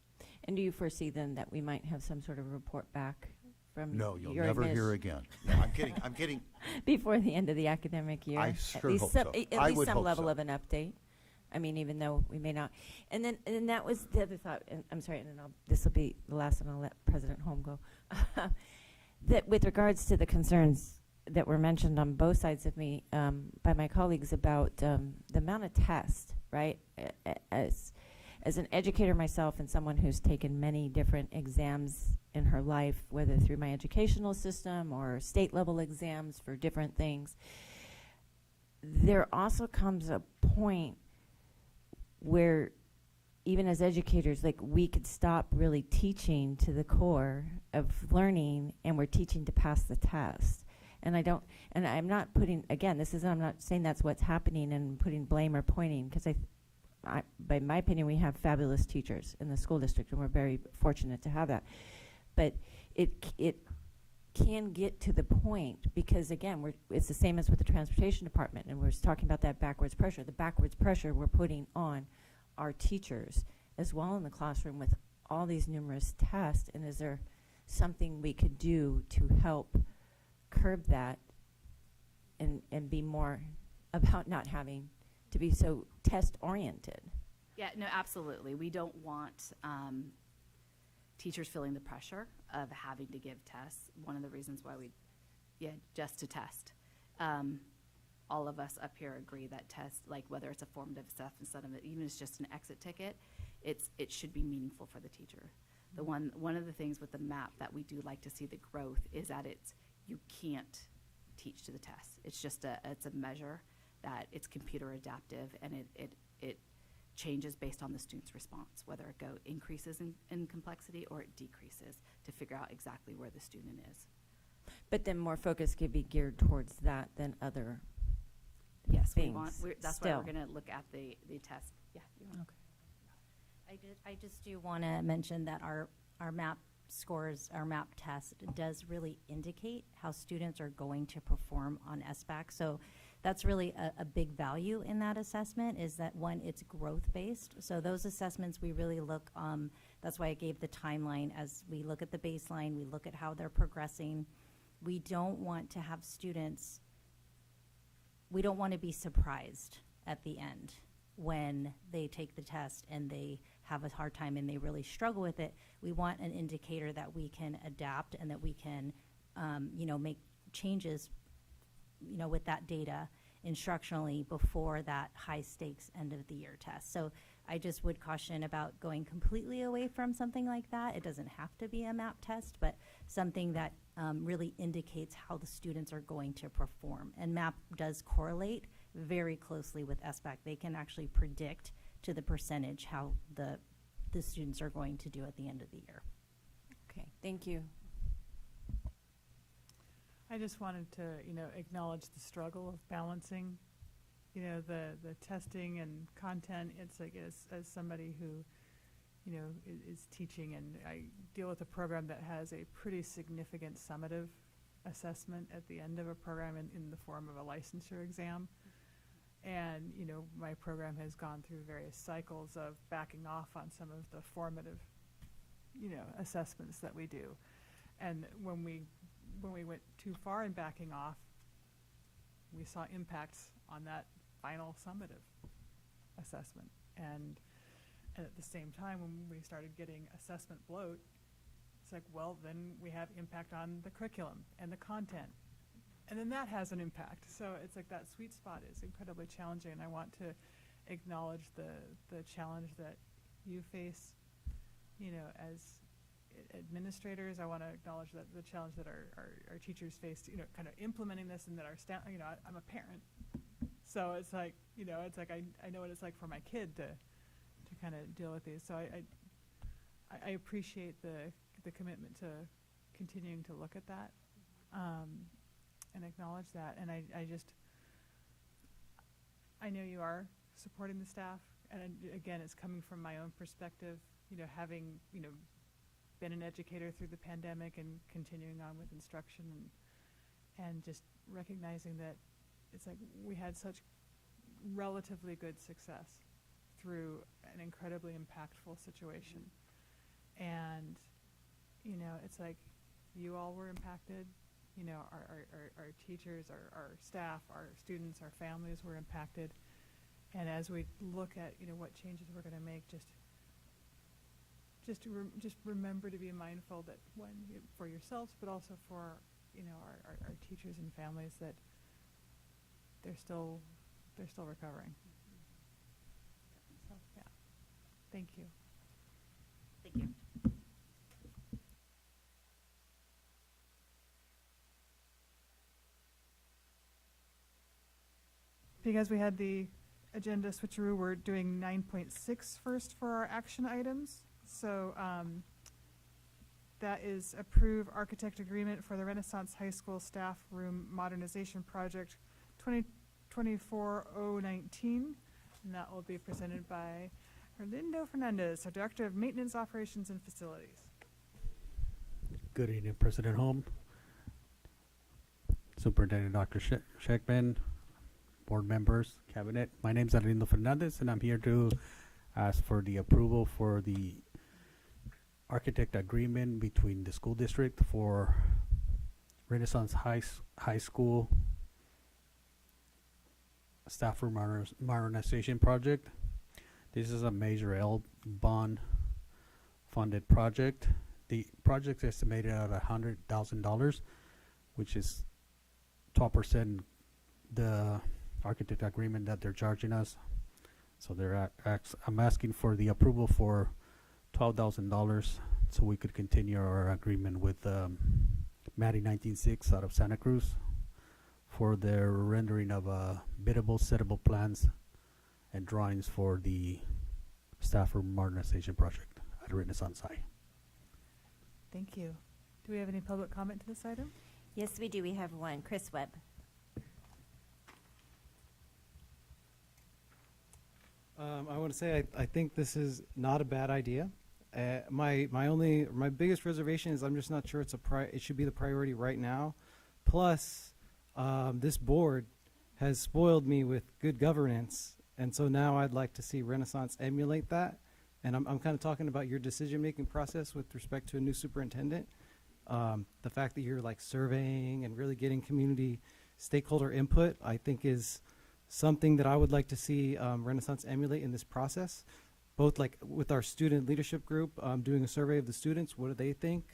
And do you foresee then that we might have some sort of report back from No, you'll never hear again. No, I'm kidding. Before the end of the academic year? I sure hope so. At least some level of an update. I mean, even though we may not. And then that was the other thought, and I'm sorry, and then this will be the last one, I'll let President Holm go. That with regards to the concerns that were mentioned on both sides of me by my colleagues about the amount of tests, right? As an educator myself and someone who's taken many different exams in her life, whether through my educational system or state level exams for different things, there also comes a point where even as educators, like, we could stop really teaching to the core of learning, and we're teaching to pass the test. And I'm not putting, again, I'm not saying that's what's happening and putting blame or pointing, because by my opinion, we have fabulous teachers in the school district, and we're very fortunate to have that. But it can get to the point, because again, it's the same as with the transportation department, and we're talking about that backwards pressure. The backwards pressure we're putting on our teachers as well in the classroom with all these numerous tests, and is there something we could do to help curb that and be more about not having to be so test oriented? Yeah, no, absolutely. We don't want teachers feeling the pressure of having to give tests. One of the reasons why just to test. All of us up here agree that tests, like whether it's a formative stuff instead of even if it's just an exit ticket, it should be meaningful for the teacher. Mm-hmm. One of the things with the MAP that we do like to see the growth is that you can't teach to the test. It's just it's a measure that it's computer adaptive, and it changes based on the student's response, whether it increases in complexity or it decreases, to figure out exactly where the student is. But then more focus could be geared towards that than other Yes, things. that's why Still. we're going to look at the test. Yeah. You want I just do want to mention that our MAP scores, our MAP test does really indicate how students are going to perform on SBAC. So that's really a big value in that assessment is that one, it's growth based. So those assessments we really look, that's why I gave the timeline as we look at the baseline, we look at how they're progressing. We don't want to have students, we don't want to be surprised at the end when they take the test and they have a hard time and they really struggle with it. We want an indicator that we can adapt and that we can, make changes, with that data instructionally before that high stakes end of the year test. So I just would caution about going completely away from something like that. It doesn't have to be a MAP test, but something that really indicates how the students are going to perform. And MAP does correlate very closely with SBAC. They can actually predict to the percentage how the students are going to do at the end of the year. Okay, thank you. I just wanted to, acknowledge the struggle of balancing, the testing and content. It's like as somebody who, is teaching, and I deal with a program that has a pretty significant summative assessment at the end of a program in the form of a licensure exam. And, my program has gone through various cycles of backing off on some of the formative, assessments that we do. And when we went too far in backing off, we saw impacts on that final summative assessment. And at the same time, when we started getting assessment bloat, it's like, well, then we have impact on the curriculum and the content. And then that has an impact. So it's like that sweet spot is incredibly challenging. And I want to acknowledge the challenge that you face, as administrators. I want to acknowledge that the challenge that our teachers face, kind of implementing this, and that our staff, I'm a parent. So it's like, I know what it's like for my kid to kind of deal with these. So I appreciate the commitment to continuing to look at that. And acknowledge that. And I know you are supporting the staff. And again, it's coming from my own perspective, having, been an educator through the pandemic and continuing on with instruction, and just recognizing that it's like we had such relatively good success through an incredibly impactful situation. And, it's like you all were impacted. Our teachers, our staff, our students, our families were impacted. And as we look at, what changes we're going to make, just remember to be mindful that for yourselves, but also for, our teachers and families, that they're still recovering. So, yeah. Thank you. Thank you. Because we had the agenda switcheroo, we're doing 9.6 first for our action items. So that is approve architect agreement for the Renaissance High School Staff Room Modernization Project 2024-019. And that will be presented by Orlando Fernandez, our Director of Maintenance, Operations, and Facilities. Good evening, President Holm, Superintendent Dr. Sheckman, board members, cabinet. My name is Orlando Fernandez, and I'm here to ask for the approval for the architect agreement between the school district for Renaissance High School Staff Room Modernization Project. This is a major L bond funded project. The project is estimated at $100,000, which is 12% the architect agreement that they're charging us. So I'm asking for the approval for $12,000 so we could continue our agreement with Maddie 196 out of Santa Cruz for their rendering of biddable, settable plans and drawings for the staff room modernization project at Renaissance High. Thank you. Do we have any public comment to this item? Yes, we do. We have one. Chris Webb. I want to say I think this is not a bad idea. My biggest reservation is I'm just not sure it should be the priority right now. Plus, this board has spoiled me with good governance, and so now I'd like to see Renaissance emulate that. And I'm kind of talking about your decision-making process with respect to a new superintendent. The fact that you're like surveying and really getting community stakeholder input, I think is something that I would like to see Renaissance emulate in this process, both like with our student leadership group, doing a survey of the students, what do they think?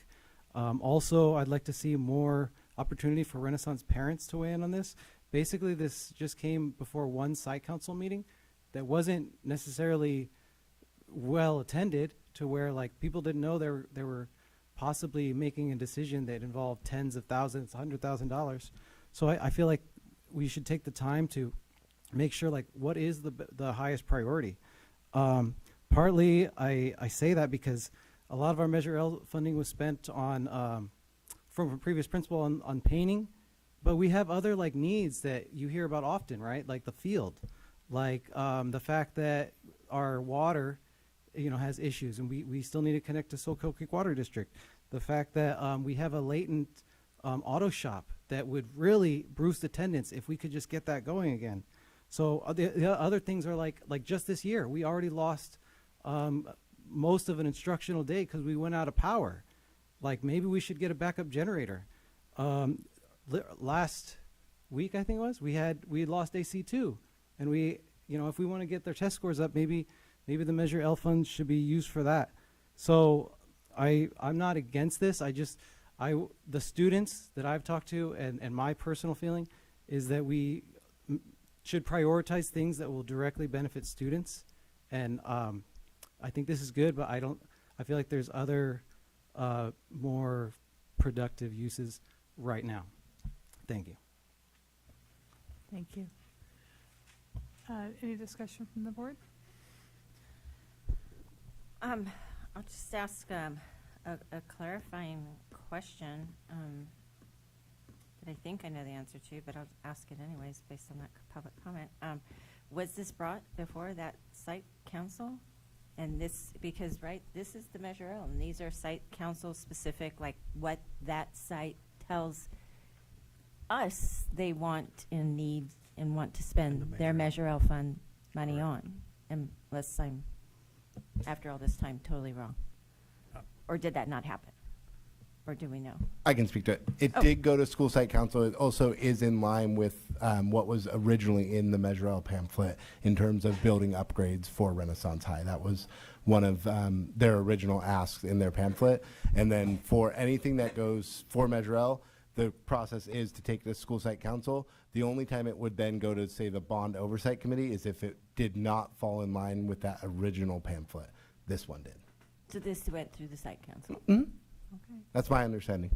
Also, I'd like to see more opportunity for Renaissance parents to weigh in on this. Basically, this just came before one site council meeting that wasn't necessarily well attended, to where like people didn't know they were possibly making a decision that involved tens of thousands, $100,000. So I feel like we should take the time to make sure like what is the highest priority. Partly I say that because a lot of our Measure L funding was spent on from a previous principal on painting, but we have other like needs that you hear about often, right? Like the field, like the fact that our water has issues, and we still need to connect to Soquel Creek Water District. The fact that we have a latent auto shop that would really boost attendance if we could just get that going again. So the other things are like just this year, we already lost most of an instructional day because we went out of power. Like maybe we should get a backup generator. Last week, I think it was, we lost AC2, and if we want to get their test scores up, maybe the Measure L funds should be used for that. So I'm not against this. The students that I've talked to and my personal feeling is that we should prioritize things that will directly benefit students. And I think this is good, but I feel like there's other more productive uses right now. Thank you. Thank you. Any discussion from the board? I'll just ask a clarifying question that I think I know the answer to, but I'll ask it anyways based on that public comment. Was this brought before that site council? And this, because, right, this is the Measure L, and these are site council specific, like what that site tells us they want and need and want to spend their Measure L fund money on, unless I'm, after all this time, totally wrong. Or did that not happen? Or do we know? I can speak to it. It did go to school site council. It also is in line with what was originally in the Measure L pamphlet in terms of building upgrades for Renaissance High. That was one of their original asks in their pamphlet. And then for anything that goes for Measure L, the process is to take it to school site council. The only time it would then go to, say, the bond oversight committee is if it did not fall in line with that original pamphlet. This one did. So this went through the site council? Mm-hmm. Okay. That's my understanding.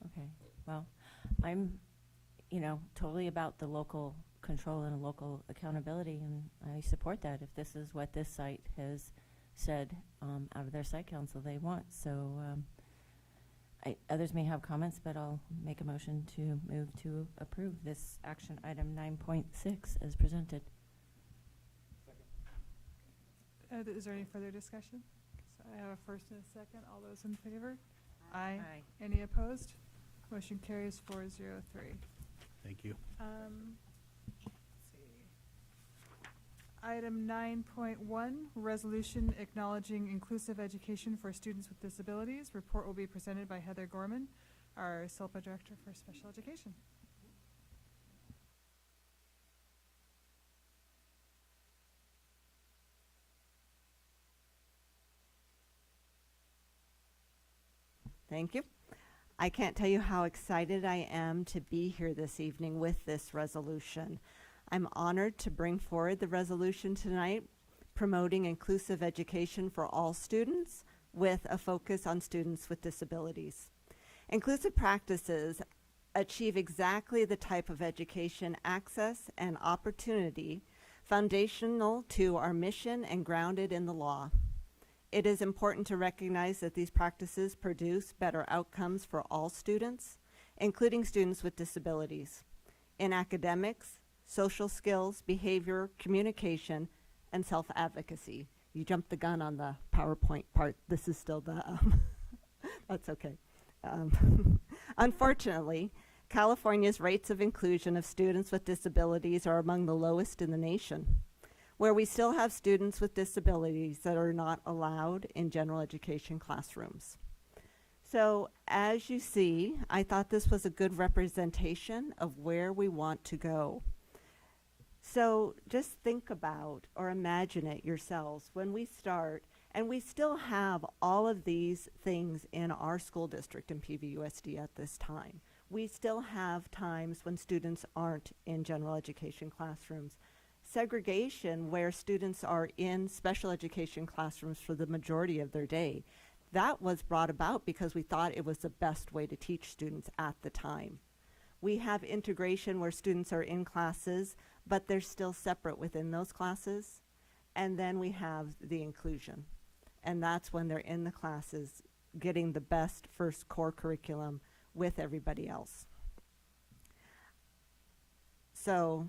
Okay. Well, I'm, totally about the local control and local accountability, and I support that if this is what this site has said out of their site council they want. So others may have comments, but I'll make a motion to move to approve this action item 9.6 as presented. Is there any further discussion? So I have a first and a second. All those in favor? Aye. Aye. Any opposed? Motion carries 4-0-3. Thank you. Let's see. Item 9.1, resolution acknowledging inclusive education for students with disabilities. Report will be presented by Heather Gorman, our SILPA Director for Special Education. Thank you. I can't tell you how excited I am to be here this evening with this resolution. I'm honored to bring forward the resolution tonight, promoting inclusive education for all students with a focus on students with disabilities. Inclusive practices achieve exactly the type of education access and opportunity foundational to our mission and grounded in the law. It is important to recognize that these practices produce better outcomes for all students including students with disabilities, in academics, social skills, behavior, communication, and self-advocacy. You jumped the gun on the PowerPoint part. This is still the, that's okay. Unfortunately, California's rates of inclusion of students with disabilities are among the lowest in the nation, where we still have students with disabilities that are not allowed in general education classrooms. So as you see, I thought this was a good representation of where we want to go. So just think about or imagine it yourselves when we start, and we still have all of these things in our school district in PVUSD at this time. We still have times when students aren't in general education classrooms. Segregation where students are in special education classrooms for the majority of their day. That was brought about because we thought it was the best way to teach students at the time. We have integration where students are in classes, but they're still separate within those classes. And then we have the inclusion. And that's when they're in the classes getting the best first core curriculum with everybody else. So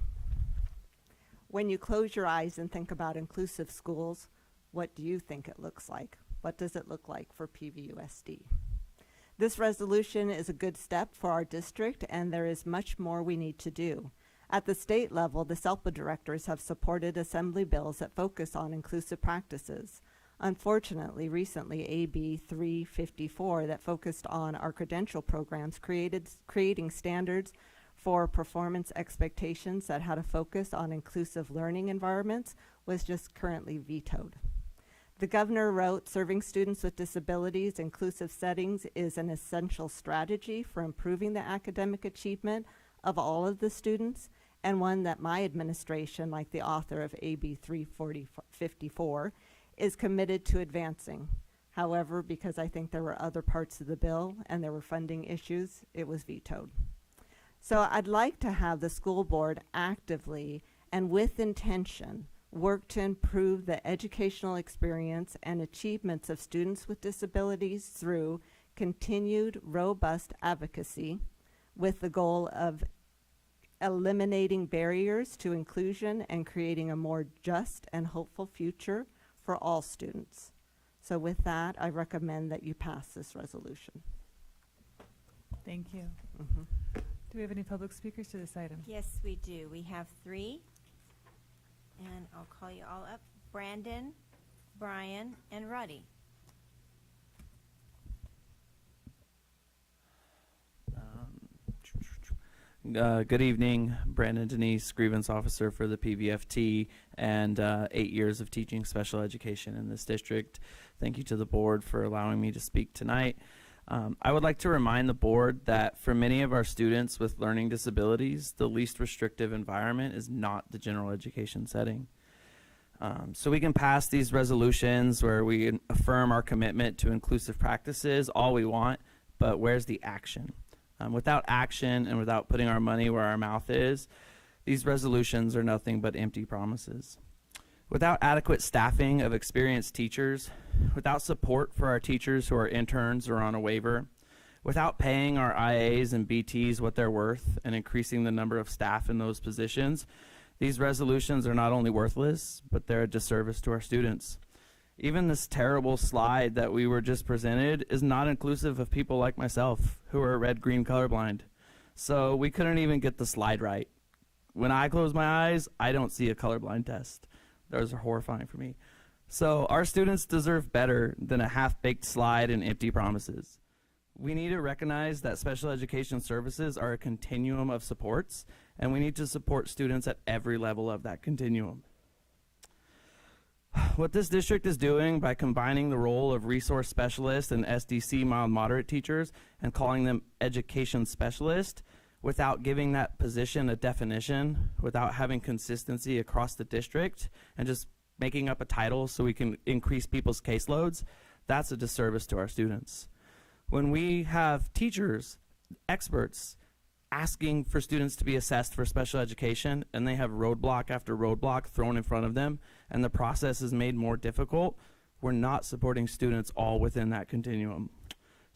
when you close your eyes and think about inclusive schools, what do you think it looks like? What does it look like for PVUSD? This resolution is a good step for our district, and there is much more we need to do. At the state level, the SELPA directors have supported assembly bills that focus on inclusive practices. Unfortunately, recently, AB 354 that focused on our credential programs creating standards for performance expectations that had a focus on inclusive learning environments was just currently vetoed. The governor wrote, serving students with disabilities, inclusive settings is an essential strategy for improving the academic achievement of all of the students, and one that my administration, like the author of AB 354, is committed to advancing. However, because I think there were other parts of the bill and there were funding issues, it was vetoed. So I'd like to have the school board actively and with intention work to improve the educational experience and achievements of students with disabilities through continued robust advocacy with the goal of eliminating barriers to inclusion and creating a more just and hopeful future for all students. So with that, I recommend that you pass this resolution. Thank you. Mhm. Do we have any public speakers to this item? Yes, we do. We have 3. And I'll call you all up. Brandon, Brian, and Ruddy. Good evening, Brandon Denise, grievance officer for the PVFT, and 8 years of teaching special education in this district. Thank you to the board for allowing me to speak tonight. I would like to remind the board that for many of our students with learning disabilities, the least restrictive environment is not the general education setting. So we can pass these resolutions where we affirm our commitment to inclusive practices all we want, but where's the action? Without action and without putting our money where our mouth is, these resolutions are nothing but empty promises. Without adequate staffing of experienced teachers, without support for our teachers who are interns or on a waiver, without paying our IAs and BTs what they're worth and increasing the number of staff in those positions, these resolutions are not only worthless, but they're a disservice to our students. Even this terrible slide that we were just presented is not inclusive of people like myself who are red-green colorblind. So we couldn't even get the slide right. When I close my eyes, I don't see a colorblind test. Those are horrifying for me. So our students deserve better than a half-baked slide and empty promises. We need to recognize that special education services are a continuum of supports, and we need to support students at every level of that continuum. What this district is doing by combining the role of resource specialists and SDC mild moderate teachers and calling them education specialists without giving that position a definition, without having consistency across the district, and just making up a title so we can increase people's caseloads, that's a disservice to our students. When we have teachers, experts, asking for students to be assessed for special education, and they have roadblock after roadblock thrown in front of them, and the process is made more difficult, we're not supporting students all within that continuum.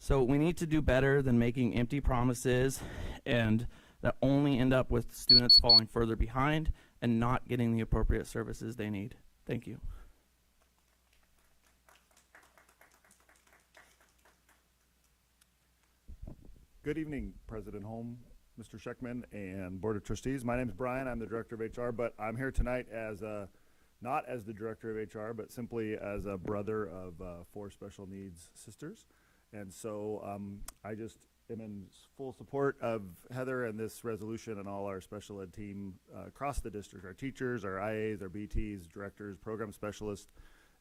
So we need to do better than making empty promises and that only end up with students falling further behind and not getting the appropriate services they need. Thank you. Good evening, President Holm, Mr. Scheckman, and Board of Trustees. My name is Brian. I'm the Director of HR, but I'm here tonight as not as the Director of HR, but simply as a brother of 4 special needs sisters. And so I just am in full support of Heather and this resolution and all our special ed team across the district, our teachers, our IAs, our BTs, directors, program specialists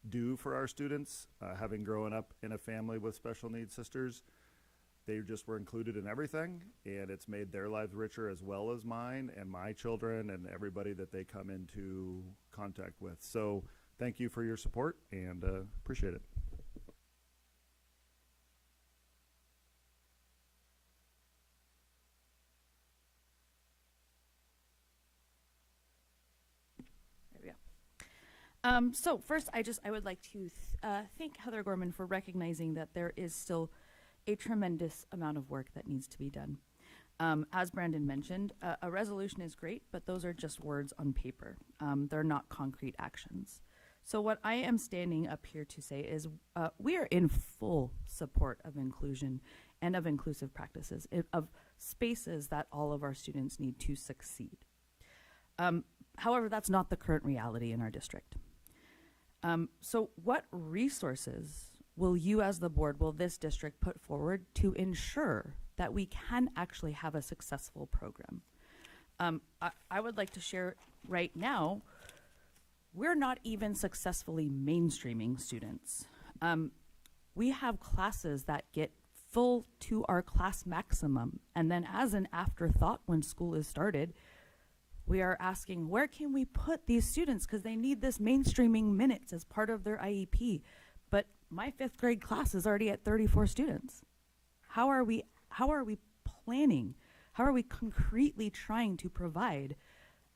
do for our students. Having grown up in a family with special needs sisters, they just were included in everything, and it's made their lives richer as well as mine and my children and everybody that they come into contact with. So thank you for your support, and appreciate it. There we go. So first, I would like to thank Heather Gorman for recognizing that there is still a tremendous amount of work that needs to be done. As Brandon mentioned, a resolution is great, but those are just words on paper. They're not concrete actions. So what I am standing up here to say is we are in full support of inclusion and of inclusive practices, of spaces that all of our students need to succeed. However, that's not the current reality in our district. So what resources will you as the board, will this district put forward to ensure that we can actually have a successful program? I would like to share right now, we're not even successfully mainstreaming students. We have classes that get full to our class maximum, and then as an afterthought when school is started, we are asking, where can we put these students? Because they need this mainstreaming minutes as part of their IEP. But my 5th grade class is already at 34 students. How are we planning? How are we concretely trying to provide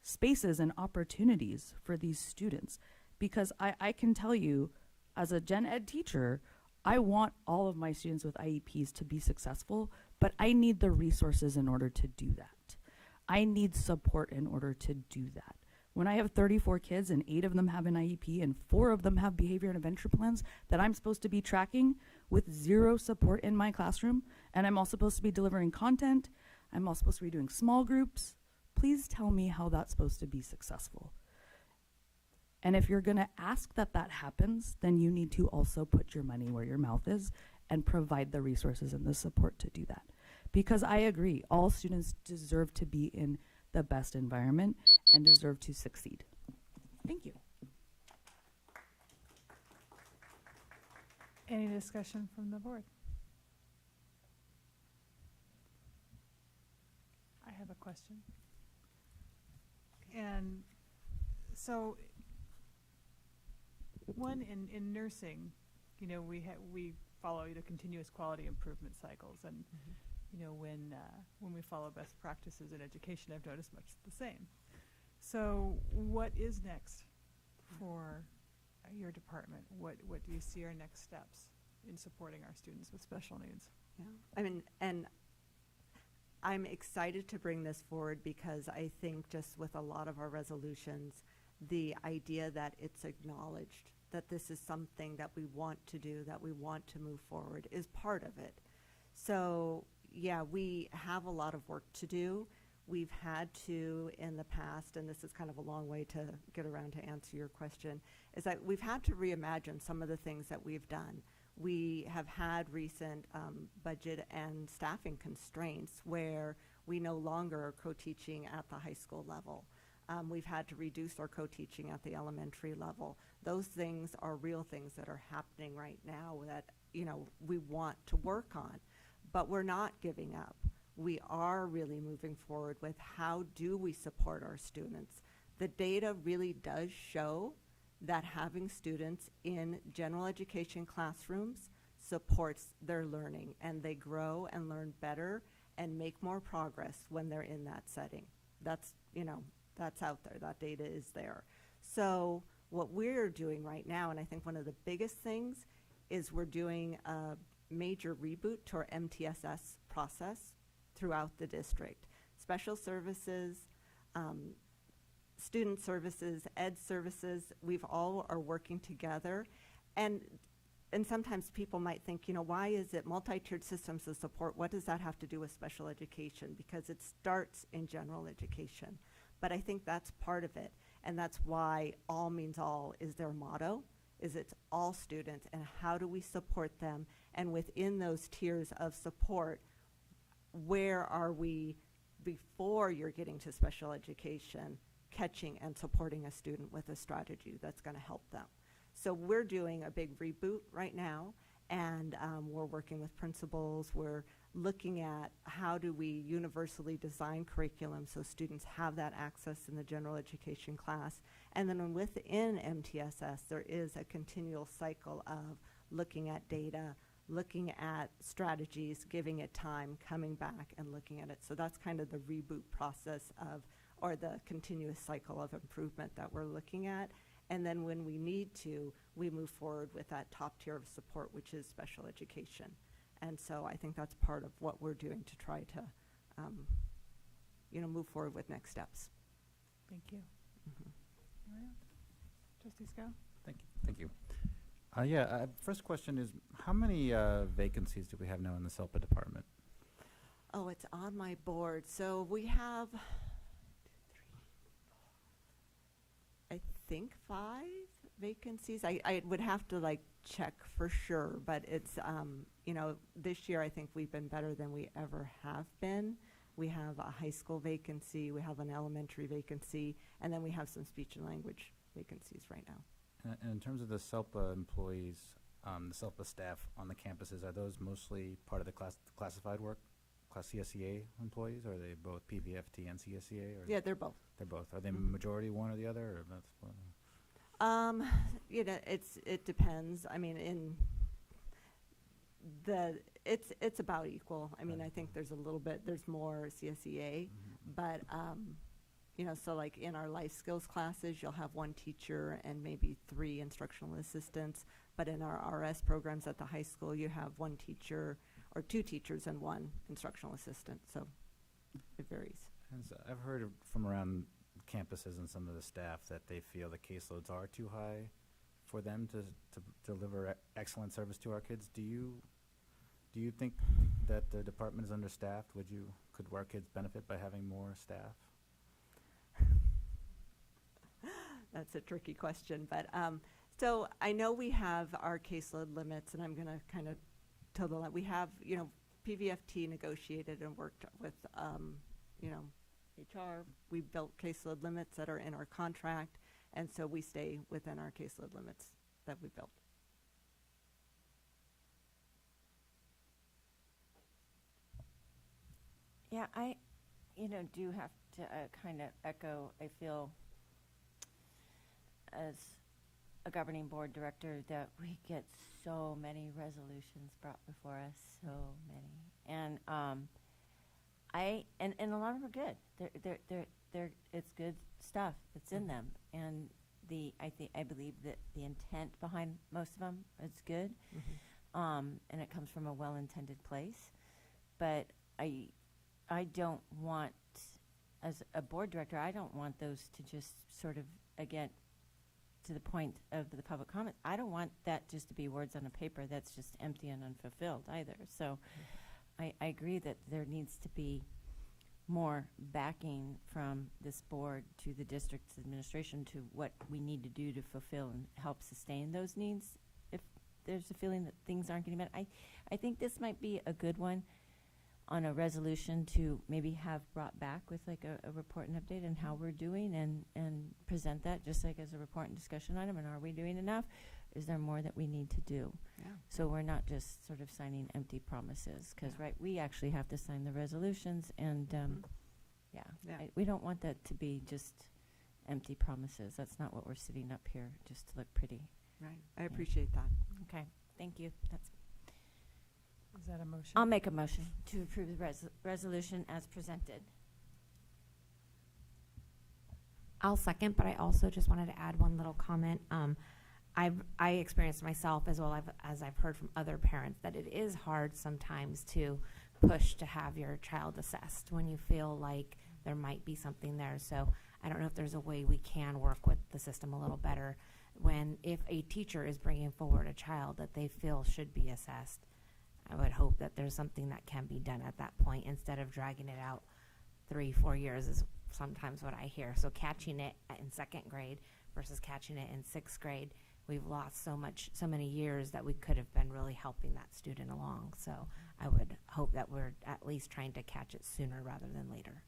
spaces and opportunities for these students? Because I can tell you, as a gen ed teacher, I want all of my students with IEPs to be successful, but I need the resources in order to do that. I need support in order to do that. When I have 34 kids and 8 of them have an IEP and 4 of them have behavior and adventure plans that I'm supposed to be tracking with 0 support in my classroom, and I'm all supposed to be delivering content, I'm all supposed to be doing small groups, please tell me how that's supposed to be successful. And if you're gonna ask that that happens, then you need to also put your money where your mouth is and provide the resources and the support to do that. Because I agree, all students deserve to be in the best environment and deserve to succeed. Thank you. Any discussion from the board? I have a question. And so, one, in nursing, you know, we follow the continuous quality improvement cycles, and you know, when we follow best practices in education, I've noticed much the same. So what is next for your department? What do you see are next steps in supporting our students with special needs? Yeah, I mean, and I'm excited to bring this forward because I think just with a lot of our resolutions, the idea that it's acknowledged that this is something that we want to do, that we want to move forward, is part of it. So yeah, we have a lot of work to do. We've had to in the past, and this is kind of a long way to get around to answer your question, is that we've had to reimagine some of the things that we've done. We have had recent budget and staffing constraints where we no longer are co-teaching at the high school level. We've had to reduce our co-teaching at the elementary level. Those things are real things that are happening right now that, you know, we want to work on. But we're not giving up. We are really moving forward with how do we support our students. The data really does show that having students in general education classrooms supports their learning, and they grow and learn better and make more progress when they're in that setting. That's, you know, that's out there. That data is there. So what we're doing right now, and I think one of the biggest things, is we're doing major reboot to our MTSS process throughout the district. Special services, student services, ed services, we've all are working together. And sometimes people might think, you know, why is it multi-tiered systems of support? What does that have to do with special education? Because it starts in general education. But I think that's part of it. And that's why all means all is their motto, is it's all students and how do we support them? And within those tiers of support, where are we before you're getting to special education, catching and supporting a student with a strategy that's going to help them? So we're doing a big reboot right now, and we're working with principals. We're looking at how do we universally design curriculum so students have that access in the general education class. And then within MTSS, there is a continual cycle of looking at data, looking at strategies, giving it time, coming back and looking at it. So that's kind of the reboot process of, or the continuous cycle of improvement that we're looking at. And then when we need to, we move forward with that top tier of support, which is special education. And so I think that's part of what we're doing to try to, move forward with next steps. Thank you. All right. Trustee Scow? Thank you. First question is, how many vacancies do we have now in the SELPA department? Oh, it's on my board. So we have, I think 5 vacancies. I would have to check for sure, but it's, this year I think we've been better than we ever have been. We have a high school vacancy, we have an elementary vacancy, and then we have some speech and language vacancies right now. And in terms of the SELPA employees, the SELPA staff on the campuses, are those mostly part of the classified work, class CSEA employees, or are they both PVFT and CSEA? Or Yeah, they're both. They're both. Are they majority one or the other, or that's one? It depends. I mean, it's about equal. I mean, I think there's there's more CSEA, but so like in our life skills classes, you'll have 1 teacher and maybe 3 instructional assistants. But in our RS programs at the high school, you have 1 teacher or 2 teachers and 1 instructional assistant. So it varies. And so I've heard from around campuses and some of the staff that they feel the caseloads are too high for them to deliver excellent service to our kids. Do you think that the department is understaffed? Could our kids benefit by having more staff? That's a tricky question, but so I know we have our caseload limits, and I'm going to kind of tell them that we have, PVFT negotiated and worked with, HR. We built caseload limits that are in our contract, and so we stay within our caseload limits that we built. Yeah, I, do have to kind of echo, I feel, as a governing board director, that we get so many resolutions brought before us, so many. And and a lot of them are good. They're it's good stuff that's in them. And I believe that the intent behind most of them is good. And it comes from a well-intended place. But I don't want, as a board director, I don't want those to just sort of, again, to the point of the public comment, I don't want that just to be words on a paper that's just empty and unfulfilled either. So I agree that there needs to be more backing from this board to the district's administration to what we need to do to fulfill and help sustain those needs. If there's a feeling that things aren't getting met, I think this might be a good one on a resolution to maybe have brought back with like a report and update on how we're doing and present that just like as a report and discussion item. And are we doing enough? Is there more that we need to do? Yeah. So we're not just sort of signing empty promises because, right, we actually have to sign the resolutions and, we don't want that to be just empty promises. That's not what we're sitting up here just to look pretty. Right. I appreciate that. Okay. Thank you. Is that a motion? I'll make a motion to approve the resolution as presented. I'll second, but I also just wanted to add one little comment. I experienced myself as well as I've heard from other parents that it is hard sometimes to push to have your child assessed when you feel like there might be something there. So I don't know if there's a way we can work with the system a little better when if a teacher is bringing forward a child that they feel should be assessed. I would hope that there's something that can be done at that point instead of dragging it out 3-4 years is sometimes what I hear. So catching it in 2nd grade versus catching it in 6th grade, we've lost so many years that we could have been really helping that student along. So I would hope that we're at least trying to catch it sooner rather than later.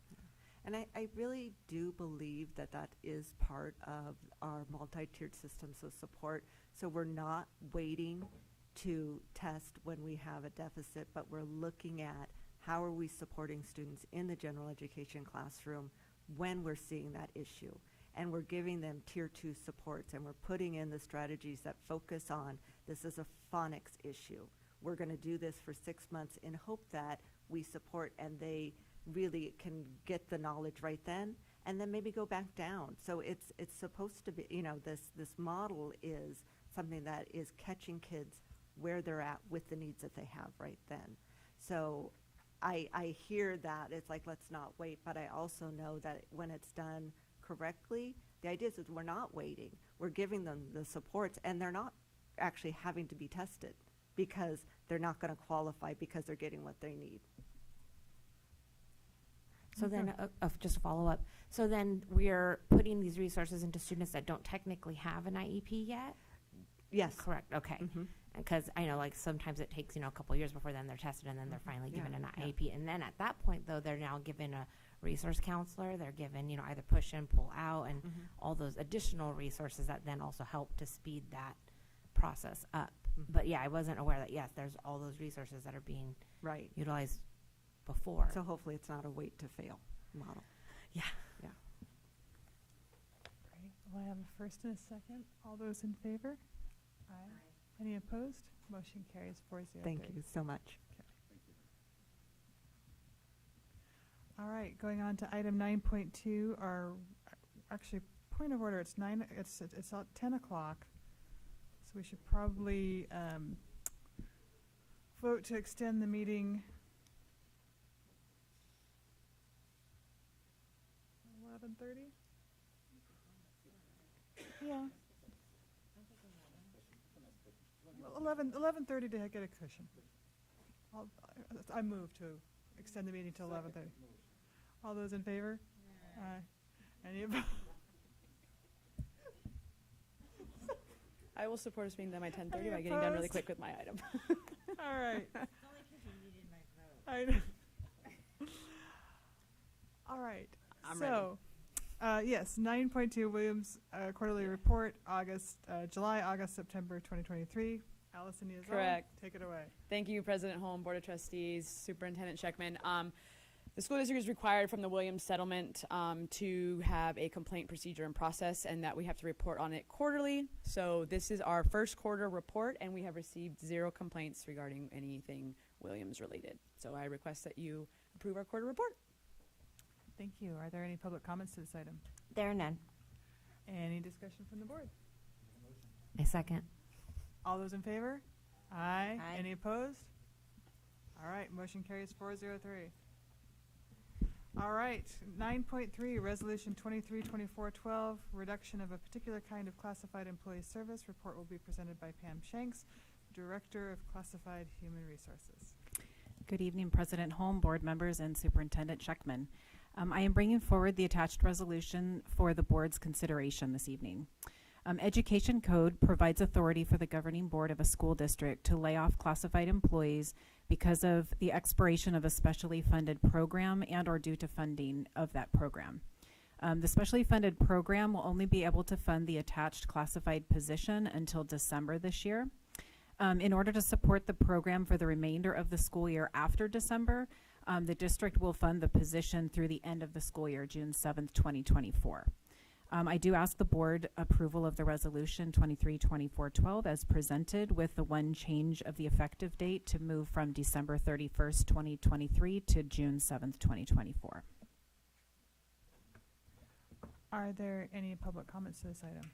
And I really do believe that that is part of our multi-tiered systems of support. So we're not waiting to test when we have a deficit, but we're looking at how are we supporting students in the general education classroom when we're seeing that issue. And we're giving them tier 2 supports, and we're putting in the strategies that focus on this is a phonics issue. We're going to do this for 6 months in hope that we support and they really can get the knowledge right then, and then maybe go back down. So it's supposed to be, this model is something that is catching kids where they're at with the needs that they have right then. So I hear that it's like, let's not wait, but I also know that when it's done correctly, the idea is that we're not waiting. We're giving them the supports, and they're not actually having to be tested because they're not going to qualify because they're getting what they need. So then, just a follow-up. So then we're putting these resources into students that don't technically have an IEP yet? Yes. Correct, okay. Because I know like sometimes it takes, a couple years before then they're tested and then they're finally given an IEP. And then at that point, though, they're now given a resource counselor. They're given, either push in, pull out, and all those additional resources that then also help to speed that process up. But yeah, I wasn't aware that, yes, there's all those resources that are being utilized before. So hopefully it's not a wait to fail model. Yeah. Yeah. Great. Well, I have a first and a second. All those in favor? Aye. Any opposed? Motion carries 4-0. Thank you so much. All right, going on to item 9.2, our actually point of order. It's 10 o'clock, so we should probably vote to extend the meeting 11:30. Yeah. 11:30 to get a cushion. I move to extend the meeting to 11:30. All those in favor? Aye. Any opposed? I will support us being done by 10:30 Any by getting done really opposed? quick with my item. All right. I know. All right. I'm yes, 9.2 Williams quarterly report, July, August, September 2023. Allison Niazzo, Correct. take it away. Thank you, President Holm, Board of Trustees, Superintendent Scheckman. The school district is required from the Williams settlement to have a complaint procedure and process, and that we have to report on it quarterly. So this is our first quarter report, and we have received 0 complaints regarding anything Williams related. So I request that you approve our quarter report. Thank you. Are there any public comments to this item? There are none. Any discussion from the board? A second. All those in favor? Aye. Aye. Any opposed? All right, motion carries 403. All right, 9.3, Resolution 232412, reduction of a particular kind of classified employee service. Report will be presented by Pam Shanks, Director of Classified Human Resources. Good evening, President Holm, board members, and Superintendent Scheckman. I am bringing forward the attached resolution for the board's consideration this evening. Education Code provides authority for the governing board of a school district to lay off classified employees because of the expiration of a specially funded program and or due to funding of that program. The specially funded program will only be able to fund the attached classified position until December this year. In order to support the program for the remainder of the school year after December, the district will fund the position through the end of the school year, June 7th, 2024. I do ask the board approval of the resolution 232412 as presented, with the one change of the effective date to move from December 31st, 2023 to June 7th, 2024. Are there any public comments to this item?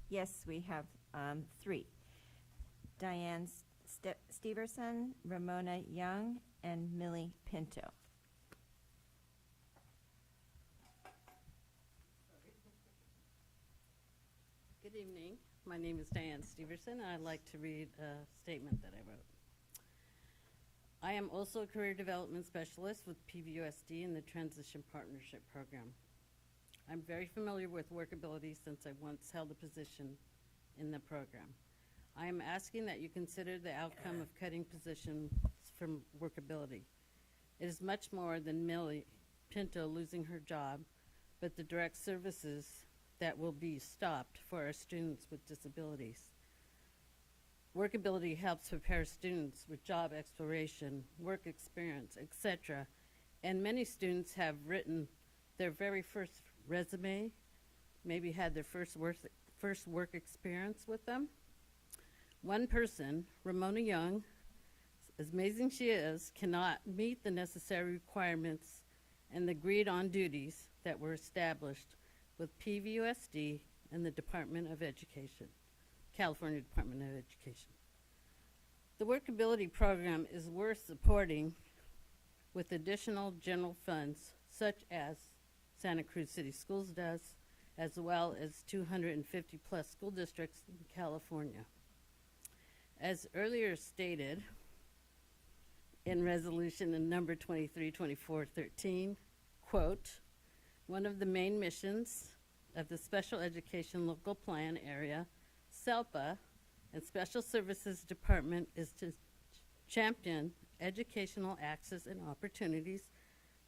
Yes, we have three. Diane Steverson, Ramona Young, and Millie Pinto. Good evening. My name is Diane Steverson, and I'd like to read a statement that I wrote. I am also a career development specialist with PVUSD in the Transition Partnership Program. I'm very familiar with workability since I once held a position in the program. I am asking that you consider the outcome of cutting positions from workability. It is much more than Millie Pinto losing her job, but the direct services that will be stopped for our students with disabilities. Workability helps prepare students with job exploration, work experience, etc. And many students have written their very first resume, maybe had their first work experience with them. One person, Ramona Young, as amazing she is, cannot meet the necessary requirements and the agreed-on duties that were established with PVUSD and the Department of Education, California Department of Education. The workability program is worth supporting with additional general funds, such as Santa Cruz City Schools does, as well as 250 plus school districts in California. As earlier stated in resolution in number 232413, quote, one of the main missions of the Special Education Local Plan Area, SELPA, and Special Services Department is to champion educational access and opportunities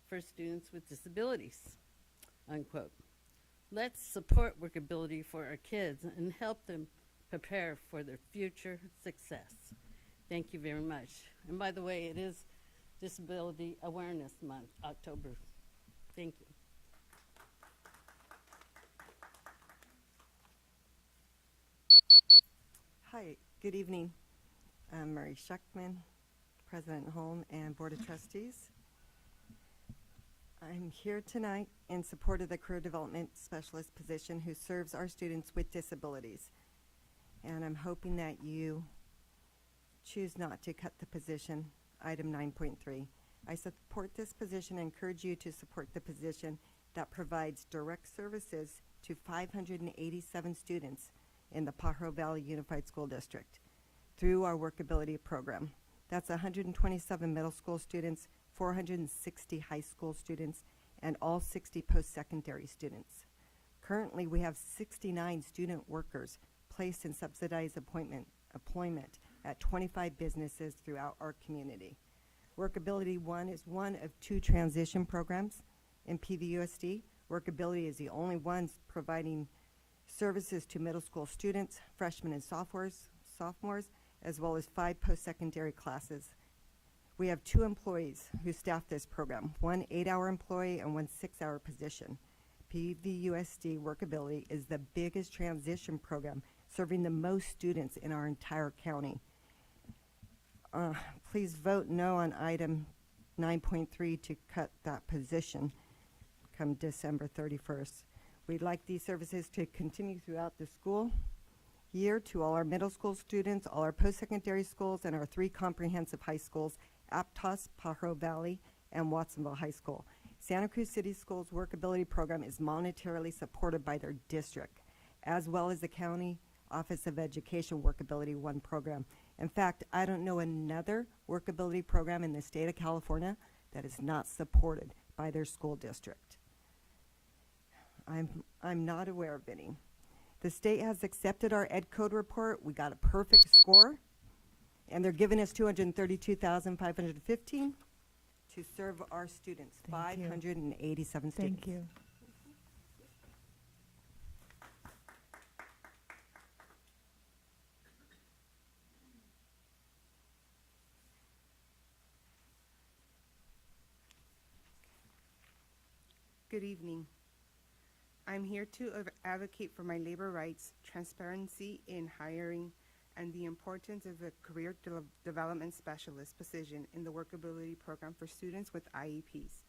for students with disabilities, unquote. Let's support workability for our kids and help them prepare for their future success. Thank you very much. And by the way, it is Disability Awareness Month, October. Thank you. Hi, good evening. I'm Murray Schechtman, President Holm and Board of Trustees. I'm here tonight in support of the Career Development Specialist position who serves our students with disabilities. And I'm hoping that you choose not to cut the position, item 9.3. I support this position and encourage you to support the position that provides direct services to 587 students in the Pajaro Valley Unified School District through our workability program. That's 127 middle school students, 460 high school students, and all 60 post-secondary students. Currently, we have 69 student workers placed in subsidized employment at 25 businesses throughout our community. Workability 1 is one of 2 transition programs in PVUSD. Workability is the only one providing services to middle school students, freshmen and sophomores, as well as 5 post-secondary classes. We have 2 employees who staff this program, 1 8-hour employee and 1 6-hour position. PVUSD Workability is the biggest transition program serving the most students in our entire county. Please vote no on item 9.3 to cut that position come December 31st. We'd like these services to continue throughout the school year to all our middle school students, all our post-secondary schools, and our 3 comprehensive high schools, Aptos, Pajaro Valley, and Watsonville High School. Santa Cruz City Schools Workability Program is monetarily supported by their district, as well as the County Office of Education Workability 1 program. In fact, I don't know another workability program in the state of California that is not supported by their school district. I'm not aware of any. The state has accepted our Ed Code report. We got a perfect score, and they're giving us $232,515 to serve our students, 587 students. Thank you. Good evening. I'm here to advocate for my labor rights, transparency in hiring, and the importance of a career development specialist position in the workability program for students with IEPs.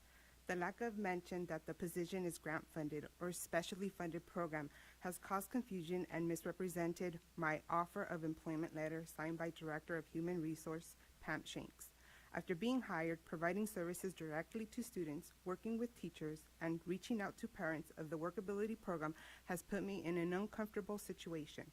The lack of mention that the position is grant funded or specially funded program has caused confusion and misrepresented my offer of employment letter signed by Director of Human Resource Pam Shanks. After being hired, providing services directly to students, working with teachers, and reaching out to parents of the workability program has put me in an uncomfortable situation.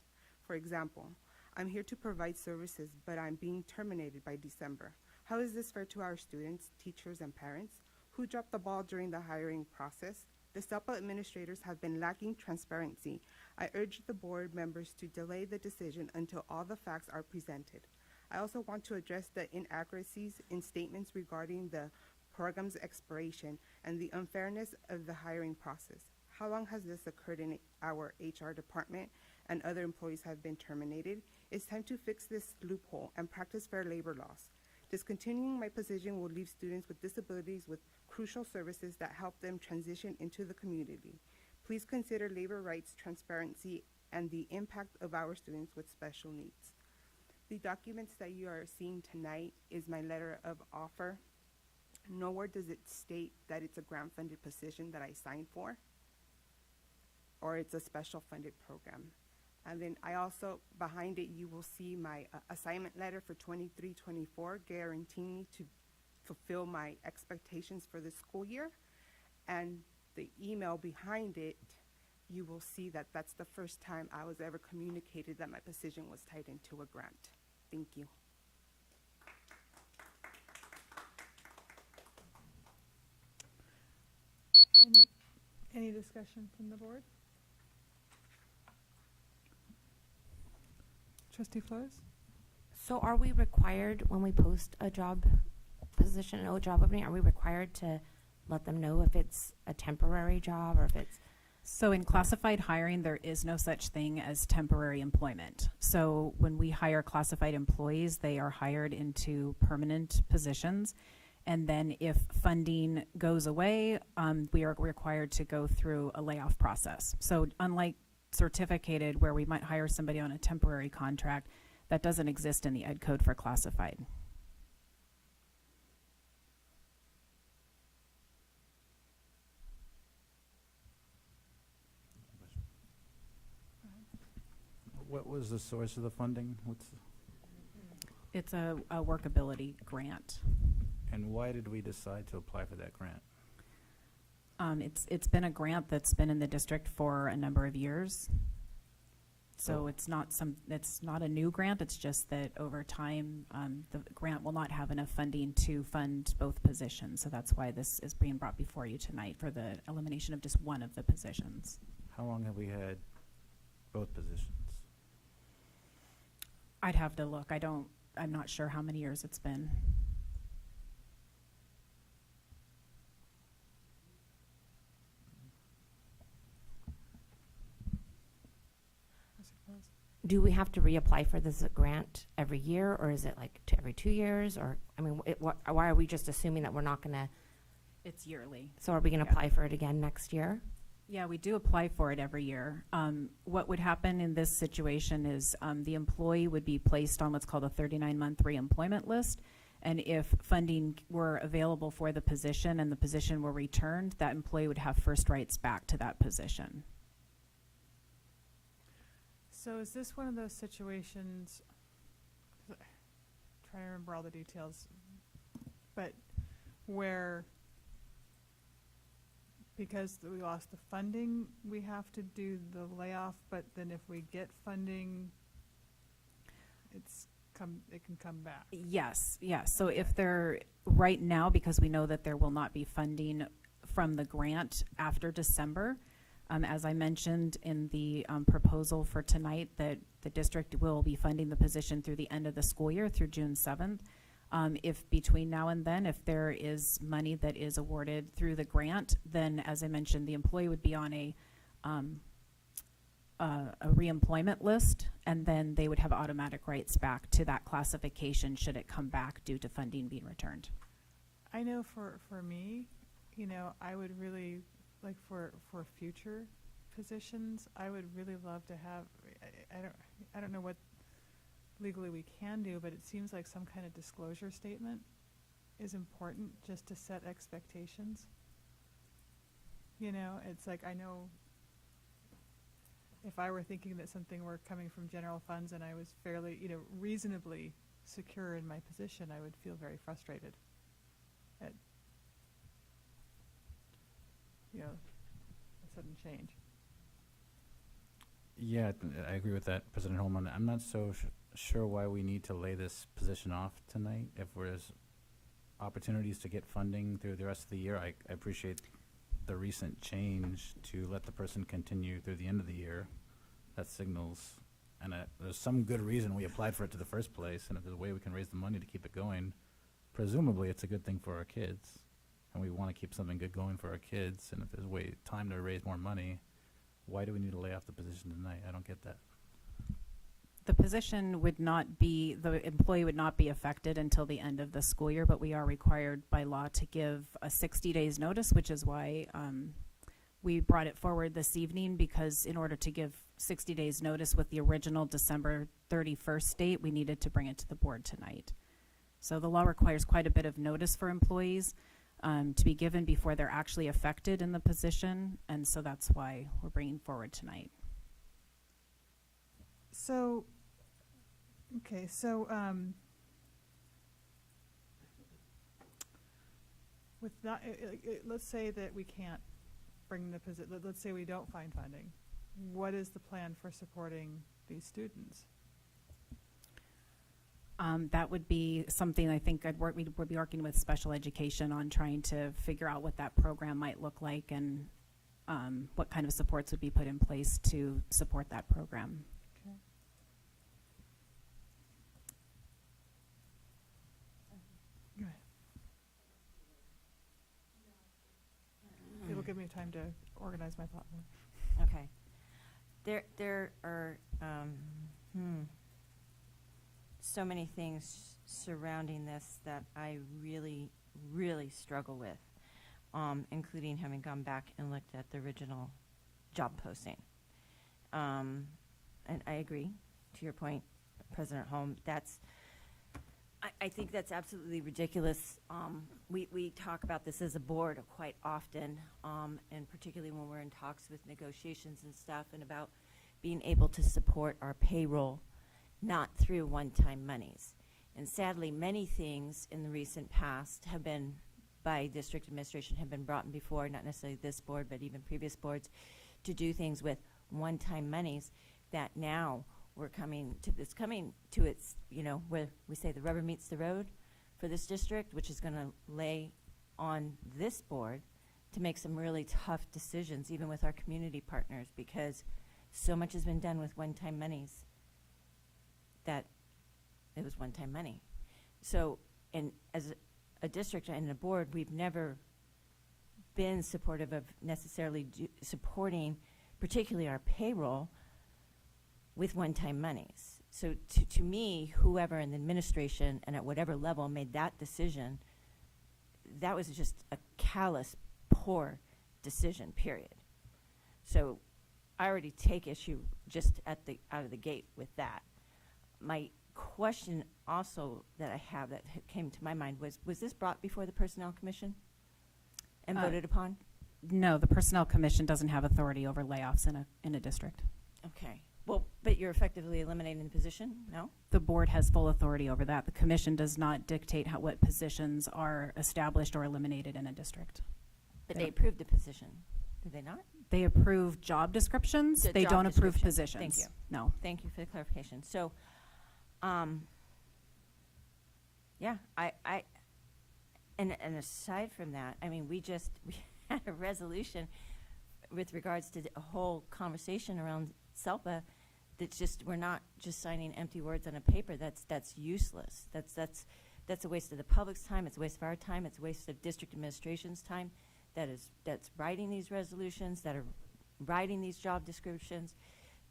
For example, I'm here to provide services, but I'm being terminated by December. How is this fair to our students, teachers, and parents? Who dropped the ball during the hiring process? The SEPA administrators have been lacking transparency. I urge the board members to delay the decision until all the facts are presented. I also want to address the inaccuracies in statements regarding the program's expiration and the unfairness of the hiring process. How long has this occurred in our HR department and other employees have been terminated? It's time to fix this loophole and practice fair labor laws. Discontinuing my position will leave students with disabilities with crucial services that help them transition into the community. Please consider labor rights, transparency, and the impact of our students with special needs. The documents that you are seeing tonight is my letter of offer. Nowhere does it state that it's a grant-funded position that I signed for, or it's a special funded program. And then I also, behind it, you will see my assignment letter for 23-24, guaranteeing me to fulfill my expectations for this school year. And the email behind it, you will see that that's the first time I was ever communicated that my position was tied into a grant. Thank you. Any discussion from the board? Trustee Flores? So are we required, when we post a job position or job opening, are we required to let them know if it's a temporary job or if it's... So in classified hiring, there is no such thing as temporary employment. So when we hire classified employees, they are hired into permanent positions. And then if funding goes away, we are required to go through a layoff process. So unlike certificated, where we might hire somebody on a temporary contract, that doesn't exist in the Ed Code for classified. What was the source of the funding? It's a workability grant. And why did we decide to apply for that grant? It's been a grant that's been in the district for a number of years. So it's not a new grant. It's just that over time, the grant will not have enough funding to fund both positions. So that's why this is being brought before you tonight for the elimination of just one of the positions. How long have we had both positions? I'd have to look. I'm not sure how many years it's been. Do we have to reapply for this grant every year, or is it like every 2 years? Or, I mean, why are we just assuming that we're not going to? It's yearly. So are we going to apply for it again next year? Yeah, we do apply for it every year. What would happen in this situation is the employee would be placed on what's called a 39-month reemployment list. And if funding were available for the position and the position were returned, that employee would have first rights back to that position. So is this one of those situations, trying to remember all the details, but where because we lost the funding, we have to do the layoff, but then if we get funding, it can come back? Yes. So if they're right now, because we know that there will not be funding from the grant after December, as I mentioned in the proposal for tonight, that the district will be funding the position through the end of the school year, through June 7th. If between now and then, if there is money that is awarded through the grant, then as I mentioned, the employee would be on a reemployment list, and then they would have automatic rights back to that classification should it come back due to funding being returned. I know for me, I would really like for future positions, I would really love to have, I don't know what legally we can do, but it seems like some kind of disclosure statement is important just to set expectations. You know, it's like, I know if I were thinking that something were coming from general funds and I was fairly, you know, reasonably secure in my position, I would feel very frustrated at, you know, a sudden change. Yeah, I agree with that, President Holman. I'm not so sure why we need to lay this position off tonight. If there's opportunities to get funding through the rest of the year, I appreciate the recent change to let the person continue through the end of the year. That signals, and there's some good reason we applied for it to the first place, and if there's a way we can raise the money to keep it going, presumably it's a good thing for our kids, and we want to keep something good going for our kids, and if there's time to raise more money, why do we need to lay off the position tonight? I don't get that. The position would not be, the employee would not be affected until the end of the school year, but we are required by law to give a 60 days notice, which is why we brought it forward this evening, because in order to give 60 days notice with the original December 31st date, we needed to bring it to the board tonight. So the law requires quite a bit of notice for employees to be given before they're actually affected in the position, and so that's why we're bringing forward tonight. So, okay, so with that, let's say that we can't bring the position, let's say we don't find funding. What is the plan for supporting these students? That would be something I think we'd be working with special education on trying to figure out what that program might look like and what kind of supports would be put in place to support that program. Okay. Go ahead. It'll give me time to organize my thought more. Okay. There are so many things surrounding this that I really, really struggle with, including having gone back and looked at the original job posting. And I agree to your point, President Holm. I think that's absolutely ridiculous. We talk about this as a board quite often, and particularly when we're in talks with negotiations and stuff, and about being able to support our payroll not through one-time monies. And sadly, many things in the recent past have been, by district administration, have been brought in before, not necessarily this board, but even previous boards, to do things with one-time monies that now we're coming to its, you know, where we say the rubber meets the road for this district, which is going to lay on this board to make some really tough decisions, even with our community partners, because so much has been done with one-time monies that it was one-time money. So, and as a district and a board, we've never been supportive of necessarily supporting particularly our payroll with one-time monies. So to me, whoever in the administration and at whatever level made that decision, that was just a callous, poor decision, period. So I already take issue just out of the gate with that. My question also that I have that came to my mind was this brought before the Personnel Commission and voted upon? No, the Personnel Commission doesn't have authority over layoffs in a district. Okay. Well, but you're effectively eliminating the position, no? The board has full authority over that. The commission does not dictate what positions are established or eliminated in a district. But they approved the position, did they not? They approve job descriptions. They don't approve positions. Thank you. No. Thank you for the clarification. So, yeah, and aside from that, I mean, we had a resolution with regards to a whole conversation around SELPA. That's just, we're not just signing empty words on a paper. That's useless. That's a waste of the public's time. It's a waste of our time. It's a waste of district administration's time. That's writing these resolutions, that are writing these job descriptions,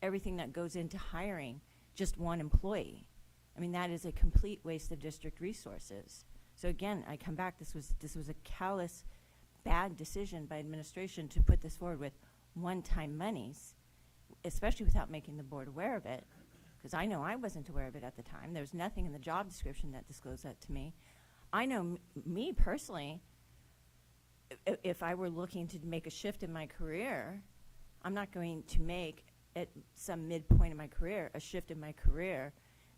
everything that goes into hiring just one employee. I mean, that is a complete waste of district resources. So again, I come back, this was a callous, bad decision by administration to put this forward with one-time monies, especially without making the board aware of it, because I know I wasn't aware of it at the time. There's nothing in the job description that disclosed that to me. I know me personally, if I were looking to make a shift in my career, I'm not going to make at some midpoint in my career a shift in my career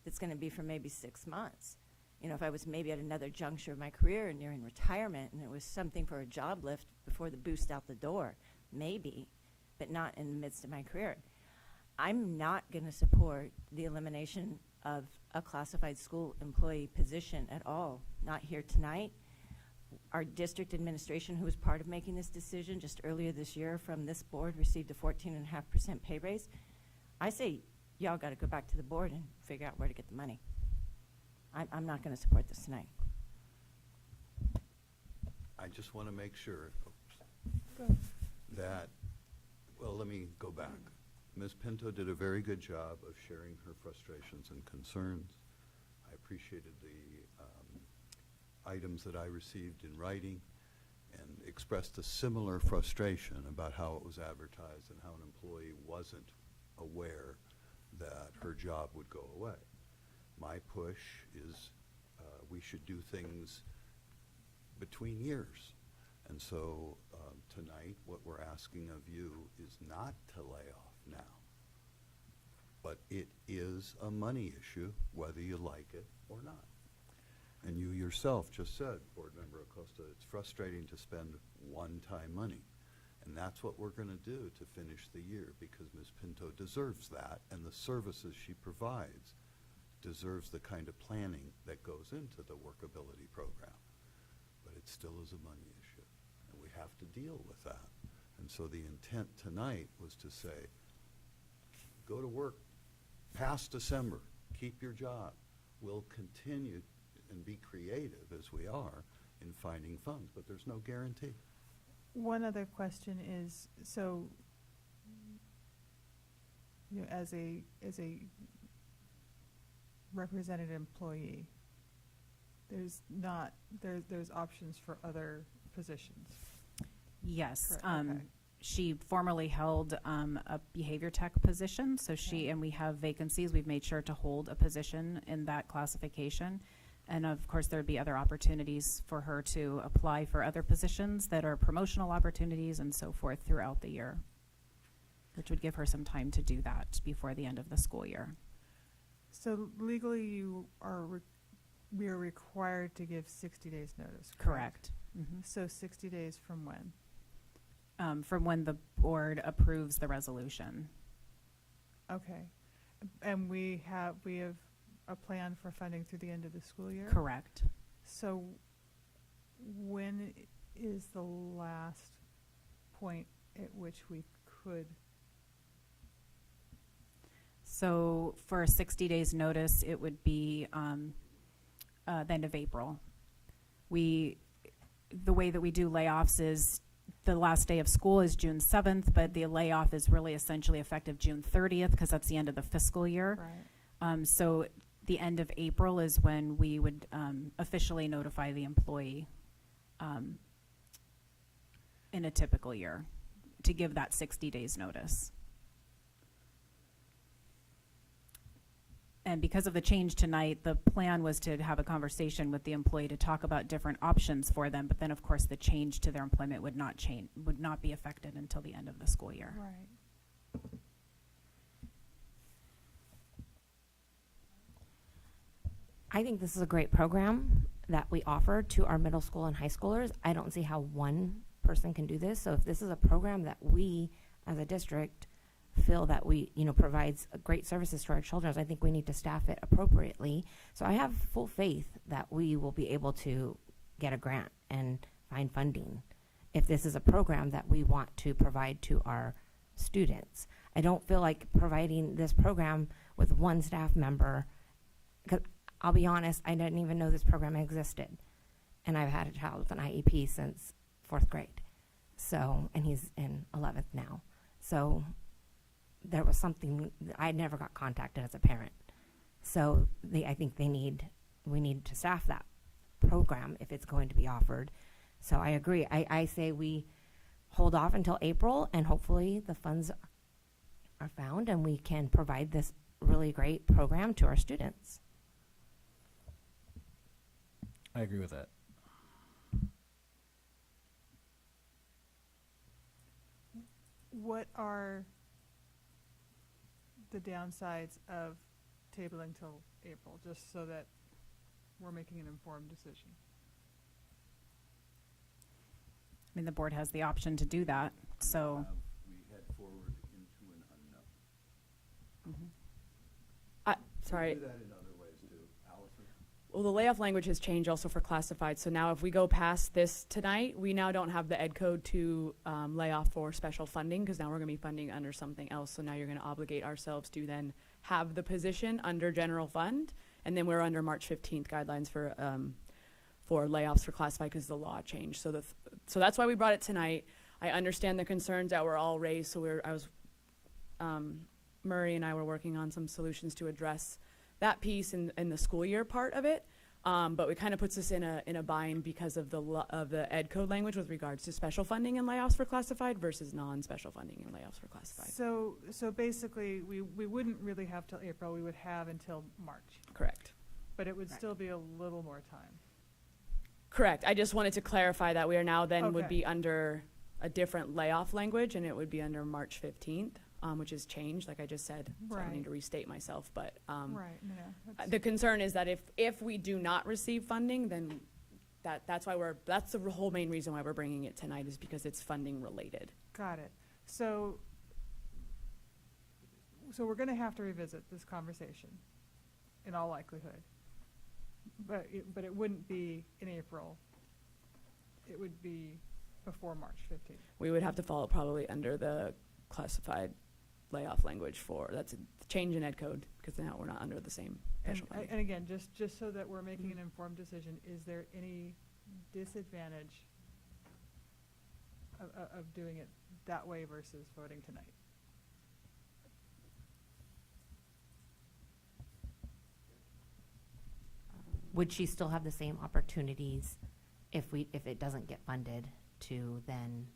that's going to be for maybe 6 months. You know, if I was maybe at another juncture of my career and nearing retirement and it was something for a job lift before the boost out the door, maybe, but not in the midst of my career. I'm not going to support the elimination of a classified school employee position at all, not here tonight. Our district administration, who was part of making this decision just earlier this year from this board, received a 14.5% pay raise. I say y'all got to go back to the board and figure out where to get the money. I'm not going to support this tonight. I just want to make sure Go. that, well, let me go back. Ms. Pinto did a very good job of sharing her frustrations and concerns. I appreciated the items that I received in writing and expressed a similar frustration about how it was advertised and how an employee wasn't aware that her job would go away. My push is we should do things between years. And so tonight, what we're asking of you is not to lay off now. But it is a money issue, whether you like it or not. And you yourself just said, Board Member Acosta, it's frustrating to spend one-time money. And that's what we're going to do to finish the year, because Ms. Pinto deserves that, and the services she provides deserves the kind of planning that goes into the workability program. But it still is a money issue, and we have to deal with that. And so the intent tonight was to say, go to work past December, keep your job. We'll continue and be creative as we are in finding funds, but there's no guarantee. One other question is, so, you know, as a represented employee, there's options for other positions. Yes. Correct, okay. She formerly held a behavior tech position, so and we have vacancies. We've made sure to hold a position in that classification. And of course, there'd be other opportunities for her to apply for other positions that are promotional opportunities and so forth throughout the year, which would give her some time to do that before the end of the school year. So legally, we are required to give 60 days notice, correct? Correct. Mm-hmm. So 60 days from when? From when the board approves the resolution. Okay. And we have a plan for funding through the end of the school year? Correct. So when is the last point at which we could? So for a 60 days notice, it would be the end of April. The way that we do layoffs is the last day of school is June 7th, but the layoff is really essentially effective June 30th because that's the end of the fiscal year. Right. So the end of April is when we would officially notify the employee in a typical year to give that 60 days notice. And because of the change tonight, the plan was to have a conversation with the employee to talk about different options for them, but then of course the change to their employment would not be affected until the end of the school year. Right. I think this is a great program that we offer to our middle school and high schoolers. I don't see how one person can do this. So if this is a program that we as a district feel that provides great services to our children, I think we need to staff it appropriately. So I have full faith that we will be able to get a grant and find funding if this is a program that we want to provide to our students. I don't feel like providing this program with one staff member, because I'll be honest, I didn't even know this program existed. And I've had a child with an IEP since 4th grade. So, and he's in 11th now. So there was something, I never got contacted as a parent. So I think we need to staff that program if it's going to be offered. So I agree. I say we hold off until April and hopefully the funds are found and we can provide this really great program to our students. I agree with that. what are the downsides of tabling till April, just so that we're making an informed decision? I mean, the board has the option to do that, so. We head forward into an unknown. Sorry. Do that in other ways too. Allison? Well, the layoff language has changed also for classified. So now if we go past this tonight, we now don't have the ed code to lay off for special funding, because now we're going to be funding under something else. So now you're going to obligate ourselves to then have the position under general fund. And then we're under March 15th guidelines for layoffs for classified because the law changed. So so that's why we brought it tonight. I understand the concerns that were all raised. So Murray and I were working on some solutions to address that piece in the school year part of it. But it kind of puts us in a bind because of the ed code language with regards to special funding and layoffs for classified versus non-special funding and layoffs for classified. So basically, we wouldn't really have till April. We would have until March. Correct. But it would still be a little more time. Correct. I just wanted to clarify that we are now then would Okay. be under a different layoff language, and it would be under March 15th, which has changed, like I just said. So I don't Right. need to restate myself, but Right, yeah. that's- the concern is that if we do not receive funding, then that's the whole main reason why we're bringing it tonight, is because it's funding related. Got it. So we're going to have to revisit this conversation, in all likelihood. But it wouldn't be in April. It would be before March 15th. We would have to follow probably under the classified layoff language that's a change in ed code, because now we're not under the same special funding. And again, just so that we're making an informed decision, is there any disadvantage of doing it that way versus voting tonight? Would she still have the same opportunities if it doesn't get funded to then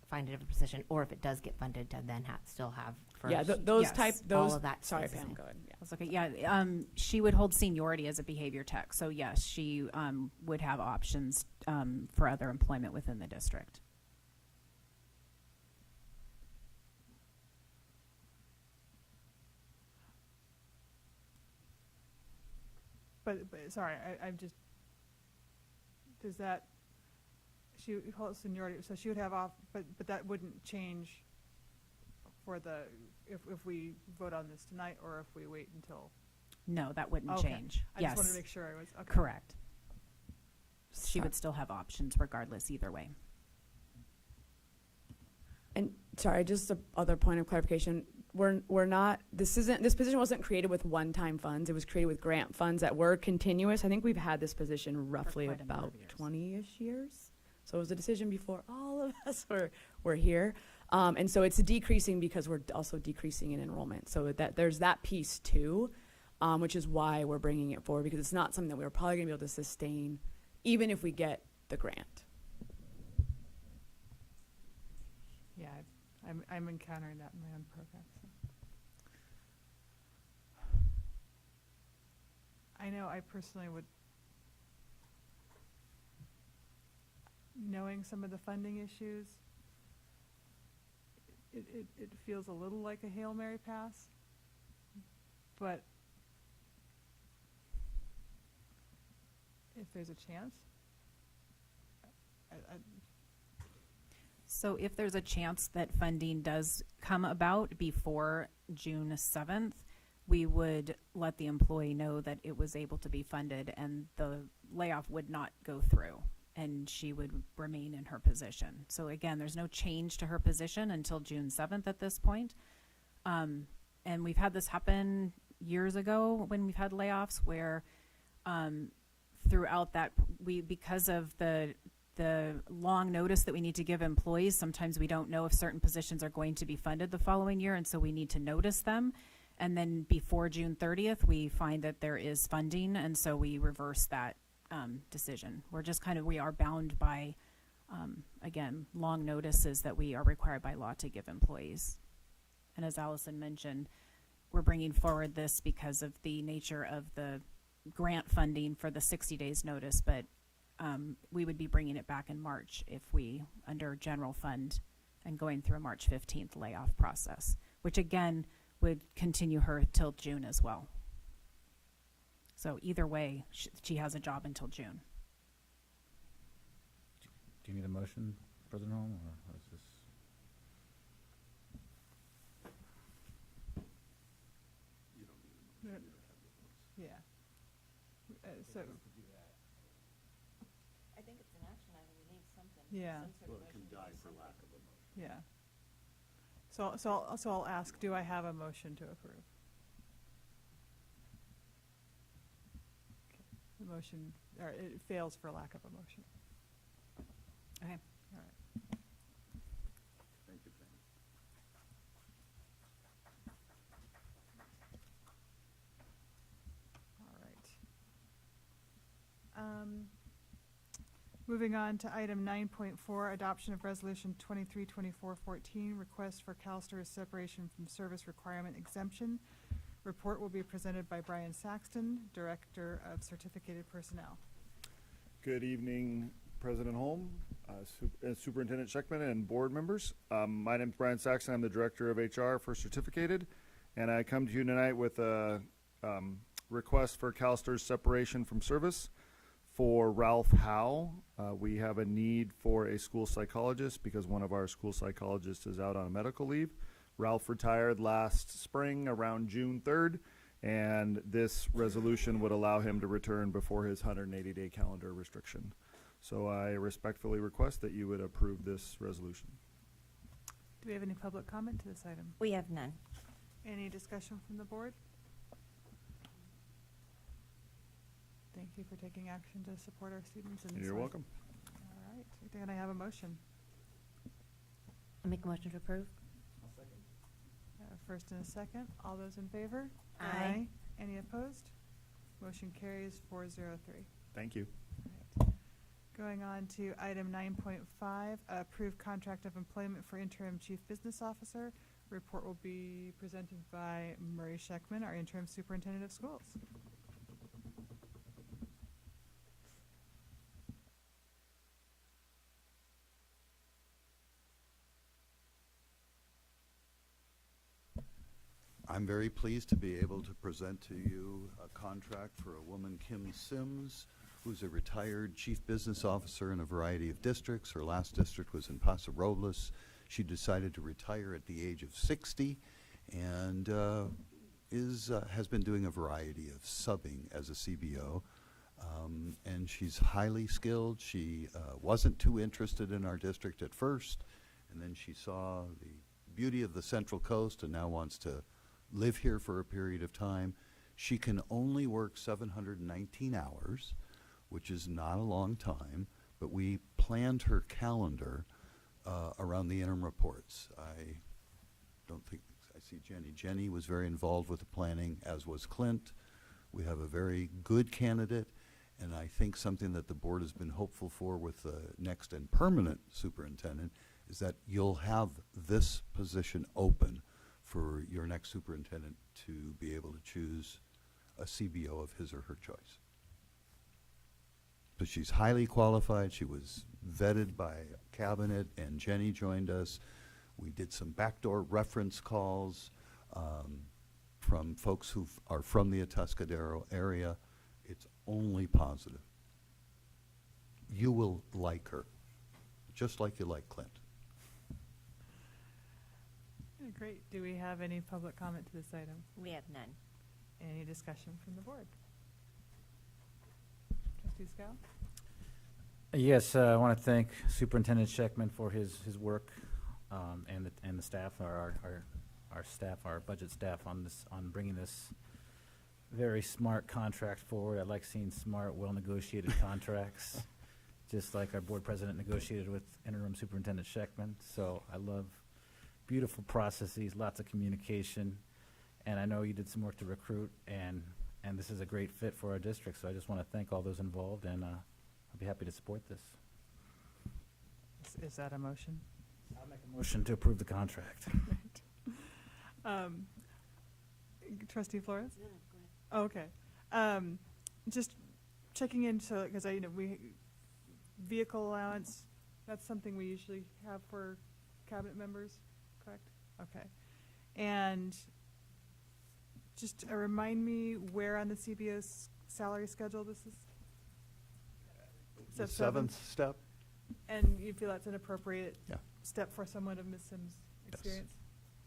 find a different position, or if it does get funded to then still have first? Yeah, those Yes. type, All those, of that sorry, stays the Pam, same. go ahead. Yeah. That's okay. Yeah, she would hold seniority as a behavior tech. So yes, she would have options for other employment within the district. But sorry, I'm just, does that, she holds seniority, so she would have off, but that wouldn't change for if we vote on this tonight, or if we wait until? No, that wouldn't Okay. change. I Yes. just wanted to make sure I was, okay. Correct. She would still have options regardless either way. And sorry, just a other point of clarification. We're not, this position wasn't created with one-time funds. It was created with grant funds that were continuous. I think we've had this position roughly quite a number about of years. 20-ish years. So it was a decision before all of us were here. And so it's decreasing because we're also decreasing in enrollment. So that there's that piece too, which is why we're bringing it forward, because it's not something that we're probably gonna be able to sustain even if we get the grant. Yeah, I'm encountering that in my own program. So. I know I personally would, knowing some of the funding issues, it feels a little like a Hail Mary pass, but if there's a chance, So if there's a chance that funding does come about before June 7th, we would let the employee know that it was able to be funded and the layoff would not go through and she would remain in her position. So again, there's no change to her position until June 7th at this point. And we've had this happen years ago when we've had layoffs where throughout that, because of the long notice that we need to give employees, sometimes we don't know if certain positions are going to be funded the following year, and so we need to notice them. And then before June 30th, we find that there is funding, and so we reverse that decision. We are bound by, again, long notices that we are required by law to give employees. And as Allison mentioned, we're bringing forward this because of the nature of the grant funding for the 60 days notice, but we would be bringing it back in March if we, under general fund, and going through a March 15th layoff process, which again would continue her till June as well. So either way, she has a job until June. Do you need a motion, President Holm, or what is this? Yeah. So, I think it's an action item. We need something. Yeah. Some sort of Well, it can motion to die do for something. lack of a motion. yeah. So I'll ask, do I have a motion to approve? Okay. The motion, or it fails for lack of a motion. Okay. All right. Thank you, Penny. All right. Moving on to item 9.4, adoption of resolution 232414, request for CalSTRS separation from service requirement exemption. Report will be presented by Brian Saxton, Director of Certificated Personnel. Good evening, President Holm, Superintendent Scheckman, and board members. My name is Brian Saxon. I'm the Director of HR for Certificated, and I come to you tonight with a request for CalSTRS separation from service for Ralph Howe. We have a need for a school psychologist because one of our school psychologists is out on medical leave. Ralph retired last spring around June 3rd, and this resolution would allow him to return before his 180-day calendar restriction. So I respectfully request that you would approve this resolution. Do we have any public comment to this item? We have none. Any discussion from the board? Thank you for taking action to support our students in this You're way. welcome. All right, then I have a motion. I'll make a motion to approve. First and a second. All those in favor? Aye. Any opposed? Motion carries 403. Thank you. Going on to item 9.5, approved contract of employment for interim chief business officer. Report will be presented by Murray Scheckman, our interim superintendent of schools. I'm very pleased to be able to present to you a contract for a woman, Kim Sims, who's a retired chief business officer in a variety of districts. Her last district was in Paso Robles. She decided to retire at the age of 60 and has been doing a variety of subbing as a CBO. And she's highly skilled. She wasn't too interested in our district at first, and then she saw the beauty of the Central Coast and now wants to live here for a period of time. She can only work 719 hours, which is not a long time, but we planned her calendar around the interim reports. I don't think, I see Jenny. Jenny was very involved with the planning, as was Clint. We have a very good candidate, and I think something that the board has been hopeful for with the next and permanent superintendent is that you'll have this position open for your next superintendent to be able to choose a CBO of his or her choice. But she's highly qualified. She was vetted by cabinet, and Jenny joined us. We did some backdoor reference calls from folks who are from the Atascadero area. It's only positive. You will like her, just like you like Clint. Great. Do we have any public comment to this item? We have none. Any discussion from the board? Trustee Scow? Yes, I want to thank Superintendent Scheckman for his work and the staff, our staff, our budget staff on bringing this very smart contract forward. I like seeing smart, well-negotiated contracts, just like our board president negotiated with interim Superintendent Scheckman. So I love beautiful processes, lots of communication, and I know you did some work to recruit, and this is a great fit for our district. So I just want to thank all those involved, and I'll be happy to support this. Is that a motion? I'll make a motion to approve the contract. Trustee Flores? Oh, okay. Just checking in, so because vehicle allowance, that's something we usually have for cabinet members, correct? Okay. And just remind me where on the CBO's salary schedule this is? The Step seven? seventh step? And you feel that's an appropriate Yeah. step for someone of Ms. Sims' experience?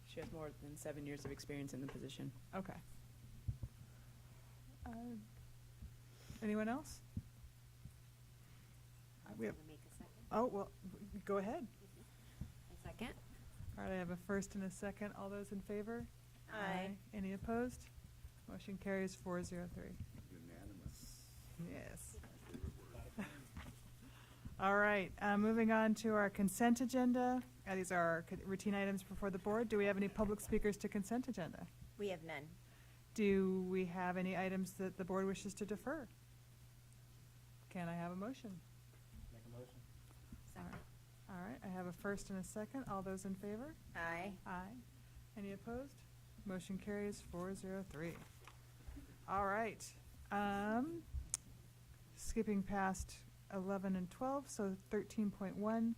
She has more than 7 years of experience in the position. Okay. Anyone else? We have, oh, well, go ahead. A second. All right, I have a first and a second. All those in favor? Aye. Any opposed? Motion carries 403. Unanimous. Yes. All right, moving on to our consent agenda. These are our routine items before the board. Do we have any public speakers to consent agenda? We have none. Do we have any items that the board wishes to defer? Can I have a motion? Make a motion. All right, I have a first and a second. All those in favor? Aye. Aye. Any opposed? Motion carries 403. All right. Skipping past 11 and 12, so 13.1,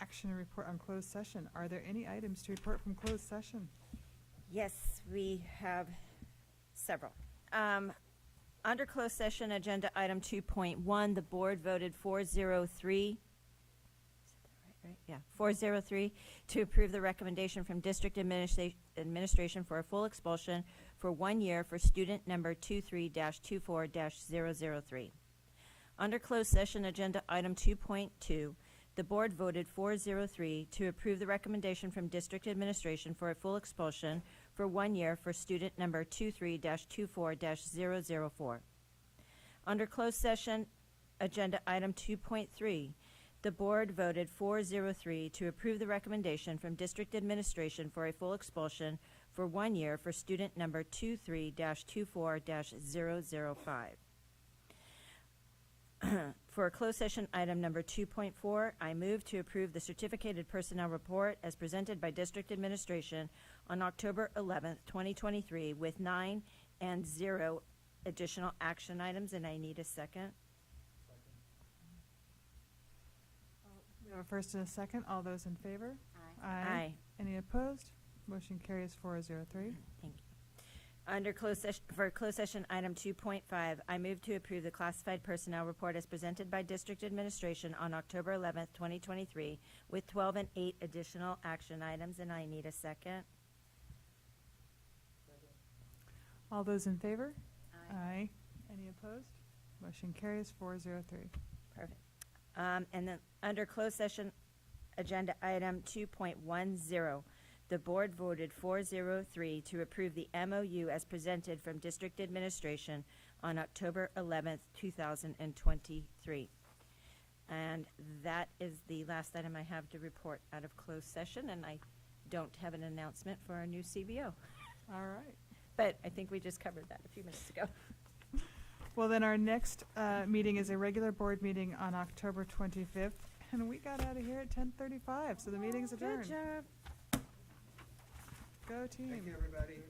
action report on closed session. Are there any items to report from closed session? Yes, we have several. Under closed session agenda item 2.1, the board voted 403. Right? Yeah, 403 to approve the recommendation from district administration for a full expulsion for 1 year for student number 23-24-003. Under closed session agenda item 2.2, the board voted 403 to approve the recommendation from district administration for a full expulsion for 1 year for student number 23-24-004. Under closed session agenda item 2.3, the board voted 403 to approve the recommendation from district administration for a full expulsion for 1 year for student number 23-24-005. For closed session item number 2.4, I move to approve the certificated personnel report as presented by district administration on October 11th, 2023 with 9 and 0 additional action items, and I need a second. We have a first and a second. All those in favor? Aye. Any opposed? Motion carries 403. Thank you. Under closed session, for closed session item 2.5, I move to approve the classified personnel report as presented by district administration on October 11th, 2023 with 12 and 8 additional action items, and I need a second. All those in favor? Aye. Any opposed? Motion carries 403. Perfect. And then under closed session agenda item 2.10, the board voted 403 to approve the MOU as presented from district administration on October 11th, 2023. And that is the last item I have to report out of closed session, and I don't have an announcement for our new CBO. All right. But I think we just covered that a few minutes ago. Well, then our next meeting is a regular board meeting on October 25th, and we got out of here at 10:35, so the meeting's adjourned. Good job. Go team. Thank you, everybody.